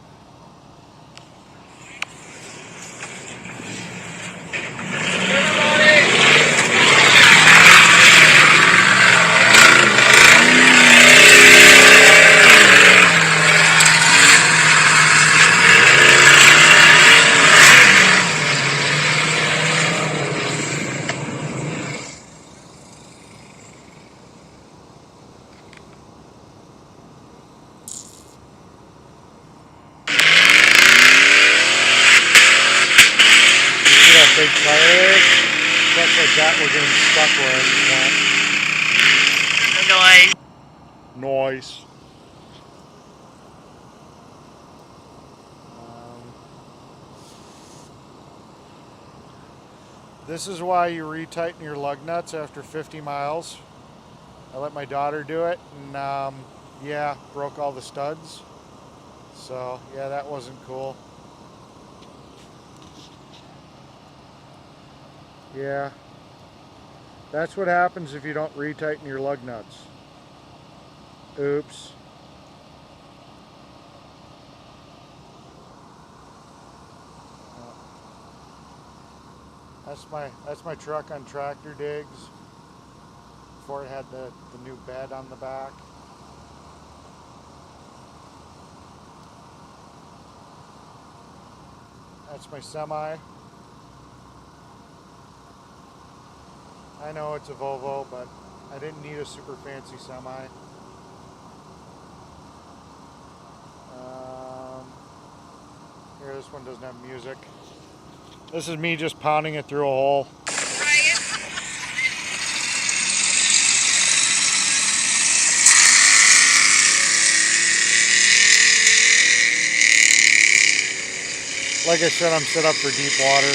Big tire, stuff like that. We're getting stuck where it's went. Noise. This is why you retighten your lug nuts after 50 miles. I let my daughter do it, and yeah, broke all the studs. So yeah, that wasn't cool. Yeah, that's what happens if you don't retighten your lug nuts. Oops. That's my truck on Tractor Digs before it had the new bed on the back. That's my semi. I know it's a Volvo, but I didn't need a super fancy semi. Here, this one doesn't have music. This is me just pounding it through a hole. Like I said, I'm set up for deep water.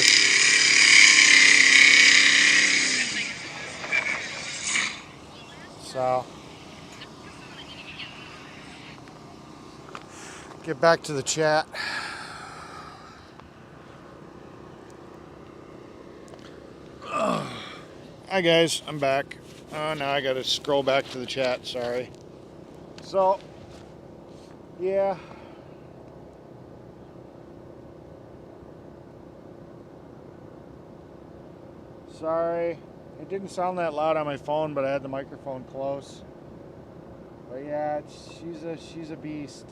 So, get back to the chat. Hi guys, I'm back. Oh, now I gotta scroll back to the chat, sorry. So, yeah. Sorry, it didn't sound that loud on my phone, but I had the microphone close. But yeah, she's a beast.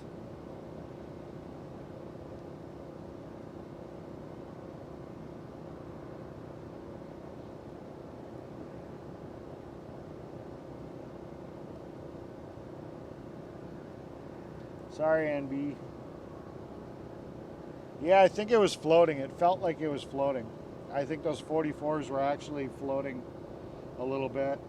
Sorry, NB. Yeah, I think it was floating. It felt like it was floating. I think those 44s were actually floating a little bit.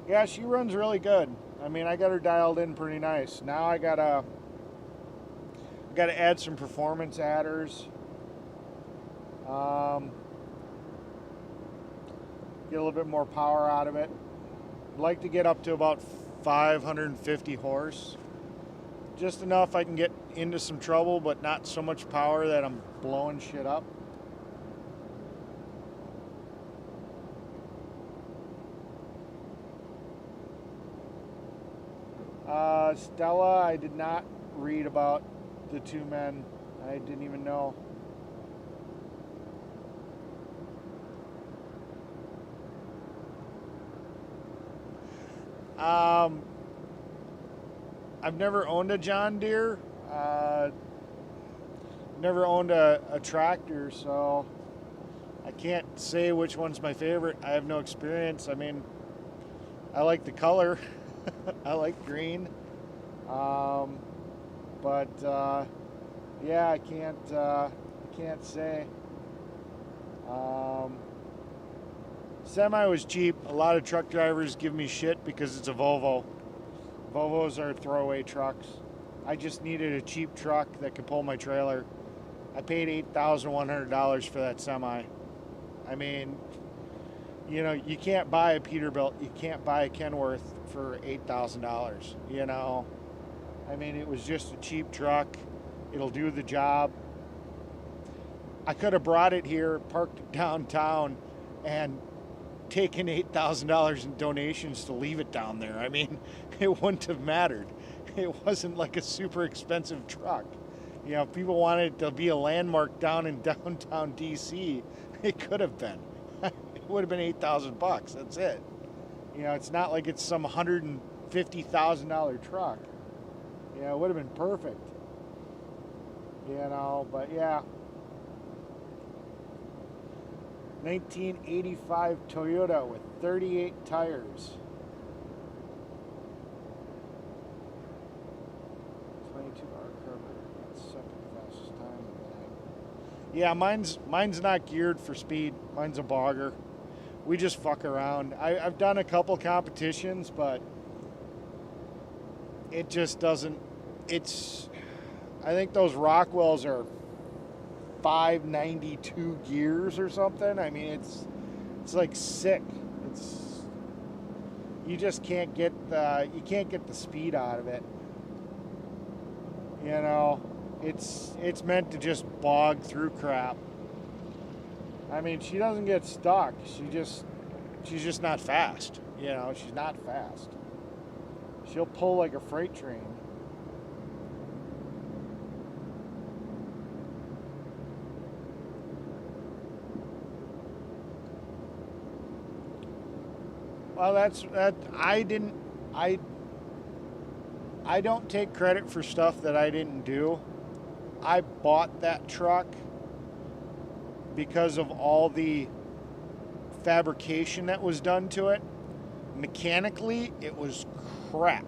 Yeah, she runs really good. I mean, I got her dialed in pretty nice. Now I gotta add some performance adders. Get a little bit more power out of it. I'd like to get up to about 550 horse. Just enough I can get into some trouble, but not so much power that I'm blowing shit up. Stella, I did not read about the two men. I didn't even know. I've never owned a John Deere. Never owned a tractor, so I can't say which one's my favorite. I have no experience. I mean, I like the color. I like green. But yeah, I can't say. Semi was cheap. A lot of truck drivers give me shit because it's a Volvo. Volvos are throwaway trucks. I just needed a cheap truck that could pull my trailer. I paid $8,100 for that semi. I mean, you know, you can't buy a Peterbilt, you can't buy a Kenworth for $8,000, you know. I mean, it was just a cheap truck. It'll do the job. I could have brought it here, parked it downtown, and taken $8,000 in donations to leave it down there. I mean, it wouldn't have mattered. It wasn't like a super expensive truck. You know, if people wanted it to be a landmark down in downtown DC, it could have been. It would have been $8,000. That's it. You know, it's not like it's some $150,000 truck. You know, it would have been perfect. You know, but yeah. 1985 Toyota with 38 tires. 22-hour carburetor. That's second fastest time. Yeah, mine's not geared for speed. Mine's a bogger. We just fuck around. I've done a couple competitions, but it just doesn't. I think those Rockwells are 592 gears or something. I mean, it's like sick. You just can't get the speed out of it. You know, it's meant to just bog through crap. I mean, she doesn't get stuck. She's just not fast. You know, she's not fast. She'll pull like a freight train. Well, I don't take credit for stuff that I didn't do. I bought that truck because of all the fabrication that was done to it. Mechanically, it was crap.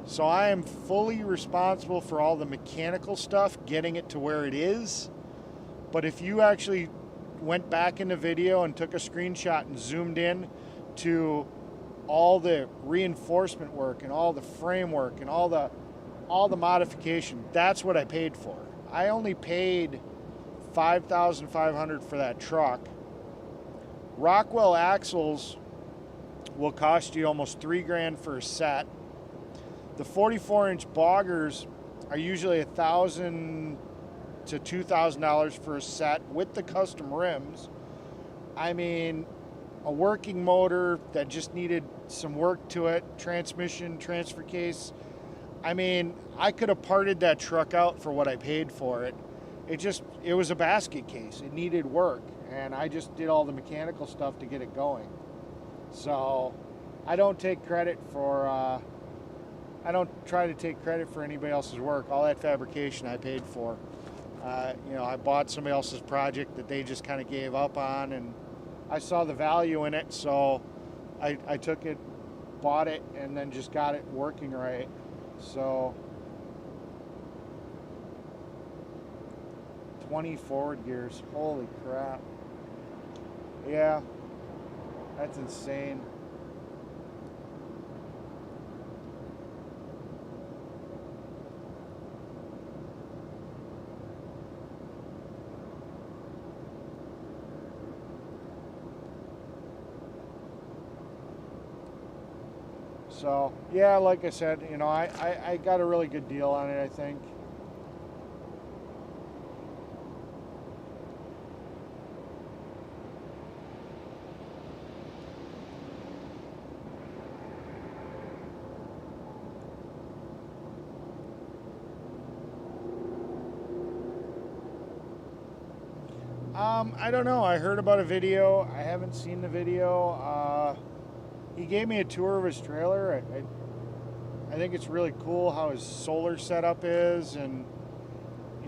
So I am fully responsible for all the mechanical stuff, getting it to where it is. But if you actually went back in the video and took a screenshot and zoomed in to all the reinforcement work and all the framework and all the modification, that's what I paid for. I only paid $5,500 for that truck. Rockwell axles will cost you almost $3,000 for a set. The 44-inch boggers are usually $1,000 to $2,000 for a set with the custom rims. I mean, a working motor that just needed some work to it, transmission, transfer case. I mean, I could have parted that truck out for what I paid for it. It was a basket case. It needed work, and I just did all the mechanical stuff to get it going. So I don't take credit for, I don't try to take credit for anybody else's work. All that fabrication I paid for. I bought somebody else's project that they just kind of gave up on, and I saw the value in it, so I took it, bought it, and then just got it working right. So 20 forward gears, holy crap. Yeah, that's insane. So, yeah, like I said, I got a really good deal on it, I think. I don't know. I heard about a video. I haven't seen the video. He gave me a tour of his trailer. I think it's really cool how his solar setup is, and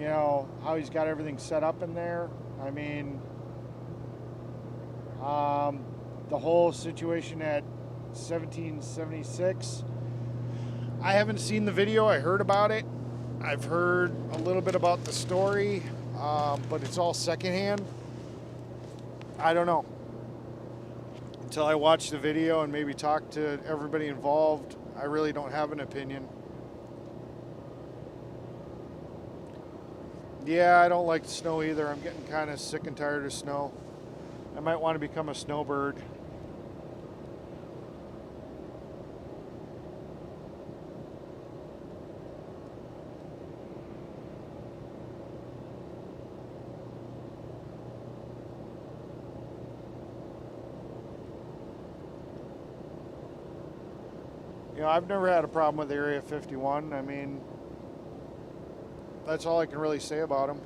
how he's got everything set up in there. I mean, the whole situation at 1776. I haven't seen the video. I heard about it. I've heard a little bit about the story, but it's all secondhand. I don't know. Until I watch the video and maybe talk to everybody involved, I really don't have an opinion. Yeah, I don't like snow either. I'm getting kind of sick and tired of snow. I might want to become a snowbird. I've never had a problem with Area 51. I mean, that's all I can really say about them.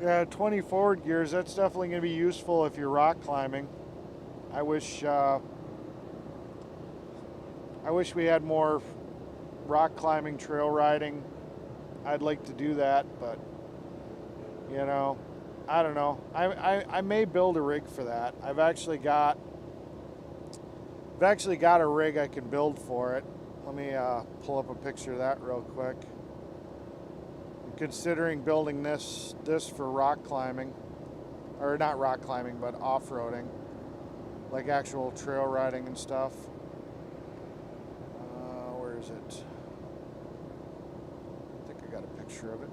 Yeah, 20 forward gears, that's definitely going to be useful if you're rock climbing. I wish we had more rock climbing, trail riding. I'd like to do that, but I don't know. I may build a rig for that. I've actually got a rig I can build for it. Let me pull up a picture of that real quick. I'm considering building this for rock climbing, or not rock climbing, but off-roading, like actual trail riding and stuff. Where is it? I think I got a picture of it.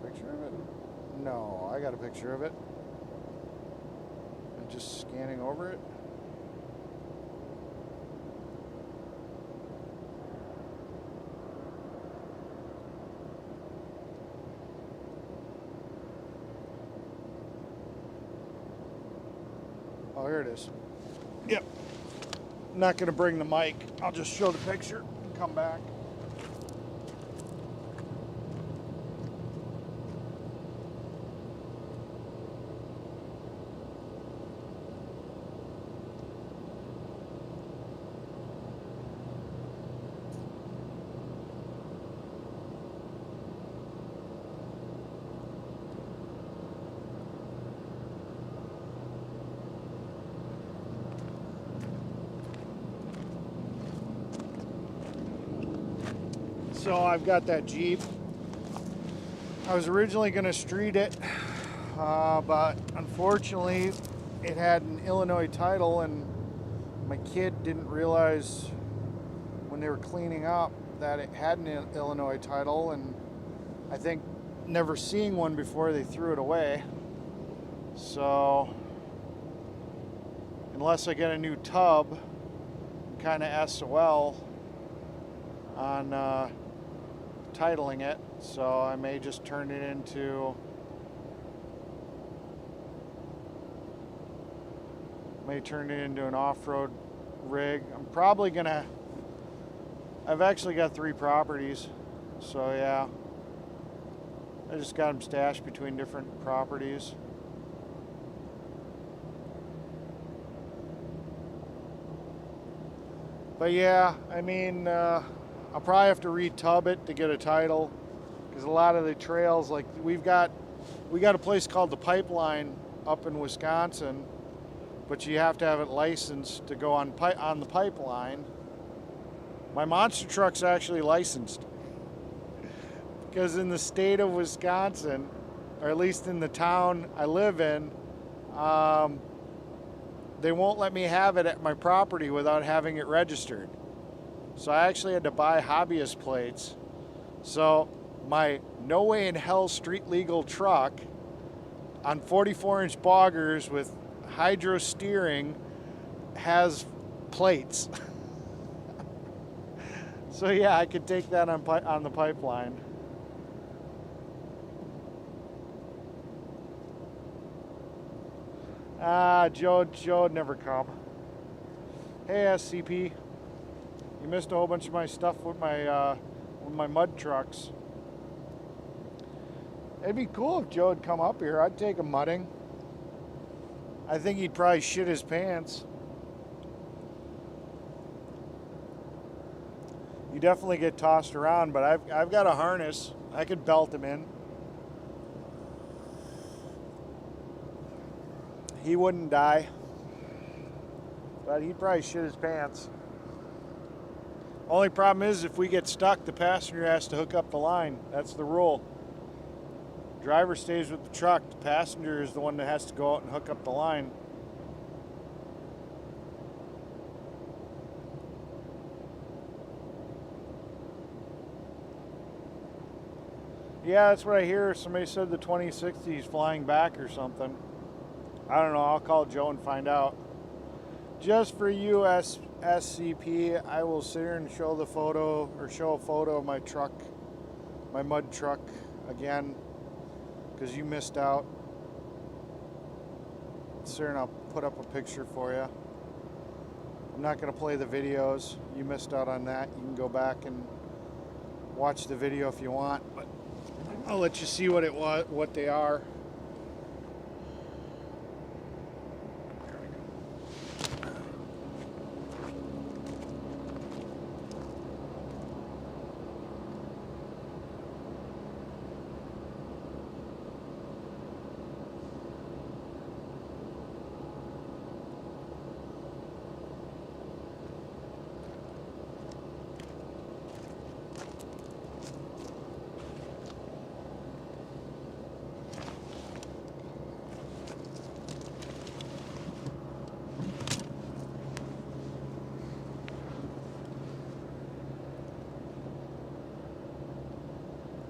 Picture of it? No, I got a picture of it. I'm just scanning over it. Oh, here it is. Yep. I'm not going to bring the mic. I'll just show the picture and come back. So I've got that Jeep. I was originally going to street it, but unfortunately it had an Illinois title, and my kid didn't realize when they were cleaning up that it had an Illinois title, and I think never seeing one before, they threw it away. So unless I get a new tub, I'm kind of SOL on titling it, so I may just turn it into an off-road rig. I'm probably gonna, I've actually got 3 properties, so yeah, I just got them stashed between different properties. But yeah, I mean, I'll probably have to re-tub it to get a title, because a lot of the trails, like we got a place called the Pipeline up in Wisconsin, but you have to have it licensed to go on the pipeline. My monster truck's actually licensed, because in the state of Wisconsin, or at least in the town I live in, they won't let me have it at my property without having it registered. So I actually had to buy Hobbyist plates. So my no way in hell street legal truck on 44-inch boggers with hydro steering has plates. So yeah, I could take that on the pipeline. Joe'd never come. Hey, SCP. You missed a whole bunch of my stuff with my mud trucks. It'd be cool if Joe would come up here. I'd take him mudding. I think he'd probably shit his pants. You definitely get tossed around, but I've got a harness. I could belt him in. He wouldn't die, but he'd probably shit his pants. Only problem is, if we get stuck, the passenger has to hook up the line. That's the rule. Driver stays with the truck. The passenger is the one that has to go out and hook up the line. Yeah, that's what I hear. Somebody said the 2060 is flying back or something. I don't know. I'll call Joe and find out. Just for you, SCP, I will sit here and show the photo, or show a photo of my truck, my mud truck again, because you missed out. Sit here and I'll put up a picture for you. I'm not going to play the videos. You missed out on that. You can go back and watch the video if you want, but I'll let you see what they are.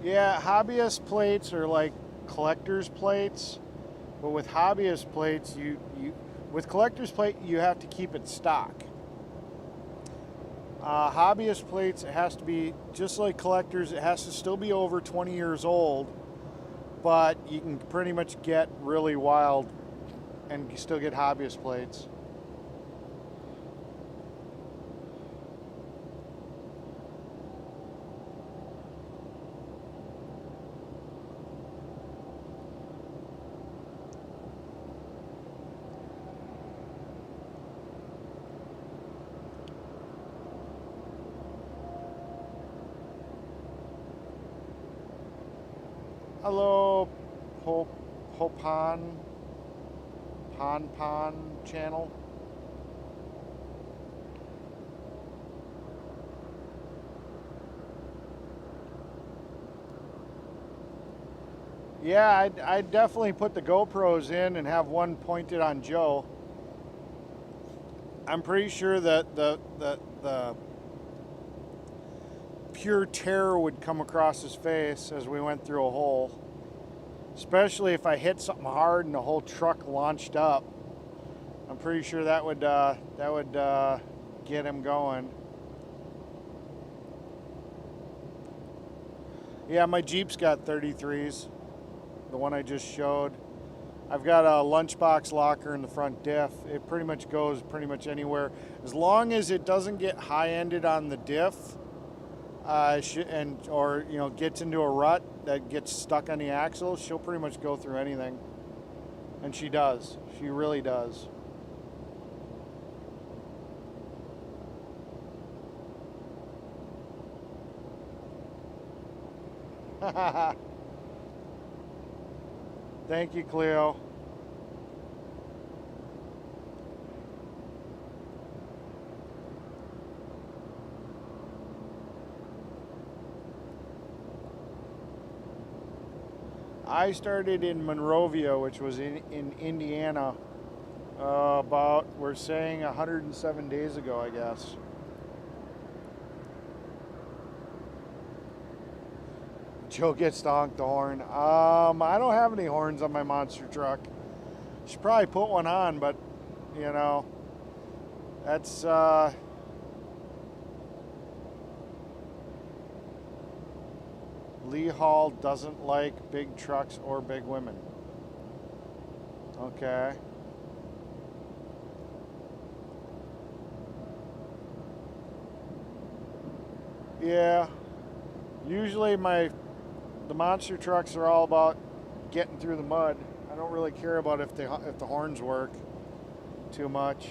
Yeah, hobbyist plates are like collector's plates, but with hobbyist plates, with collector's plate, you have to keep it stock. Hobbyist plates, it has to be just like collectors. It has to still be over 20 years old, but you can pretty much get really wild and you still get hobbyist plates. Hello, Pon channel. Yeah, I'd definitely put the GoPros in and have one pointed on Joe. I'm pretty sure that the pure terror would come across his face as we went through a hole. Especially if I hit something hard and the whole truck launched up. I'm pretty sure that would get him going. Yeah, my Jeep's got 33s. The one I just showed. I've got a lunchbox locker in the front diff. It pretty much goes pretty much anywhere. As long as it doesn't get high-ended on the diff, or gets into a rut that gets stuck on the axle, she'll pretty much go through anything. And she does. She really does. Thank you, Cleo. I started in Monrovia, which was in Indiana, about, we're saying, 107 days ago, I guess. Joe gets to honk the horn. I don't have any horns on my monster truck. Should probably put one on, but, that's, Lee Hall doesn't like big trucks or big women. Okay. Yeah. Usually the monster trucks are all about getting through the mud. I don't really care about if the horns work too much.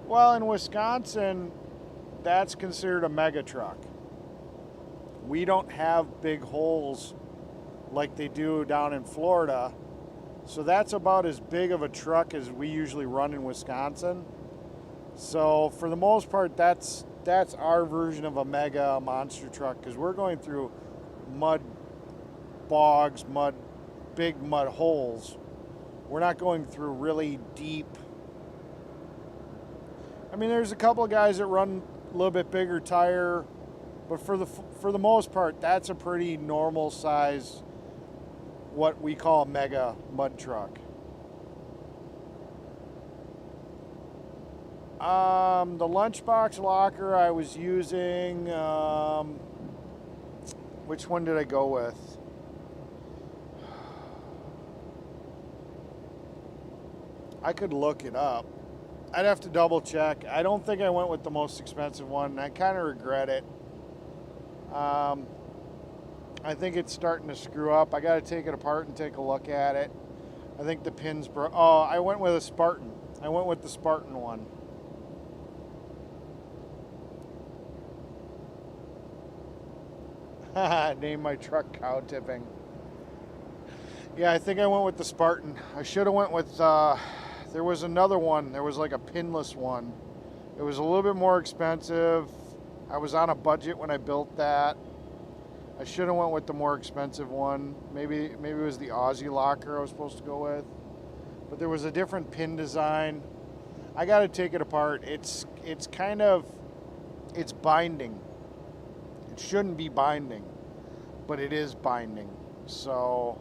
Well, in Wisconsin, that's considered a mega truck. We don't have big holes like they do down in Florida. So that's about as big of a truck as we usually run in Wisconsin. So for the most part, that's our version of a mega monster truck, because we're going through mud bogs, big mud holes. We're not going through really deep. I mean, there's a couple of guys that run a little bit bigger tire, but for the most part, that's a pretty normal size, what we call a mega mud truck. The lunchbox locker I was using, which one did I go with? I could look it up. I'd have to double check. I don't think I went with the most expensive one. I kind of regret it. I think it's starting to screw up. I got to take it apart and take a look at it. I think the pins broke. Oh, I went with a Spartan. I went with the Spartan one. Name my truck cow tipping. Yeah, I think I went with the Spartan. I should have went with, there was another one. There was like a pinless one. It was a little bit more expensive. I was on a budget when I built that. I should have went with the more expensive one. Maybe it was the Aussie locker I was supposed to go with. But there was a different pin design. I got to take it apart. It's binding. It shouldn't be binding, but it is binding. So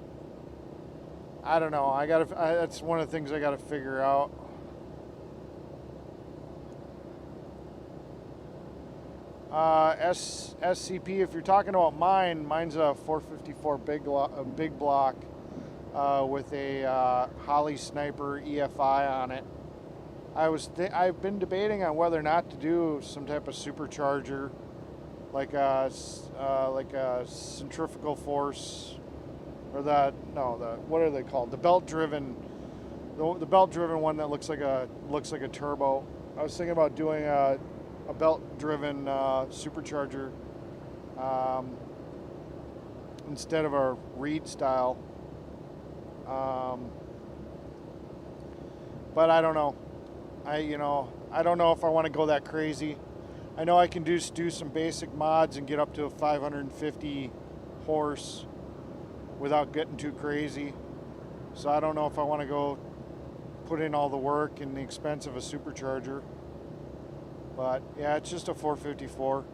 I don't know. That's one of the things I got to figure out. SCP, if you're talking about mine's a 454 big block with a Holly Sniper EFI on it. I've been debating on whether or not to do some type of supercharger, like a centrifugal force, or what are they called? The belt-driven the belt-driven one that looks like a turbo. I was thinking about doing a belt-driven supercharger instead of a reed style. But I don't know. I don't know if I want to go that crazy. I know I can do some basic mods and get up to a 550 horse without getting too crazy. So I don't know if I want to go put in all the work and the expense of a supercharger. But yeah, it's just a 454.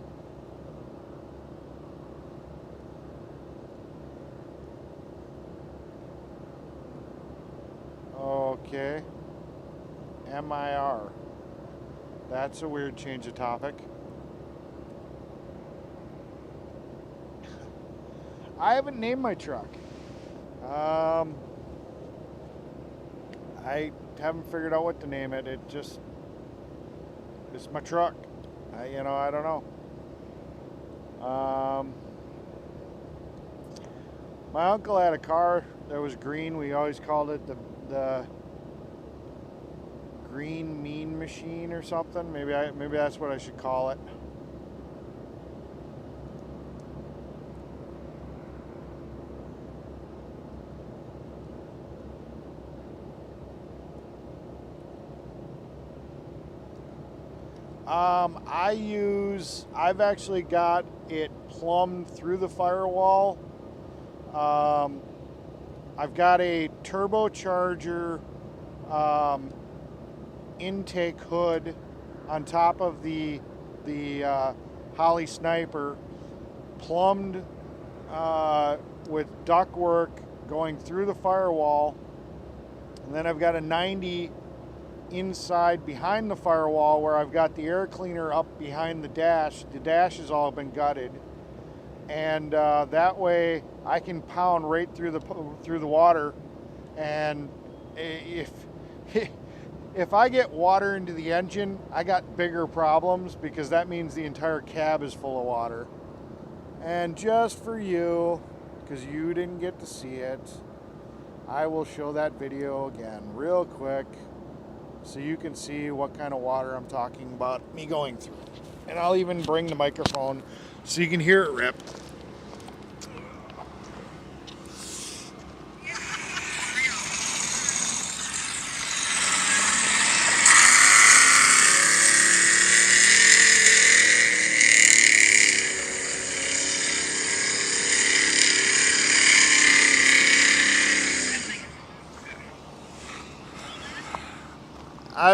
Okay. MIR. That's a weird change of topic. I haven't named my truck. I haven't figured out what to name it. It's my truck. I don't know. My uncle had a car that was green. We always called it the green mean machine or something. Maybe that's what I should call it. I've actually got it plumbed through the firewall. I've got a turbocharger intake hood on top of the Holly Sniper, plumbed with ductwork going through the firewall, and then I've got a 90 inside behind the firewall where I've got the air cleaner up behind the dash. The dash has all been gutted, and that way I can pound right through the water. And if I get water into the engine, I got bigger problems, because that means the entire cab is full of water. And just for you, because you didn't get to see it, I will show that video again real quick so you can see what kind of water I'm talking about me going through. And I'll even bring the microphone so you can hear it rip. I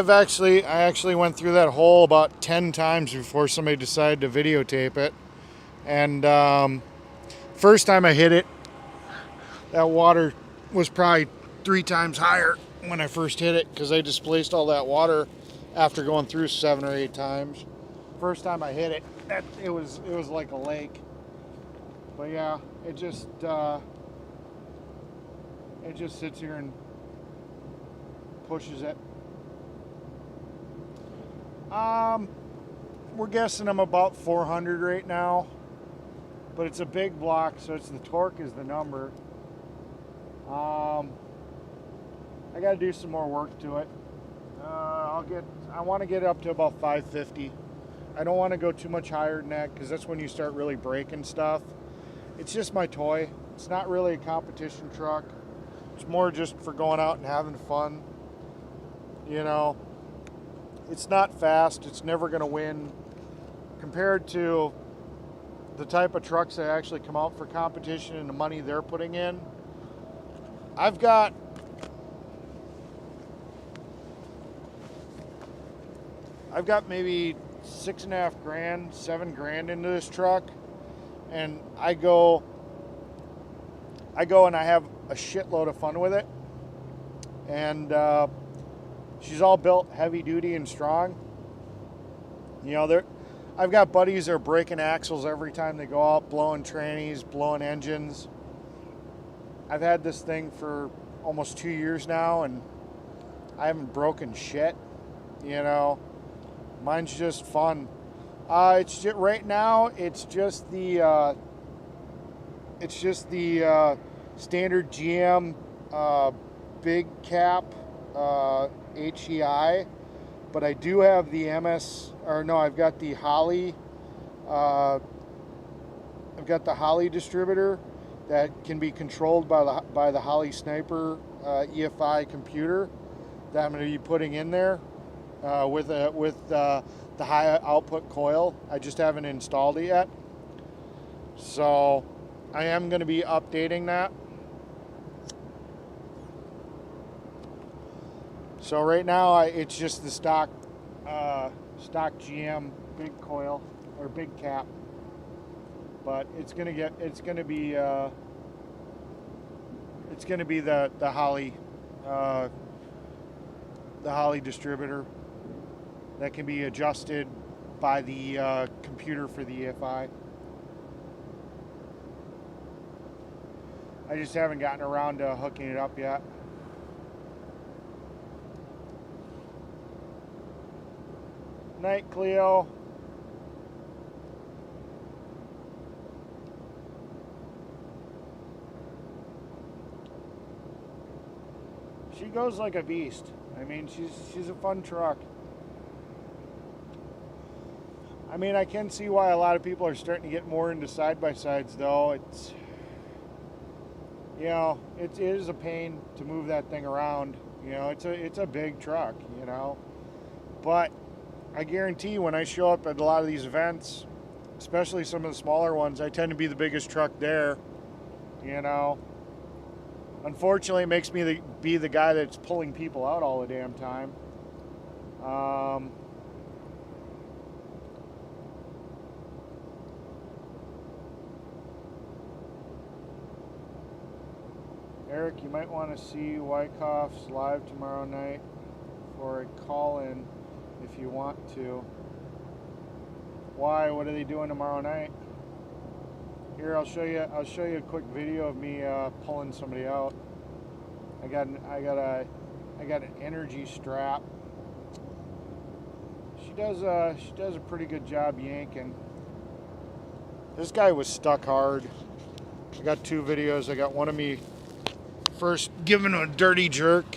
actually went through that hole about 10 times before somebody decided to videotape it. And first time I hit it, that water was probably 3 times higher when I first hit it, because I displaced all that water after going through 7 or 8 times. First time I hit it, it was like a lake. But yeah, it just sits here and pushes it. We're guessing I'm about 400 right now, but it's a big block, so it's the torque is the number. I got to do some more work to it. I want to get it up to about 550. I don't want to go too much higher than that, because that's when you start really breaking stuff. It's just my toy. It's not really a competition truck. It's more just for going out and having fun. It's not fast. It's never going to win compared to the type of trucks that actually come out for competition and the money they're putting in. I've got maybe $6.5 grand, $7 grand into this truck, and I go and I have a shitload of fun with it. And she's all built heavy duty and strong. I've got buddies that are breaking axles every time they go out, blowing trannies, blowing engines. I've had this thing for almost 2 years now, and I haven't broken shit. Mine's just fun. Right now, it's just the standard GM big cap HEI, but I do have the I've got the Holly. I've got the Holly distributor that can be controlled by the Holly Sniper EFI computer that I'm going to be putting in there with the high output coil. I just haven't installed it yet, so I am going to be updating that. So right now it's just the stock GM big coil or big cap, but it's gonna be the Holly distributor that can be adjusted by the computer for the EFI. I just haven't gotten around to hooking it up yet. Night, Cleo. She goes like a beast. I mean, she's a fun truck. I mean, I can see why a lot of people are starting to get more into side-by-sides, though. It's, you know, it is a pain to move that thing around. You know, it's a big truck, you know. But I guarantee when I show up at a lot of these events, especially some of the smaller ones, I tend to be the biggest truck there, you know. Unfortunately, it makes me be the guy that's pulling people out all the damn time. Eric, you might want to see Wyckoff's live tomorrow night for a call-in if you want to. Why? What are they doing tomorrow night? Here, I'll show you a quick video of me pulling somebody out. I got an energy strap. She does a pretty good job yanking. This guy was stuck hard. I got two videos. I got one of me first giving him a dirty jerk,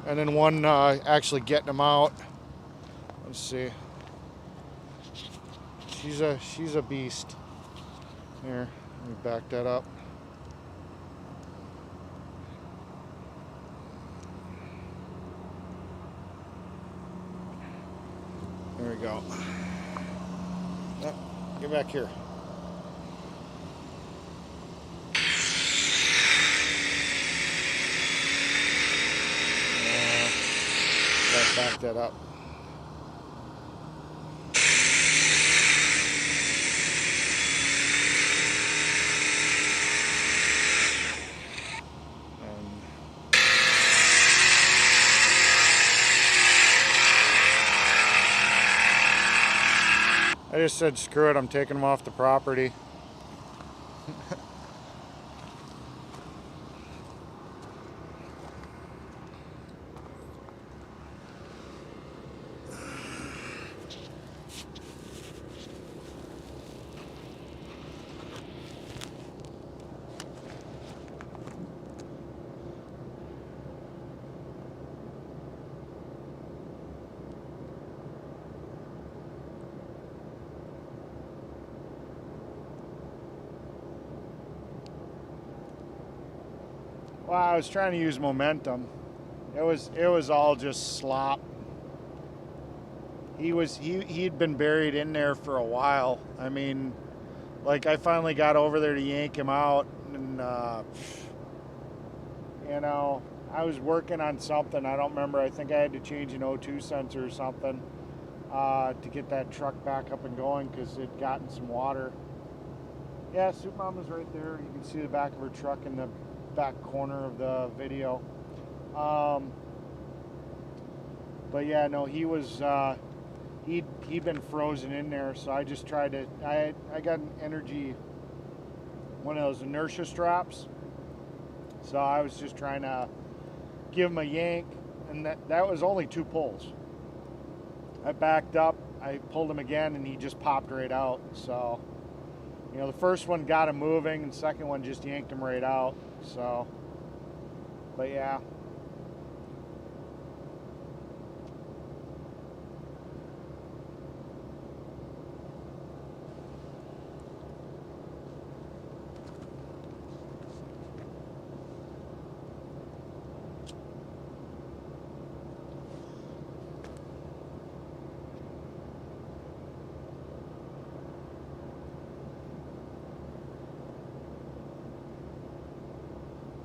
and then one actually getting him out. Let's see. She's a beast. Here, let me back that up. There we go. Oh, get back here. Back that up. I just said, screw it, I'm taking them off the property. Well, I was trying to use momentum. It was all just slop. He'd been buried in there for a while. I mean, like, I finally got over there to yank him out, and you know, I was working on something. I don't remember. I think I had to change an O2 sensor or something to get that truck back up and going because it'd gotten some water. Yeah, Soup Mama's right there. You can see the back of her truck in the back corner of the video. But yeah, no, he was he'd been frozen in there, so I just tried to I got an energy, one of those inertia straps, so I was just trying to give him a yank, and that was only 2 pulls. I backed up, I pulled him again, and he just popped right out. So, you know, the first one got him moving, and the second one just yanked him right out. So, but yeah.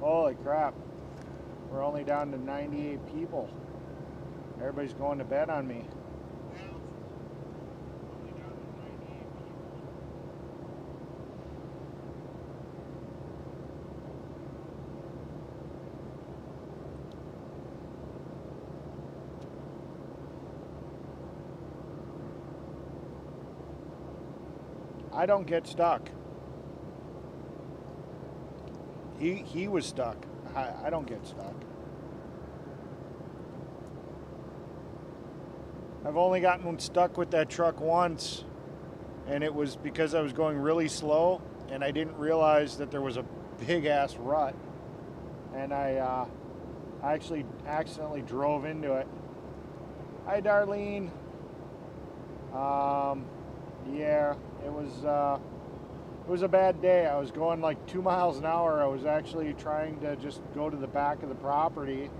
Holy crap. We're only down to 98 people. Everybody's going to bed on me. I don't get stuck. He was stuck. I don't get stuck. I've only gotten stuck with that truck once, and it was because I was going really slow and I didn't realize that there was a big ass rut, and I actually accidentally drove into it. Hi, Darlene. Yeah, it was a bad day. I was going like 2 miles an hour. I was actually trying to just go to the back of the property.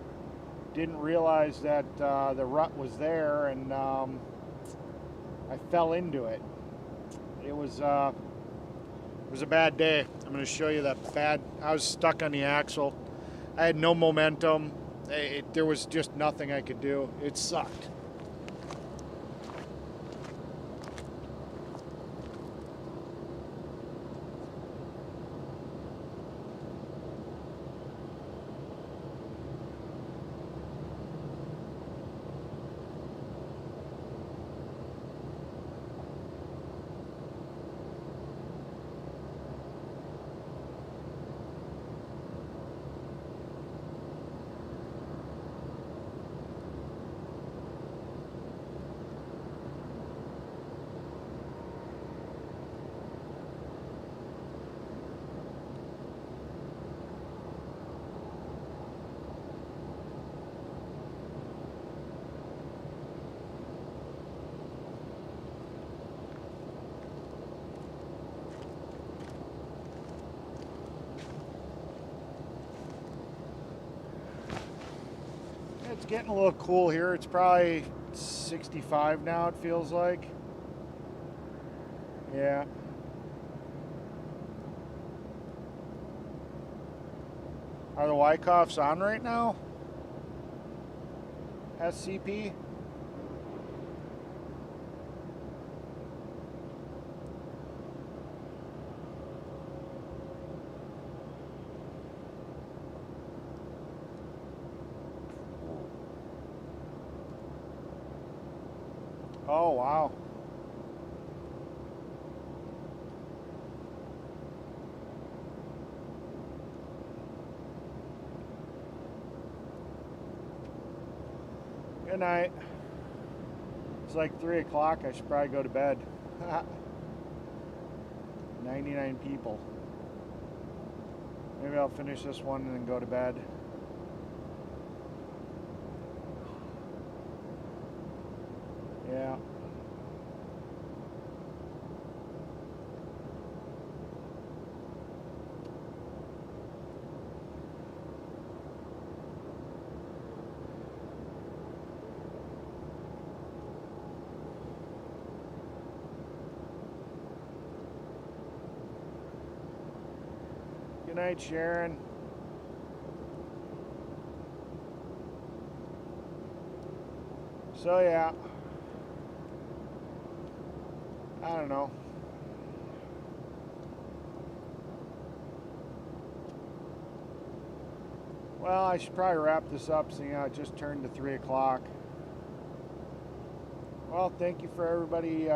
Didn't realize that the rut was there, and I fell into it. It was a bad day. I'm going to show you that bad. I was stuck on the axle. I had no momentum. There was just nothing I could do. It sucked. It's getting a little cool here. It's probably 65 now, it feels like. Yeah. Are the Wyckoffs on right now? SCP? Oh, wow. Good night. It's like 3 o'clock. I should probably go to bed. 99 people. Maybe I'll finish this one and then go to bed. Yeah. Good night, Sharon. So yeah, I don't know. Well, I should probably wrap this up, seeing how it just turned to 3 o'clock. Well, thank you for everybody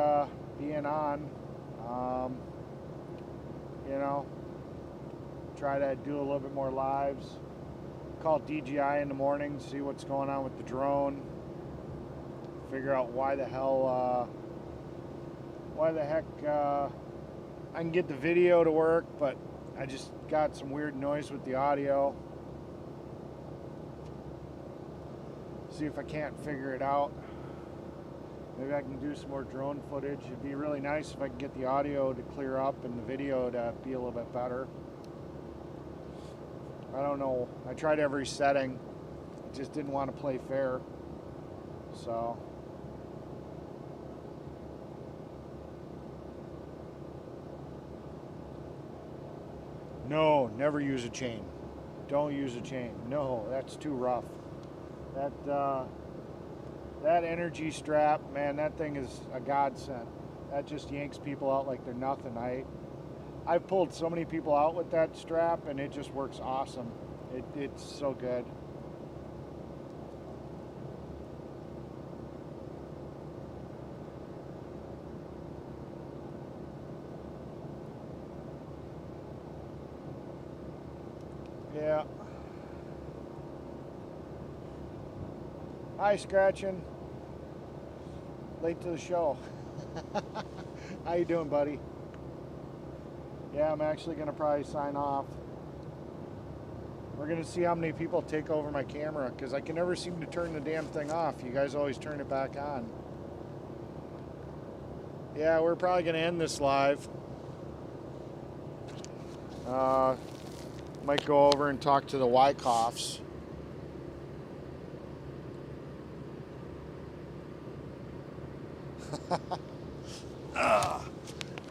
being on. You know, try to do a little bit more lives. Call DGI in the morning, see what's going on with the drone. Figure out why the heck I can get the video to work, but I just got some weird noise with the audio. See if I can't figure it out. Maybe I can do some more drone footage. It'd be really nice if I could get the audio to clear up and the video to be a little bit better. I don't know. I tried every setting. I just didn't want to play fair. So. No, never use a chain. don't use a chain. No, that's too rough. That energy strap, man, that thing is a godsend. That just yanks people out like they're nothing. I've pulled so many people out with that strap, and it just works awesome. It's so good. Yeah. Hi, Scratching. Late to the show. How you doing, buddy? Yeah, I'm actually going to probably sign off. We're going to see how many people take over my camera, because I can never seem to turn the damn thing off. You guys always turn it back on. Yeah, we're probably going to end this live. Might go over and talk to the Wyckoffs.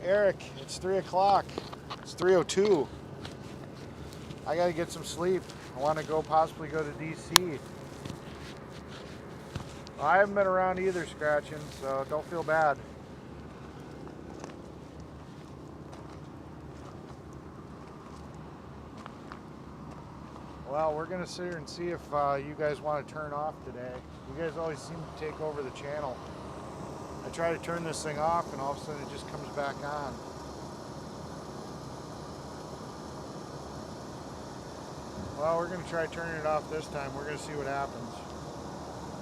Eric, it's 3 o'clock. It's 3:02. I gotta get some sleep. I want to possibly go to DC. Well, I haven't been around either, Scratching, so don't feel bad. Well, we're gonna sit here and see if you guys want to turn off today. You guys always seem to take over the channel. I try to turn this thing off, and all of a sudden it just comes back on. Well, we're going to try turning it off this time. We're going to see what happens.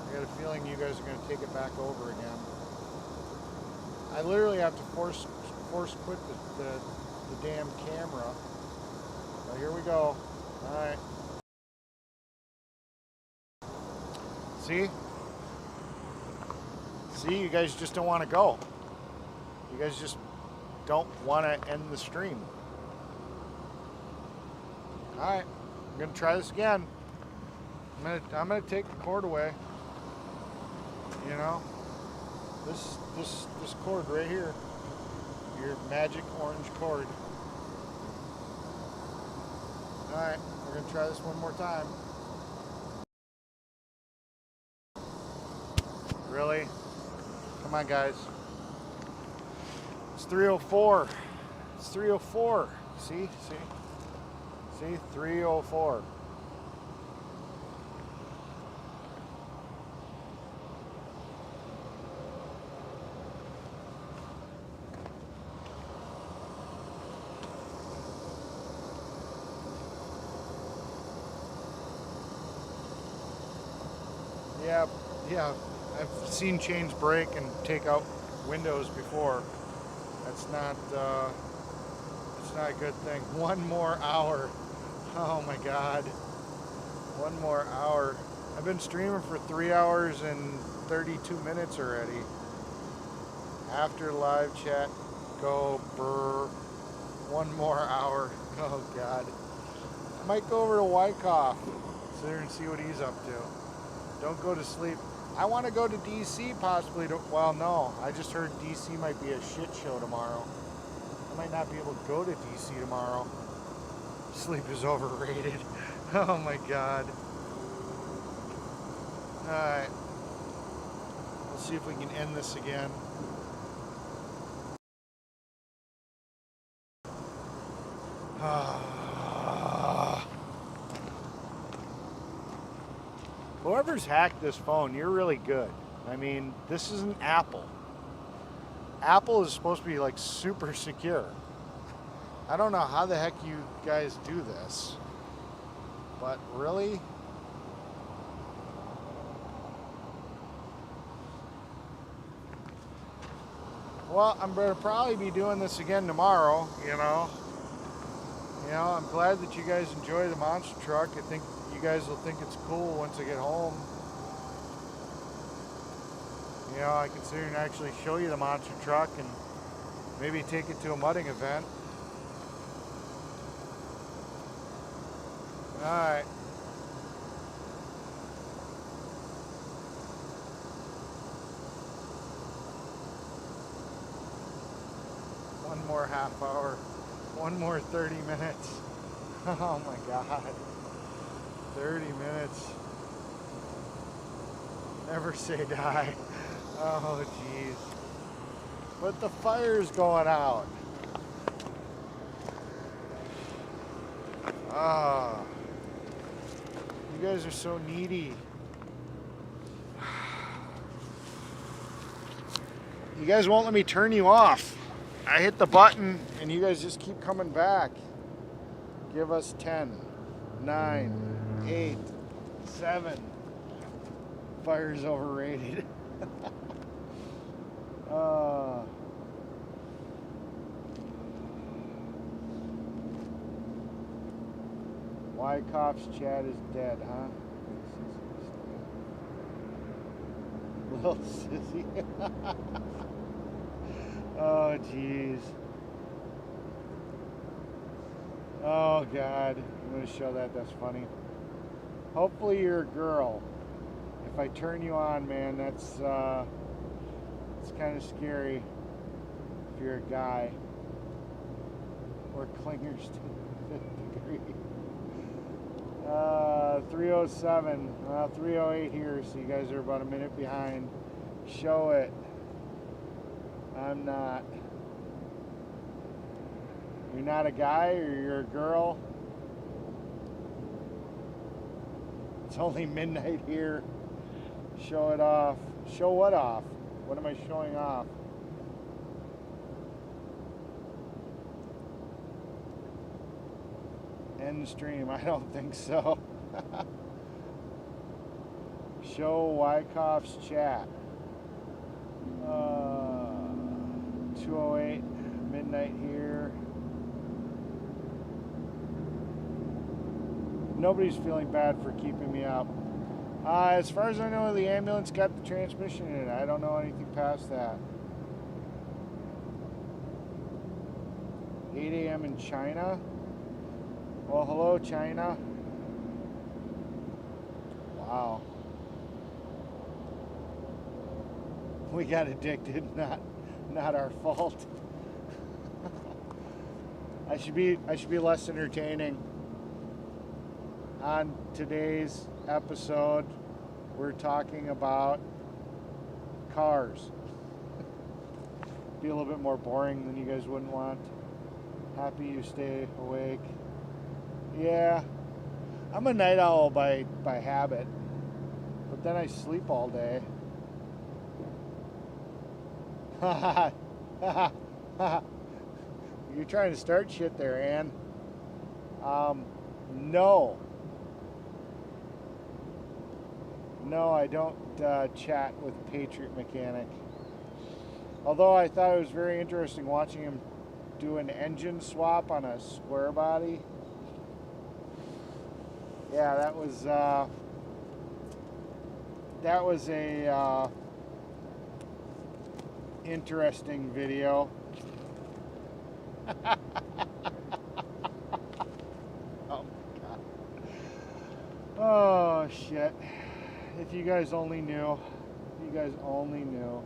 I got a feeling you guys are going to take it back over again. I literally have to force quit the damn camera. So here we go. All right. See? See, you guys just don't want to go. You guys just don't want to end the stream. All right, I'm gonna try this again. I'm gonna take the cord away. You know, this cord right here, your magic orange cord. All right, we're gonna try this one more time. Really? Come on, guys. It's 3:04. It's 3:04. See? 3:04. Yeah. I've seen chains break and take out windows before. It's not a good thing. One more hour. Oh my God. One more hour. I've been streaming for 3 hours and 32 minutes already. After live chat, go brr. One more hour. Oh God. I might go over to Wyckoff. Sit there and see what he's up to. Don't go to sleep. I want to go to DC possibly. Well, no. I just heard DC might be a shit show tomorrow. I might not be able to go to DC tomorrow. Sleep is overrated. Oh my God. Alright. We'll see if we can end this again. Whoever's hacked this phone, you're really good. I mean, this isn't Apple. Apple is supposed to be like super secure. I don't know how the heck you guys do this, but really? Well, I'm going to probably be doing this again tomorrow, you know. I'm glad that you guys enjoy the monster truck. I think you guys will think it's cool once I get home. I can sit here and actually show you the monster truck and maybe take it to a mudding event. Alright. One more half hour. One more 30 minutes. Oh my God. 30 minutes. Never say die. Oh, jeez. But the fire's going out. Ah. You guys are so needy. You guys won't let me turn you off. I hit the button and you guys just keep coming back. Give us 10, 9, 8, 7. Fire's overrated. Why Cops Chat is dead, huh? Little sissy. Oh, jeez. Oh, God. I'm going to show that. That's funny. Hopefully you're a girl. If I turn you on, man, that's kind of scary if you're a guy. Or clingers to the 5th degree. 307. 308 here, so you guys are about a minute behind. Show it. I'm not. You're not a guy or you're a girl? It's only midnight here. Show it off. Show what off? What am I showing off? End stream. I don't think so. Show Wyckoff's chat. 208 midnight here. Nobody's feeling bad for keeping me up. As far as I know, the ambulance got the transmission in it. I don't know anything past that. 8 a.m. in China. Well, hello, China. Wow. We got addicted, not our fault. I should be less entertaining. On today's episode, we're talking about cars. Be a little bit more boring than you guys wouldn't want. Happy you stay awake. Yeah, I'm a night owl by habit, but then I sleep all day. You're trying to start shit there, Ann. No, I don't chat with Patriot Mechanic. Although I thought it was very interesting watching him do an engine swap on a square body. Yeah, that was a interesting video. Oh my God. Oh shit. If you guys only knew. If you guys only knew.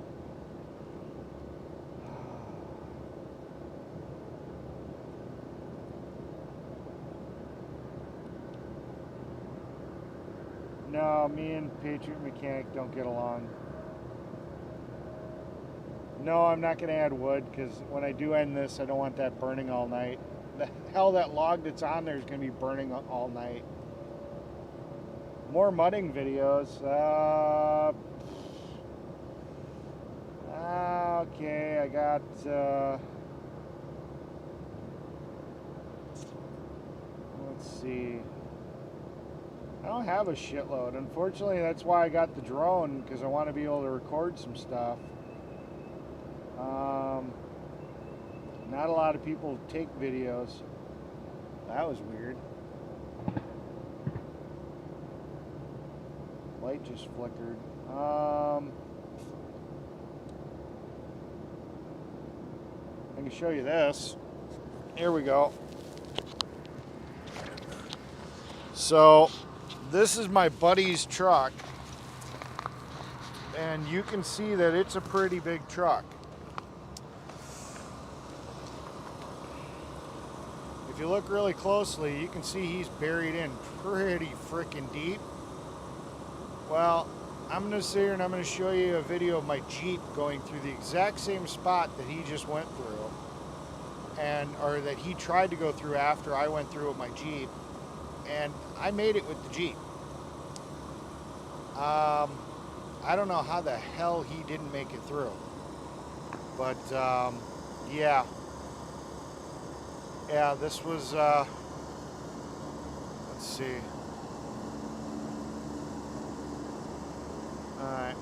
No, me and Patriot Mechanic don't get along. No, I'm not going to add wood because when I do end this, I don't want that burning all night. The hell, that log that's on there is going to be burning all night. More mudding videos. Okay, I got... let's see. I don't have a shitload. Unfortunately, that's why I got the drone, because I want to be able to record some stuff. Not a lot of people take videos. That was weird. Light just flickered. I can show you this. Here we go. So this is my buddy's truck, and you can see that it's a pretty big truck. If you look really closely, you can see he's buried in pretty freaking deep. Well, I'm going to sit here and I'm going to show you a video of my Jeep going through the exact same spot that he just went through, or that he tried to go through after I went through with my Jeep, and I made it with the Jeep. I don't know how the hell he didn't make it through, but yeah, this was, let's see. All right.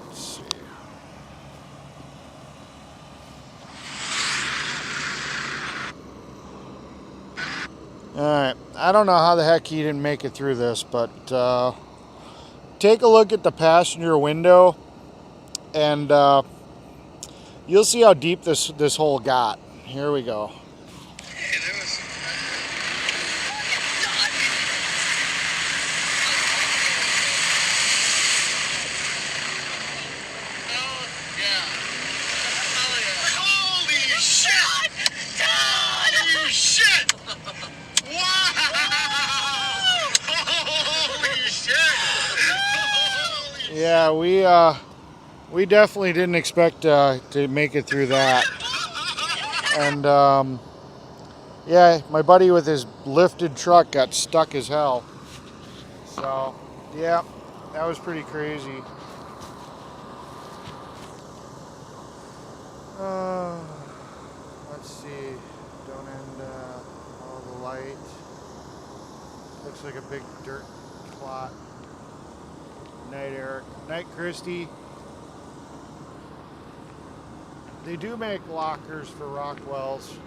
Let's see. All right. I don't know how the heck he didn't make it through this, but take a look at the passenger window, and you'll see how deep this hole got. Here we go. Yeah, we definitely didn't expect to make it through that. And yeah, my buddy with his lifted truck got stuck as hell. So yeah, that was pretty crazy. Let's see, don't end all the light. Looks like a big dirt clot. Night, Eric. Night, Christy. They do make lockers for Rockwells.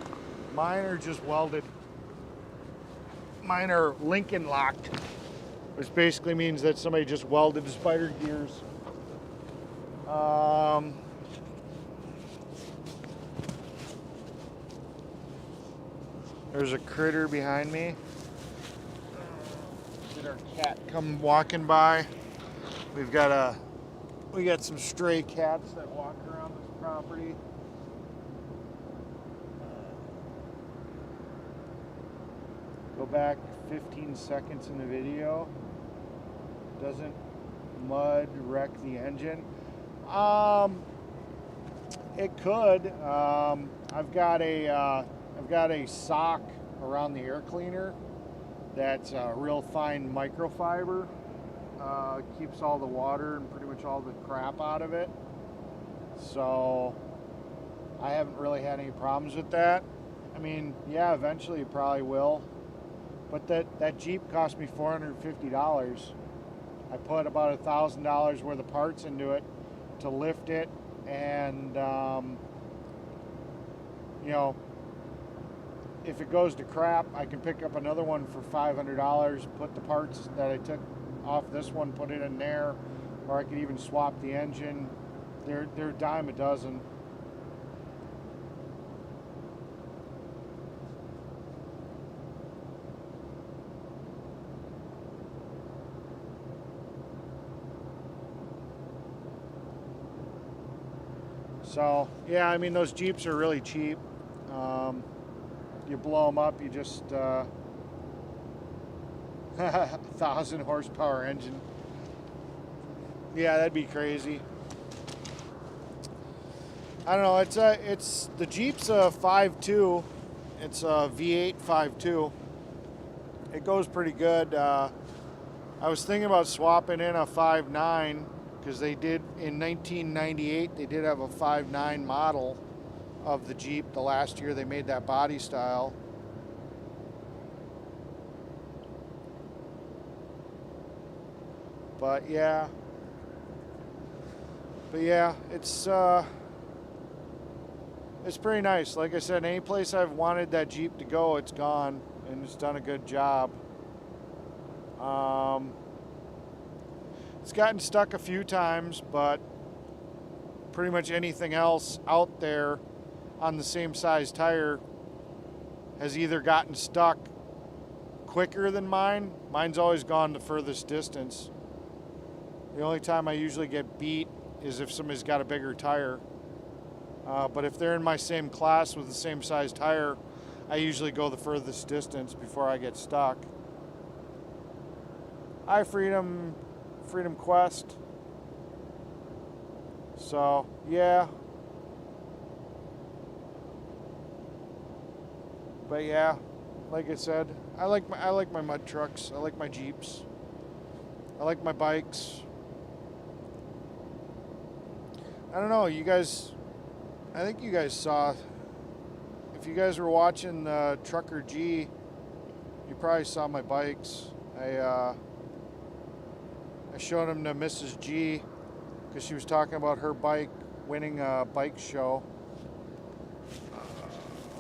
Mine are just welded. Mine are Lincoln locked, which basically means that somebody just welded the spider gears. There's a critter behind me. Did our cat come walking by? We got some stray cats that walk around this property. Go back 15 seconds in the video. Doesn't mud wreck the engine? It could. I've got a sock around the air cleaner that's real fine microfiber. Keeps all the water and pretty much all the crap out of it. So I haven't really had any problems with that. I mean, yeah, eventually it probably will. But that Jeep cost me $450. I put about $1,000 worth of parts into it to lift it, and you know, if it goes to crap, I can pick up another one for $500, put the parts that I took off this one, put it in there, or I could even swap the engine. They're a dime a dozen. So yeah, I mean, those Jeeps are really cheap. You blow them up, you just 1,000 horsepower engine. Yeah, that'd be crazy. I don't know. It's the Jeep's a 5.2. It's a V8 5.2. It goes pretty good. I was thinking about swapping in a 5.9 because they did in 1998. They did have a 5.9 model of the Jeep. The last year they made that body style. But yeah, it's pretty nice. Like I said, any place I've wanted that Jeep to go, it's gone, and it's done a good job. It's gotten stuck a few times, but pretty much anything else out there on the same size tire has either gotten stuck quicker than mine. Mine's always gone the furthest distance. The only time I usually get beat is if somebody's got a bigger tire. But if they're in my same class with the same size tire, I usually go the furthest distance before I get stuck. Hi, Freedom Quest. So, yeah. But yeah, like I said, I like my mud trucks. I like my Jeeps. I like my bikes. I don't know, you guys, I think you guys saw, if you guys were watching Trucker G, you probably saw my bikes. I showed them to Mrs. G because she was talking about her bike winning a bike show.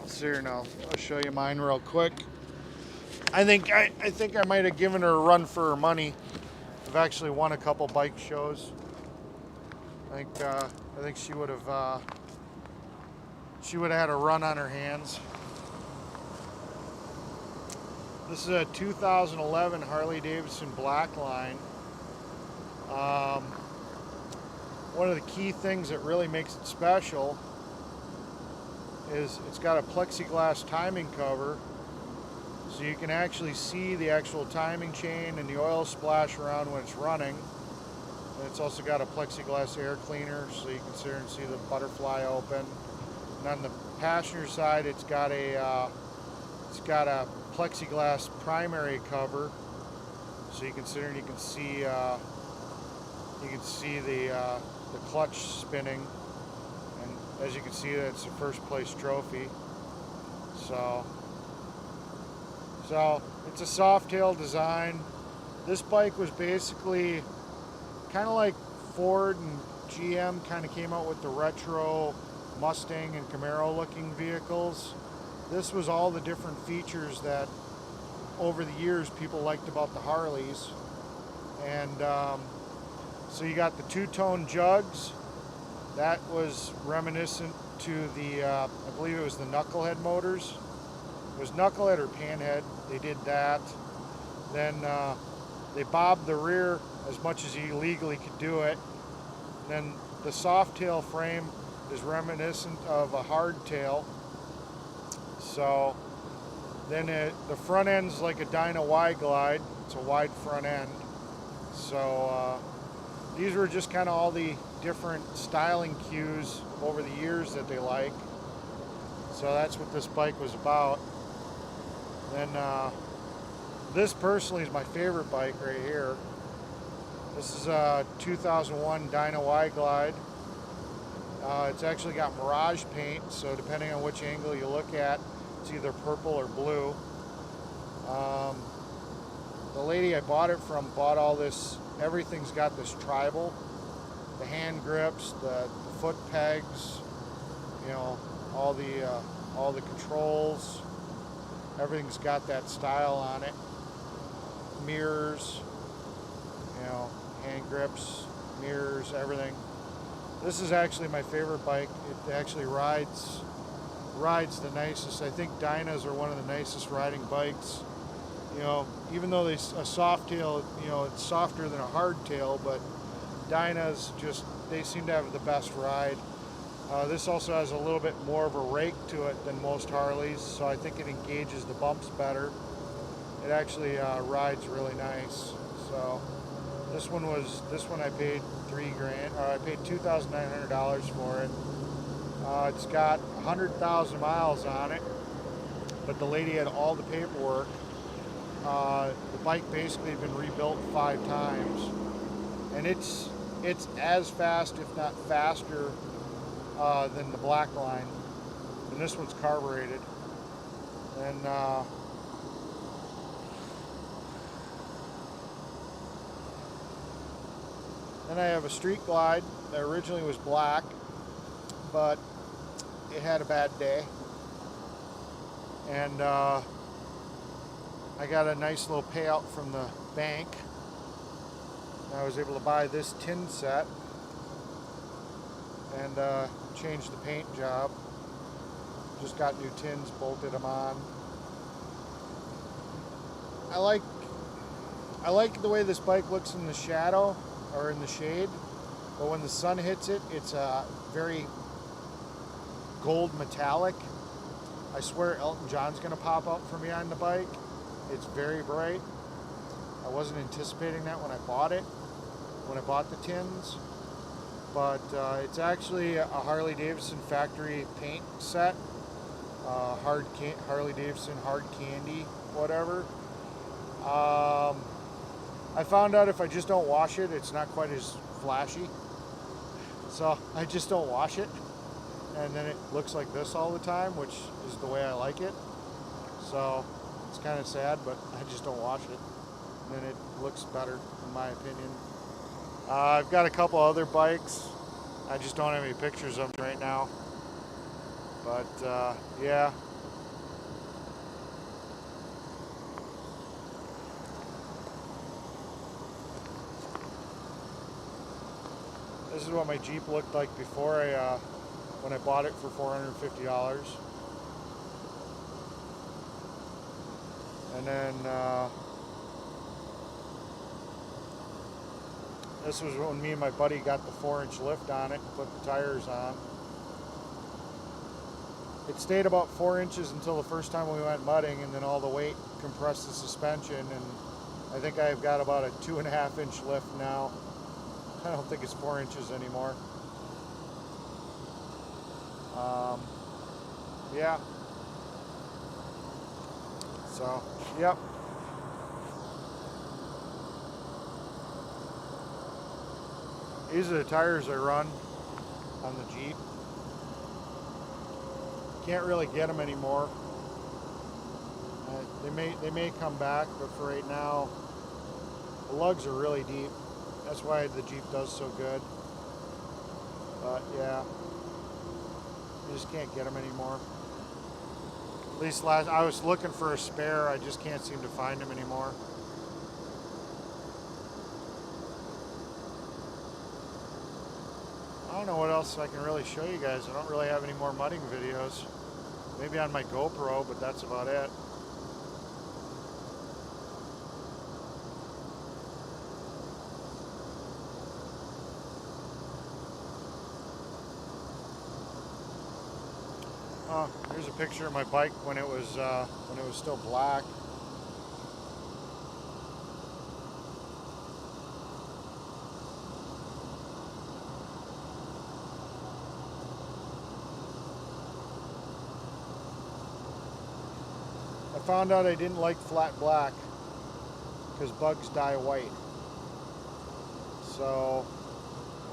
I'll see here now. I'll show you mine real quick. I think I might have given her a run for her money. I've actually won a couple bike shows. I think she would have had a run on her hands. This is a 2011 Harley Davidson Blackline. One of the key things that really makes it special is it's got a plexiglass timing cover, so you can actually see the actual timing chain and the oil splash around when it's running. And it's also got a plexiglass air cleaner, so you can sit here and see the butterfly open. And on the passenger side, it's got a plexiglass primary cover, so you can sit here and you can see the clutch spinning, and as you can see, that's the first place trophy. So it's a soft tail design. This bike was basically kind of like Ford and GM kind of came out with the retro Mustang and Camaro looking vehicles. This was all the different features that over the years people liked about the Harleys. And so you got the two-tone jugs. That was reminiscent to the, I believe it was the Knucklehead motors. It was Knucklehead or Panhead. They did that. Then they bobbed the rear as much as you legally could do it. Then the soft tail frame is reminiscent of a hardtail. So then the front end's like a Dyna Y-Glide. It's a wide front end. So these were just kind of all the different styling cues over the years that they like. So that's what this bike was about. Then this personally is my favorite bike right here. This is a 2001 Dyna Y-Glide. It's actually got Mirage paint, so depending on which angle you look at, it's either purple or blue. The lady I bought it from bought all this, everything's got this tribal. The hand grips, the foot pegs, you know, all the controls, everything's got that style on it. Mirrors, you know, hand grips, mirrors, everything. This is actually my favorite bike. It actually rides the nicest. I think Dynas are one of the nicest riding bikes. You know, even though a soft tail, you know, it's softer than a hard tail, but Dynas just, they seem to have the best ride. This also has a little bit more of a rake to it than most Harleys, so I think it engages the bumps better. It actually rides really nice. So this one I paid $3,000, or I paid $2,900 for it. It's got 100,000 miles on it, but the lady had all the paperwork. The bike basically had been rebuilt 5 times, and it's as fast, if not faster, than the Blackline. And this one's carbureted. And then I have a Street Glide that originally was black, but it had a bad day. And I got a nice little payout from the bank. I was able to buy this tin set and change the paint job. Just got new tins, bolted them on. I like the way this bike looks in the shadow or in the shade, but when the sun hits it, it's very gold metallic. I swear Elton John's gonna pop up for me on the bike. It's very bright. I wasn't anticipating that when I bought it, when I bought the tins. But it's actually a Harley Davidson factory paint set. Harley Davidson hard candy, whatever. I found out if I just don't wash it, it's not quite as flashy. So I just don't wash it. And then it looks like this all the time, which is the way I like it. So it's kind of sad, but I just don't wash it. And then it looks better, in my opinion. I've got a couple other bikes. I just don't have any pictures of them right now. But yeah. This is what my Jeep looked like before when I bought it for $450. And then this was when me and my buddy got the 4-inch lift on it and put the tires on. It stayed about 4 inches until the first time we went mudding, and then all the weight compressed the suspension, and I think I've got about a 2.5-inch lift now. I don't think it's 4 inches anymore. Yeah. So, yep. These are the tires I run on the Jeep. Can't really get them anymore. They may come back, but for right now, the lugs are really deep. That's why the Jeep does so good. But yeah, you just can't get them anymore. At least I was looking for a spare. I just can't seem to find them anymore. I don't know what else I can really show you guys. I don't really have any more mudding videos. Maybe on my GoPro, but that's about it. Here's a picture of my bike when it was still black. I found out I didn't like flat black because bugs die white. So,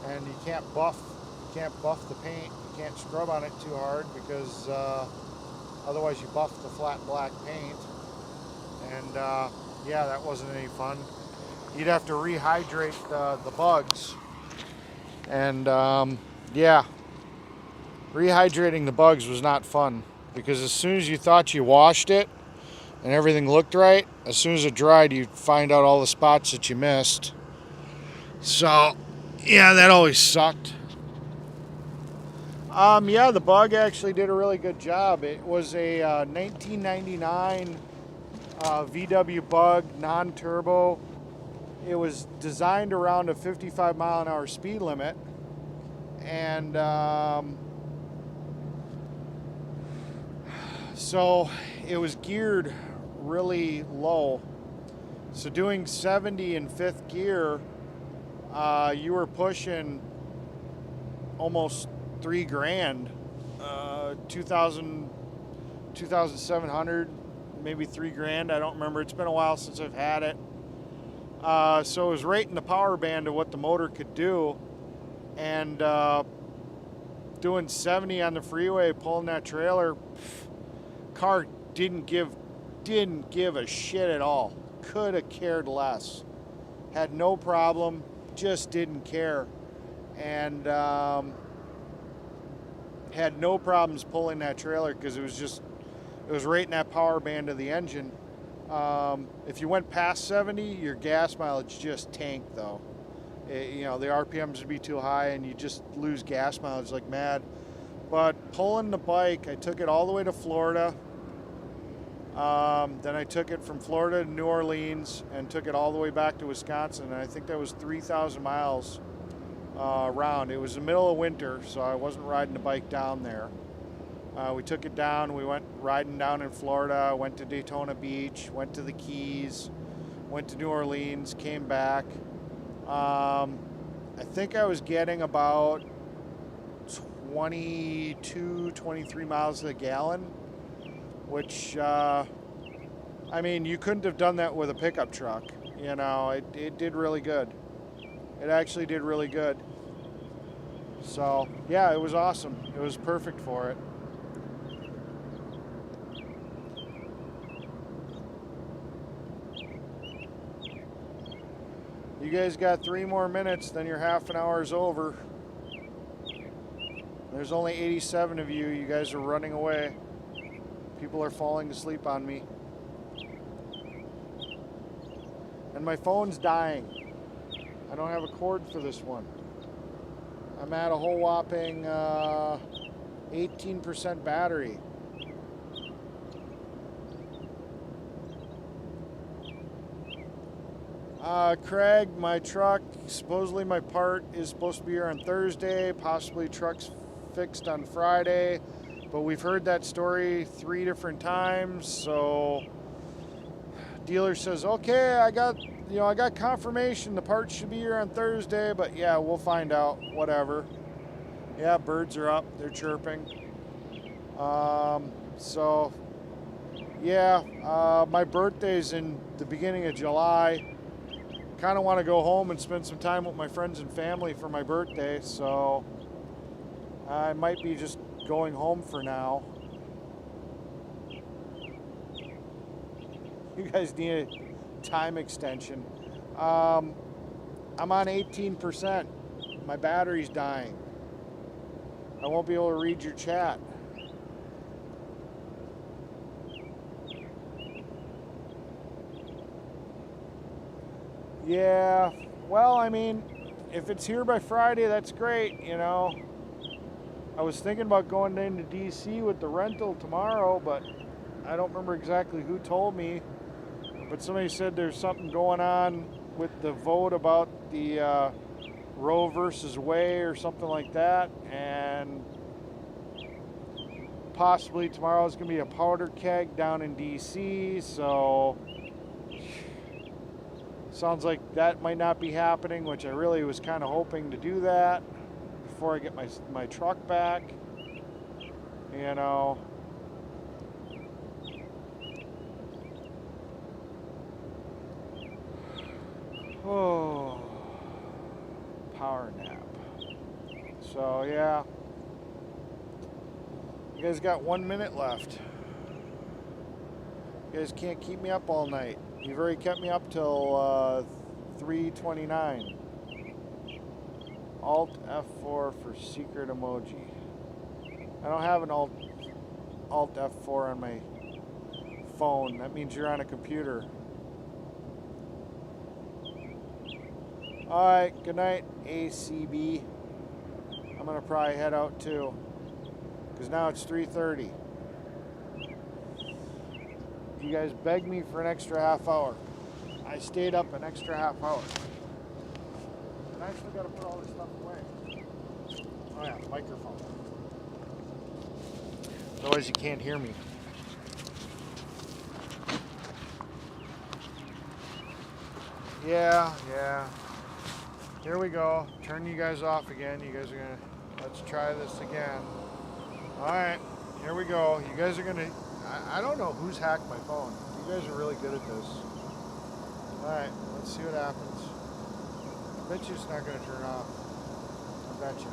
and you can't buff the paint. You can't scrub on it too hard because otherwise you buff the flat black paint. And yeah, that wasn't any fun. You'd have to rehydrate the bugs. And yeah, rehydrating the bugs was not fun because as soon as you thought you washed it and everything looked right, as soon as it dried, you'd find out all the spots that you missed. So yeah, that always sucked. Yeah, the bug actually did a really good job. It was a 1999 VW Bug non-turbo. It was designed around a 55 mile an hour speed limit, and so it was geared really low. So doing 70 in fifth gear, you were pushing almost $3,000, 2,700, maybe $3,000. I don't remember. It's been a while since I've had it. So it was right in the power band of what the motor could do, and doing 70 on the freeway, pulling that trailer, car didn't give a shit at all. Could have cared less. Had no problem, just didn't care, and had no problems pulling that trailer because it was right in that power band of the engine. If you went past 70, your gas mileage just tanked though. You know, the RPMs would be too high and you just lose gas mileage like mad. But pulling the bike, I took it all the way to Florida. Then I took it from Florida to New Orleans and took it all the way back to Wisconsin. And I think that was 3,000 miles around. It was the middle of winter, so I wasn't riding the bike down there. We took it down. We went riding down in Florida, went to Daytona Beach, went to the Keys, went to New Orleans, came back. I think I was getting about 22, 23 miles to the gallon, which, I mean, you couldn't have done that with a pickup truck. You know, it did really good. It actually did really good. So, yeah, it was awesome. It was perfect for it. You guys got 3 more minutes, then your half an hour is over. There's only 87 of you. You guys are running away. People are falling asleep on me. And my phone's dying. I don't have a cord for this one. I'm at a whole whopping 18% battery. Craig, my truck, supposedly my part is supposed to be here on Thursday, possibly truck's fixed on Friday, but we've heard that story 3 different times, so dealer says, okay, I got confirmation the part should be here on Thursday, but yeah, we'll find out, whatever. Yeah, birds are up, they're chirping. So yeah, my birthday's in the beginning of July. Kind of want to go home and spend some time with my friends and family for my birthday, so I might be just going home for now. You guys need a time extension. I'm on 18%. My battery's dying. I won't be able to read your chat. Yeah, well, I mean, if it's here by Friday, that's great, you know. I was thinking about going into DC with the rental tomorrow, but I don't remember exactly who told me. But somebody said there's something going on with the vote about the Roe versus Wade or something like that, and possibly tomorrow is going to be a powder keg down in DC, so sounds like that might not be happening, which I really was kind of hoping to do that before I get my truck back, you know. Oh, power nap. So yeah, you guys got 1 minute left. You guys can't keep me up all night. You've already kept me up till 3:29. Alt F4 for secret emoji. I don't have an Alt F4 on my phone. That means you're on a computer. Alright, good night, ACB. I'm gonna probably head out too, because now it's 3:30. You guys begged me for an extra half hour. I stayed up an extra half hour. And I actually got to put all this stuff away. Oh yeah, microphone. Otherwise you can't hear me. Yeah. Here we go. Turn you guys off again. You guys are gonna, let's try this again. Alright, here we go. You guys are gonna, I don't know who's hacked my phone. You guys are really good at this. Alright, let's see what happens. I bet you it's not going to turn off. I bet you.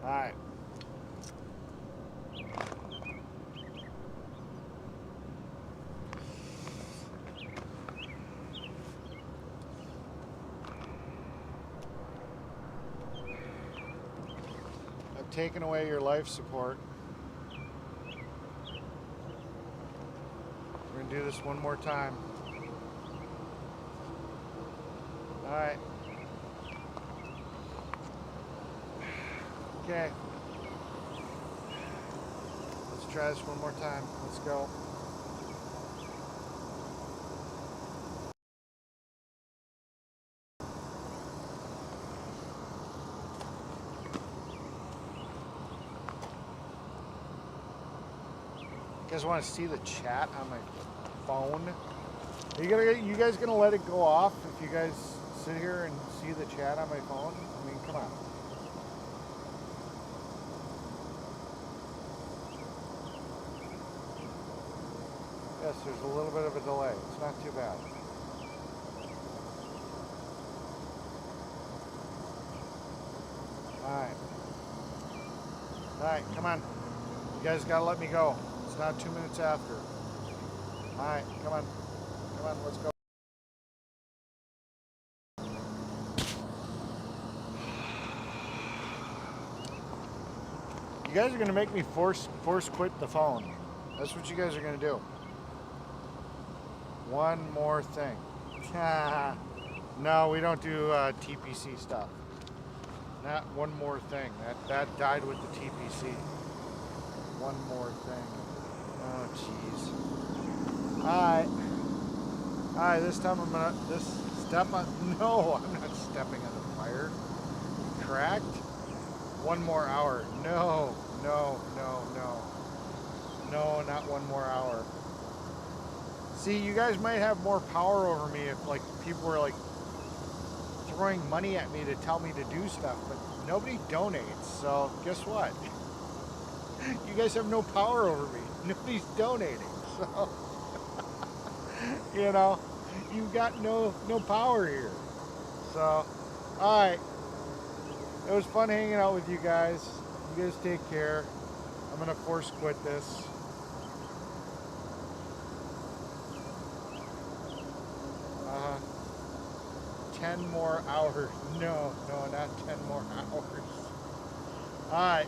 Alright. I've taken away your life support. We're going to do this one more time. Alright. Okay. Let's try this one more time. Let's go. You guys want to see the chat on my phone? You guys gonna let it go off if you guys sit here and see the chat on my phone? I mean, come on. Yes, there's a little bit of a delay. It's not too bad. Alright. Alright, come on. You guys gotta let me go. It's not 2 minutes after. Alright, come on. Come on, let's go. You guys are gonna make me force quit the phone. That's what you guys are gonna do. One more thing. No, we don't do TPC stuff. Not one more thing. That died with the TPC. One more thing. Oh, jeez. Alright, this time I'm gonna step on. No, I'm not stepping on the fire. Cracked. One more hour. No, no, no, no. No, not one more hour. See, you guys might have more power over me if like people were like throwing money at me to tell me to do stuff, but nobody donates, so guess what? You guys have no power over me. Nobody's donating, so you know, you've got no power here. So, alright. It was fun hanging out with you guys. You guys take care. I'm gonna force quit this. 10 more hours. No, not 10 more hours. Alright.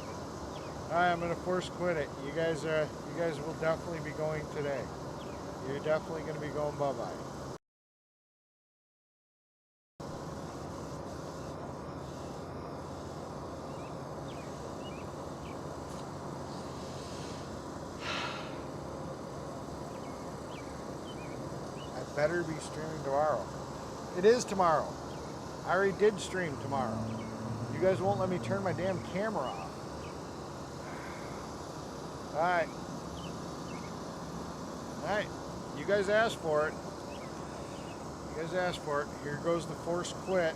I'm gonna force quit it. You guys will definitely be going today. You're definitely gonna be going bye-bye. I better be streaming tomorrow. It is tomorrow. I already did stream tomorrow. You guys won't let me turn my damn camera off. Alright. Alright. You guys asked for it. You guys asked for it. Here goes the force quit.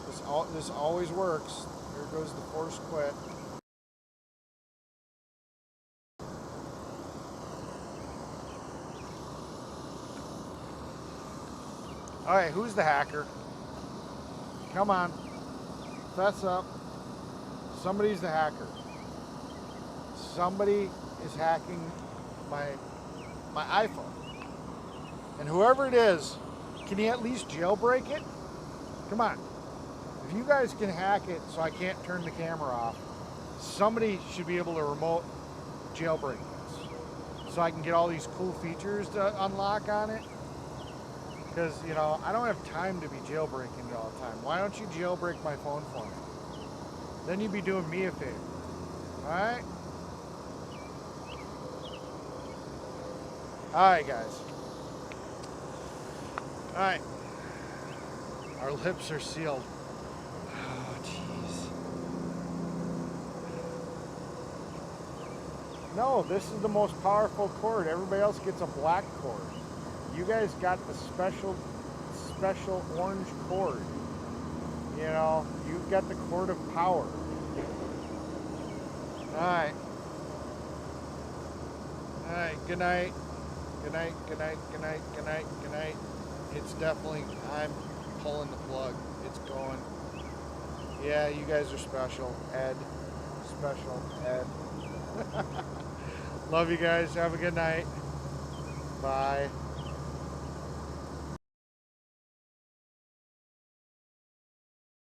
This always works. Here goes the force quit. Alright, who's the hacker? Come on. Fess up. Somebody's the hacker. Somebody is hacking my iPhone. And whoever it is, can you at least jailbreak it? Come on. If you guys can hack it so I can't turn the camera off, somebody should be able to remote jailbreak this. So I can get all these cool features to unlock on it. Because, you know, I don't have time to be jailbreaking it all the time. Why don't you jailbreak my phone for me? Then you'd be doing me a favor. Alright? Alright, guys. Alright. Our lips are sealed. Oh, jeez. No, this is the most powerful cord. Everybody else gets a black cord. You guys got the special orange cord. You know, you've got the cord of power. Alright. Alright, good night. Good night, good night, good night, good night, good night. It's definitely, I'm pulling the plug. It's going. Yeah, you guys are special. Ed. Special Ed. Love you guys. Have a good night. Bye.